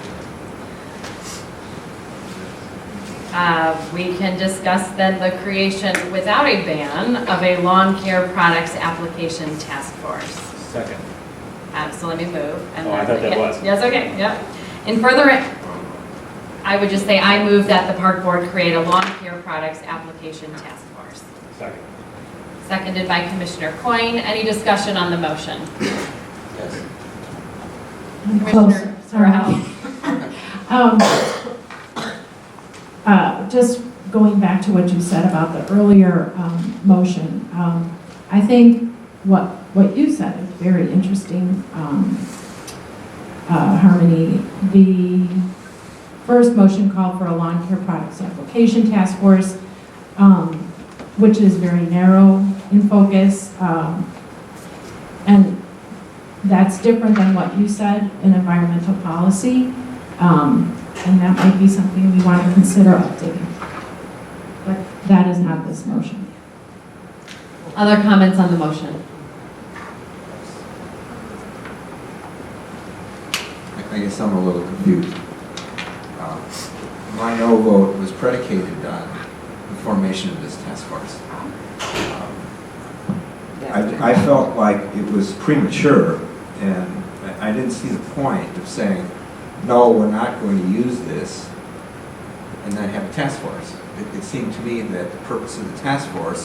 We can discuss then the creation without a ban of a lawn care products application task force. Second. So let me move. And Oh, I thought that yeah, was. Yes, okay, yep. And further, I would just say I move that the park board create a lawn care products application task force. Second. Seconded by Commissioner Coyne. Any discussion on the motion? Yes. I'm close. Commissioner Sorrell. Just going back to what you said about the earlier motion, I think what you said is very interesting, Harmony. The first motion called for a lawn care products application task force, which is very narrow in focus, and that's different than what you said in environmental policy. And that might be something we want to consider updating. But that is not this motion. Other comments on the motion? I guess I'm a little confused. My no vote was predicated on the formation of this task force. I felt like it was premature, and I didn't see the point of saying, no, we're not going to use this, and then have a task force. It seemed to me that the purpose of the task force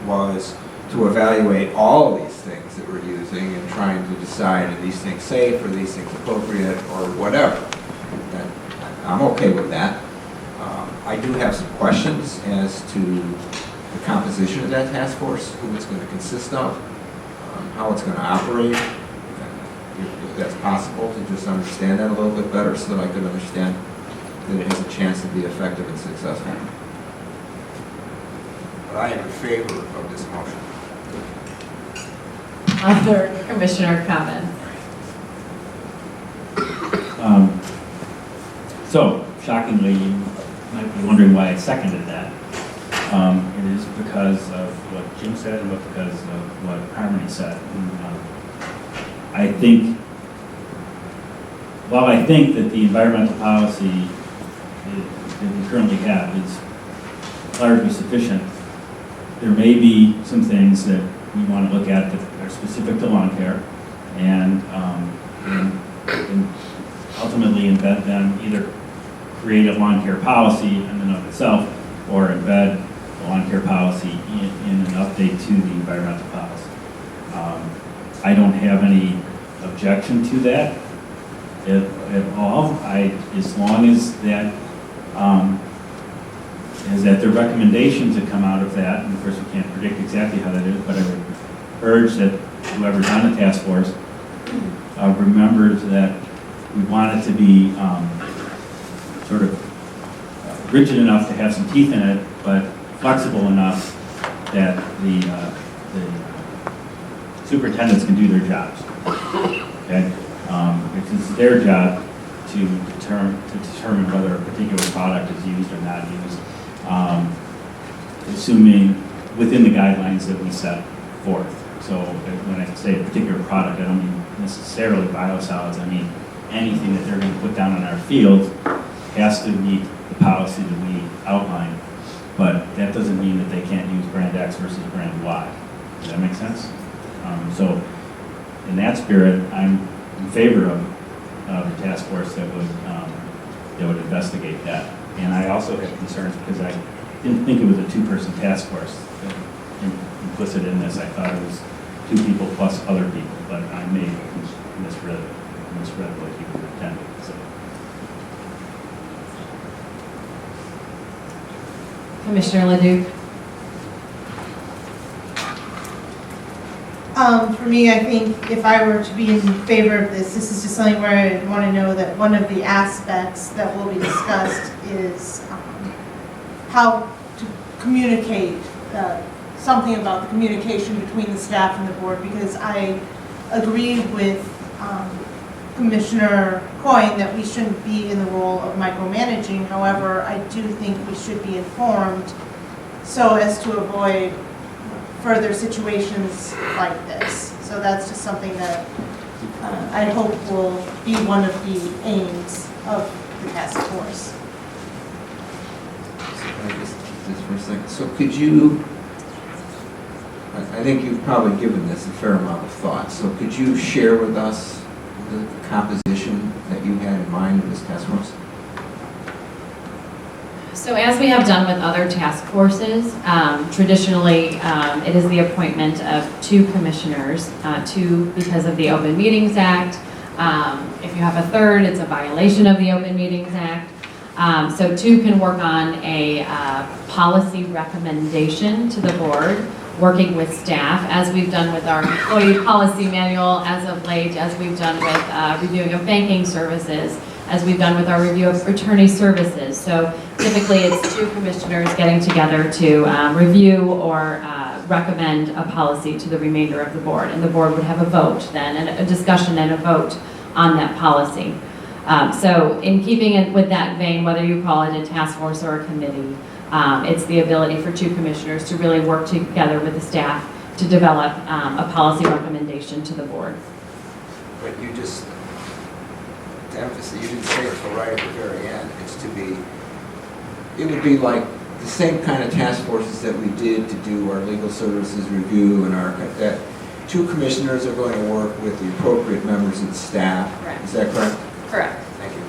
was to evaluate all of these things that we're using and trying to decide, are these things safe, are these things appropriate, or whatever. And I'm okay with that. I do have some questions as to the composition of that task force, who it's going to consist of, how it's going to operate, if that's possible, to just understand that a little bit better so that I could understand that it has a chance to be effective and successful. But I am in favor of this motion. Other commissioner comments? So, shockingly, you might be wondering why I seconded that. It is because of what Jim said and because of what Harmony said. And, while I think that the environmental policy that we currently have is largely sufficient, there may be some things that we want to look at that are specific to lawn care and ultimately embed them, either create a lawn care policy in and of itself or embed the lawn care policy in an update to the environmental policy. I don't have any objection to that at all. As long as that, the recommendations that come out of that, and of course we can't predict exactly how that is, but I would urge that whoever's on the task force remembers that we want it to be sort of rigid enough to have some teeth in it, but flexible enough that the superintendents can do their jobs. Okay, it's their job to determine whether a particular product is used or not used, assuming within the guidelines that we set forth. So when I say a particular product, I don't mean necessarily biosolids. I mean anything that they're going to put down on our field has to meet the policy that we outline. But that doesn't mean that they can't use brand X versus brand Y. Does that make sense? So in that spirit, I'm in favor of the task force that would investigate that. And I also have concerns because I didn't think it was a two-person task force implicit in this. I thought it was 2 people plus other people, but I may have misread what you intended. So. Commissioner Leduc. For me, I think if I were to be in favor of this, this is just something where I want to know that one of the aspects that will be discussed is how to communicate, something about the communication between the staff and the board, because I agree with Commissioner Coyne that we shouldn't be in the role of micromanaging. However, I do think we should be informed so as to avoid further situations like this. So that's just something that I hope will be one of the aims of the task force. So can I just keep this for a second? So could you, I think you've probably given this a fair amount of thought, so could you share with us the composition that you had in mind of this task force? So as we have done with other task forces, traditionally it is the appointment of 2 commissioners, 2 because of the Open Meetings Act. If you have a third, it's a violation of the Open Meetings Act. So 2 can work on a policy recommendation to the board, working with staff, as we've done with our employee policy manual as of late, as we've done with reviewing of banking services, as we've done with our review of attorney services. So typically it's 2 commissioners getting together to review or recommend a policy to the remainder of the board. And the board would have a vote then, and a discussion and a vote on that policy. So in keeping it with that vein, whether you call it a task force or a committee, it's the ability for 2 commissioners to really work together with the staff to develop a policy recommendation to the board. But you just, to emphasize, you didn't say it until right at the very end. It's to be, it would be like the same kind of task forces that we did to do our legal services review and our, that 2 commissioners are going to work with the appropriate members of the staff. Correct. Is that correct? Correct. Thank you.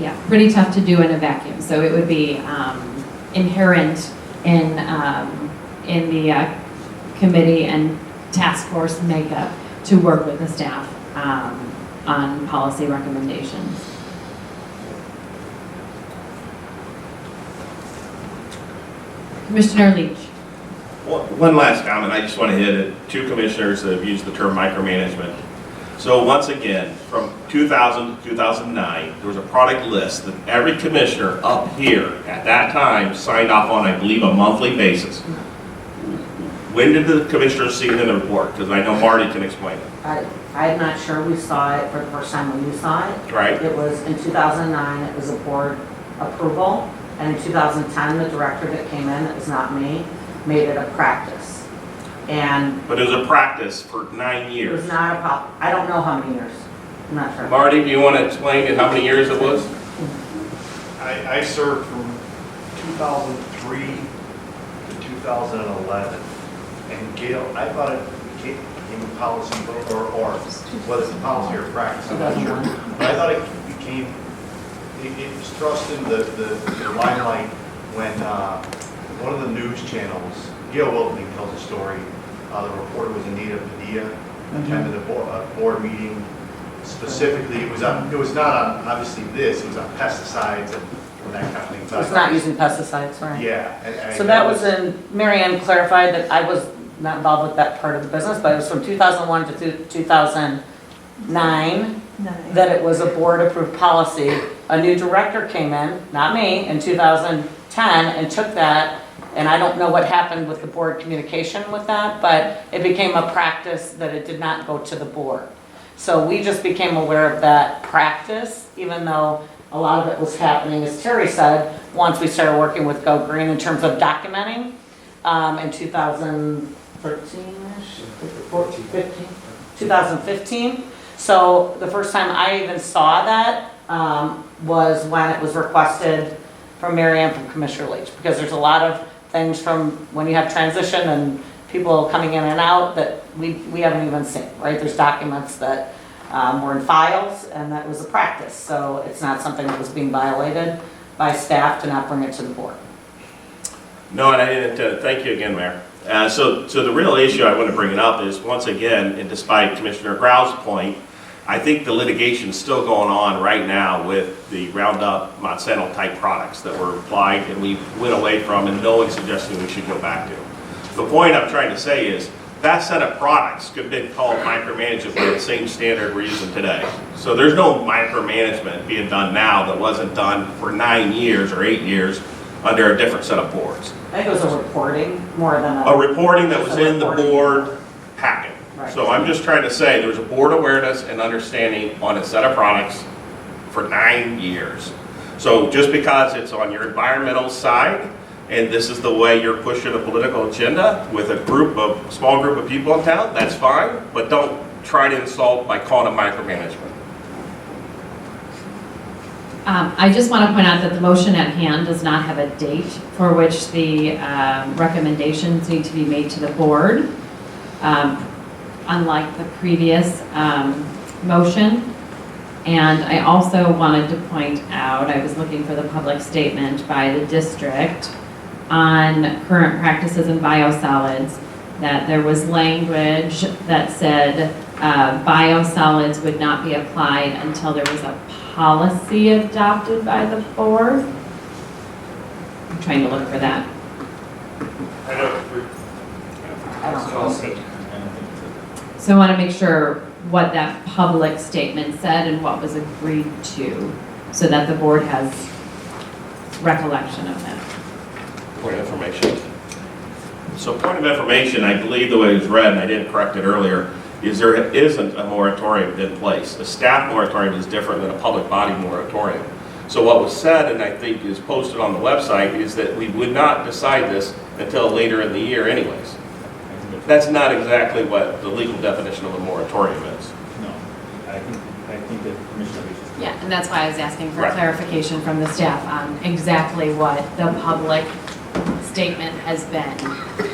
Yeah, pretty tough to do in a vacuum. So it would be inherent in the committee and task force makeup to work with the staff on policy recommendations. Commissioner Leach. One last comment. I just want to hit it. 2 commissioners that have used the term micromanagement. So once again, from 2000 to 2009, there was a product list that every commissioner up here at that time signed off on, I believe, a monthly basis. When did the commissioners see it in the report? Because I know Marty can explain it. I'm not sure we saw it for the first time when you saw it. Right. It was in 2009, it was a board approval. And in 2010, the director that came in, it was not me, made it a practice. But it was a practice for 9 It years. was not a problem. I don't know how many years. I'm not sure. Marty, do you want to explain how many years it was? I served from 2003 to 2011. And Gail, I thought it became a policy, or whether it's a policy or practice, I'm not sure. But I thought it became, it was thrust into the limelight when one of the news channels, Gail Wilkman tells a story, the reporter was Anita Padilla, attended a board meeting specifically. It was not on, obviously this, it was on pesticides and that kind of thing. It's not using pesticides, right? Yeah. and So that was in, Mary Ann clarified that I was not involved with that part of the business, but it was from 2001 to 2009 that it was a board-approved policy. A new director came in, not me, in 2010 and took that, and I don't know what happened with the board communication with that, but it became a practice that it did not go to the board. So we just became aware of that practice, even though a lot of it was happening, as Terry said, once we started working with Go Green in terms of documenting in 2013-ish, 2015. So the first time I even saw that was when it was requested from Mary Ann from Commissioner Leach, because there's a lot of things from when you have transition and people coming in and out that we haven't even seen, right? There's documents that were in files, and that was a practice. So it's not something that was being violated by staff to not bring it to the board. No, and I didn't, thank you again, Mayor. So the real issue I want to bring it up is, once again, and despite Commissioner Grau's point, I think the litigation is still going on right now with the Roundup Monsanto type products that were applied and we went away from, and no one's suggesting we should go back to. The point I'm trying to say is that set of products could have been called micromanagement by the same standard we're using today. So there's no micromanagement being done now that wasn't done for 9 years or 8 years under a different set of boards. I think it was a reporting more than A reporting that was in the board packet. So I'm just trying to say there was a board awareness and understanding on a set of products for 9 years. So just because it's on your environmental side and this is the way you're pushing a political agenda with a small group of people in town, that's fine, but don't try to insult by calling it micromanagement. I just want to point out that the motion at hand does not have a date for which the recommendations need to be made to the board. Unlike the previous motion. And I also wanted to point out, I was looking for the public statement by the district on current practices in biosolids, that there was language that said biosolids would not be applied until there was a policy adopted by the board. I'm trying to look for that. I don't. So I want to make sure what that public statement said and what was agreed to, so that the board has recollection of that. Point of information. So point of information, I believe the way it was read, and I didn't correct it earlier, is there isn't a moratorium in place. A staff moratorium is different than a public body moratorium. So what was said, and I think is posted on the website, is that we would not decide this until later in the year anyways. That's not exactly what the legal definition of a moratorium is. No, I think that Commissioner Leach is. Yeah, and that's why I was asking for Right. clarification from the staff on exactly what the public statement has been,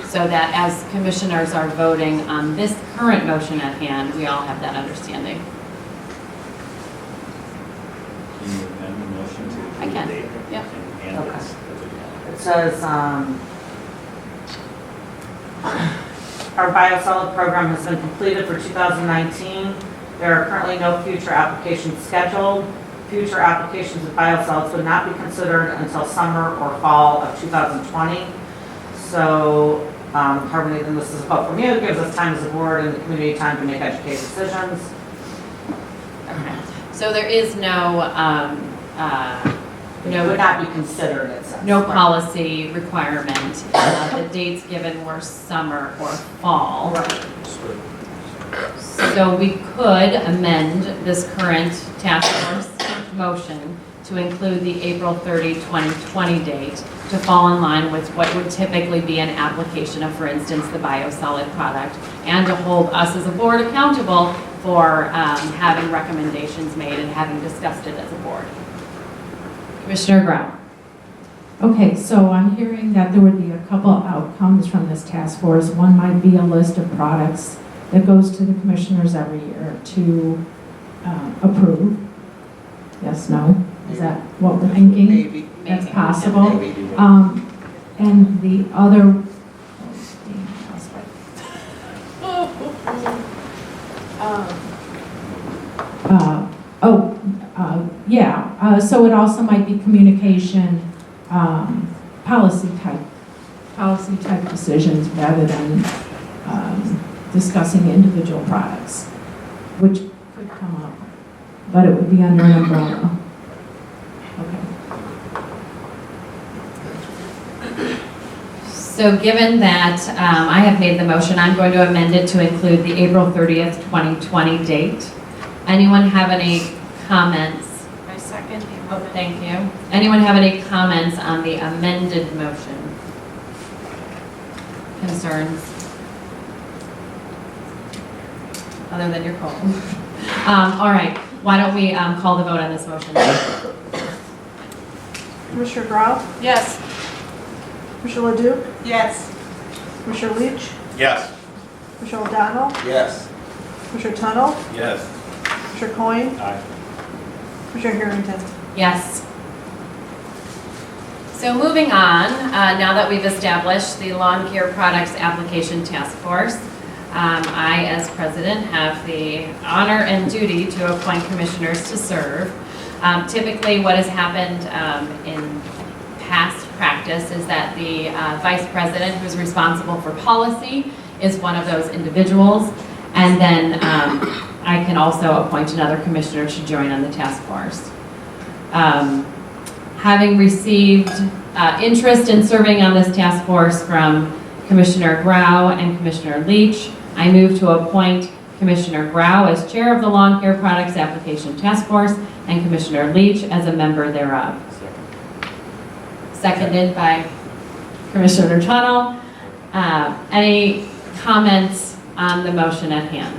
so that as commissioners are voting on this current motion at hand, we all have that understanding. Can you amend the motion to? I can, date yep. and Okay. it's- It says, our biosolid program has been completed for 2019. There are currently no future applications scheduled. Future applications of biosolids would not be considered until summer or fall of 2020. So, Harmony, and this is about from you, gives us time as a board and the community time to make educated decisions. Okay. So there is no, It would not be considered, it says. no policy requirement. The dates given were summer or fall. So we could amend this current task force motion to include the April 30, 2020 date to fall in line with what would typically be an application of, for instance, the biosolid product, and to hold us as a board accountable for having recommendations made and having discussed it as a board. Commissioner Grau. Okay, so I'm hearing that there would be a couple of outcomes from this task force. One might be a list of products that goes to the commissioners every year to approve. Yes, no? Is that what we're thinking? Maybe. That's possible. Maybe. And the other, So it also might be communication, policy type decisions rather than discussing individual products, which could come up, but it would be under an umbrella. Okay. So given that I have made the motion, I'm going to amend it to include the April 30th, 2020 date. Anyone have any comments? I second the Oh, amendment. thank you. Anyone have any comments on the amended motion? Concerns? Other than your cold. All right, why don't we call the vote on this motion? Commissioner Grau? Yes. Commissioner Leduc? Yes. Commissioner Leach? Yes. Commissioner O'Donnell? Yes. Commissioner Tuttle? Yes. Commissioner Coyne? Aye. Commissioner Harrington? Yes. So moving on, now that we've established the Lawn Care Products Application Task Force, I, as president, have the honor and duty to appoint commissioners to serve. Typically, what has happened in past practice is that the vice president, who's responsible for policy, is one of those individuals, and then I can also appoint another commissioner to join on the task force. Having received interest in serving on this task force from Commissioner Grau and Commissioner Leach, I move to appoint Commissioner Grau as chair of the Lawn Care Products Application Task Force and Commissioner Leach as a member thereof. Seconded by Commissioner Tuttle. Any comments on the motion at hand?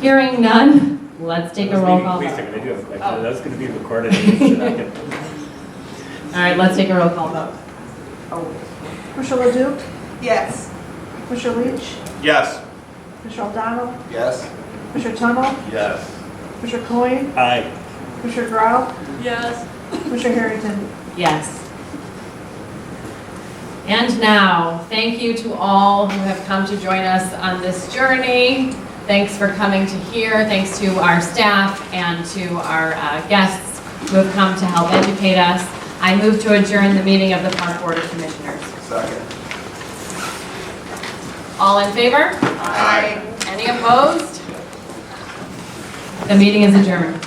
Hearing none, let's take a roll call. Wait a second, I do have a question. Oh. That's going to be recorded. All right, let's take a roll call vote. Commissioner Leduc? Yes. Commissioner Leach? Yes. Commissioner O'Donnell? Yes. Commissioner Tuttle? Yes. Commissioner Coyne? Aye. Commissioner Grau? Yes. Commissioner Harrington? Yes. And now, thank you to all who have come to join us on this journey. Thanks for coming to here. Thanks to our staff and to our guests who have come to help educate us. I move to adjourn the meeting of the Park Board of Commissioners. Second. All in favor? Aye. Any opposed? The meeting is adjourned.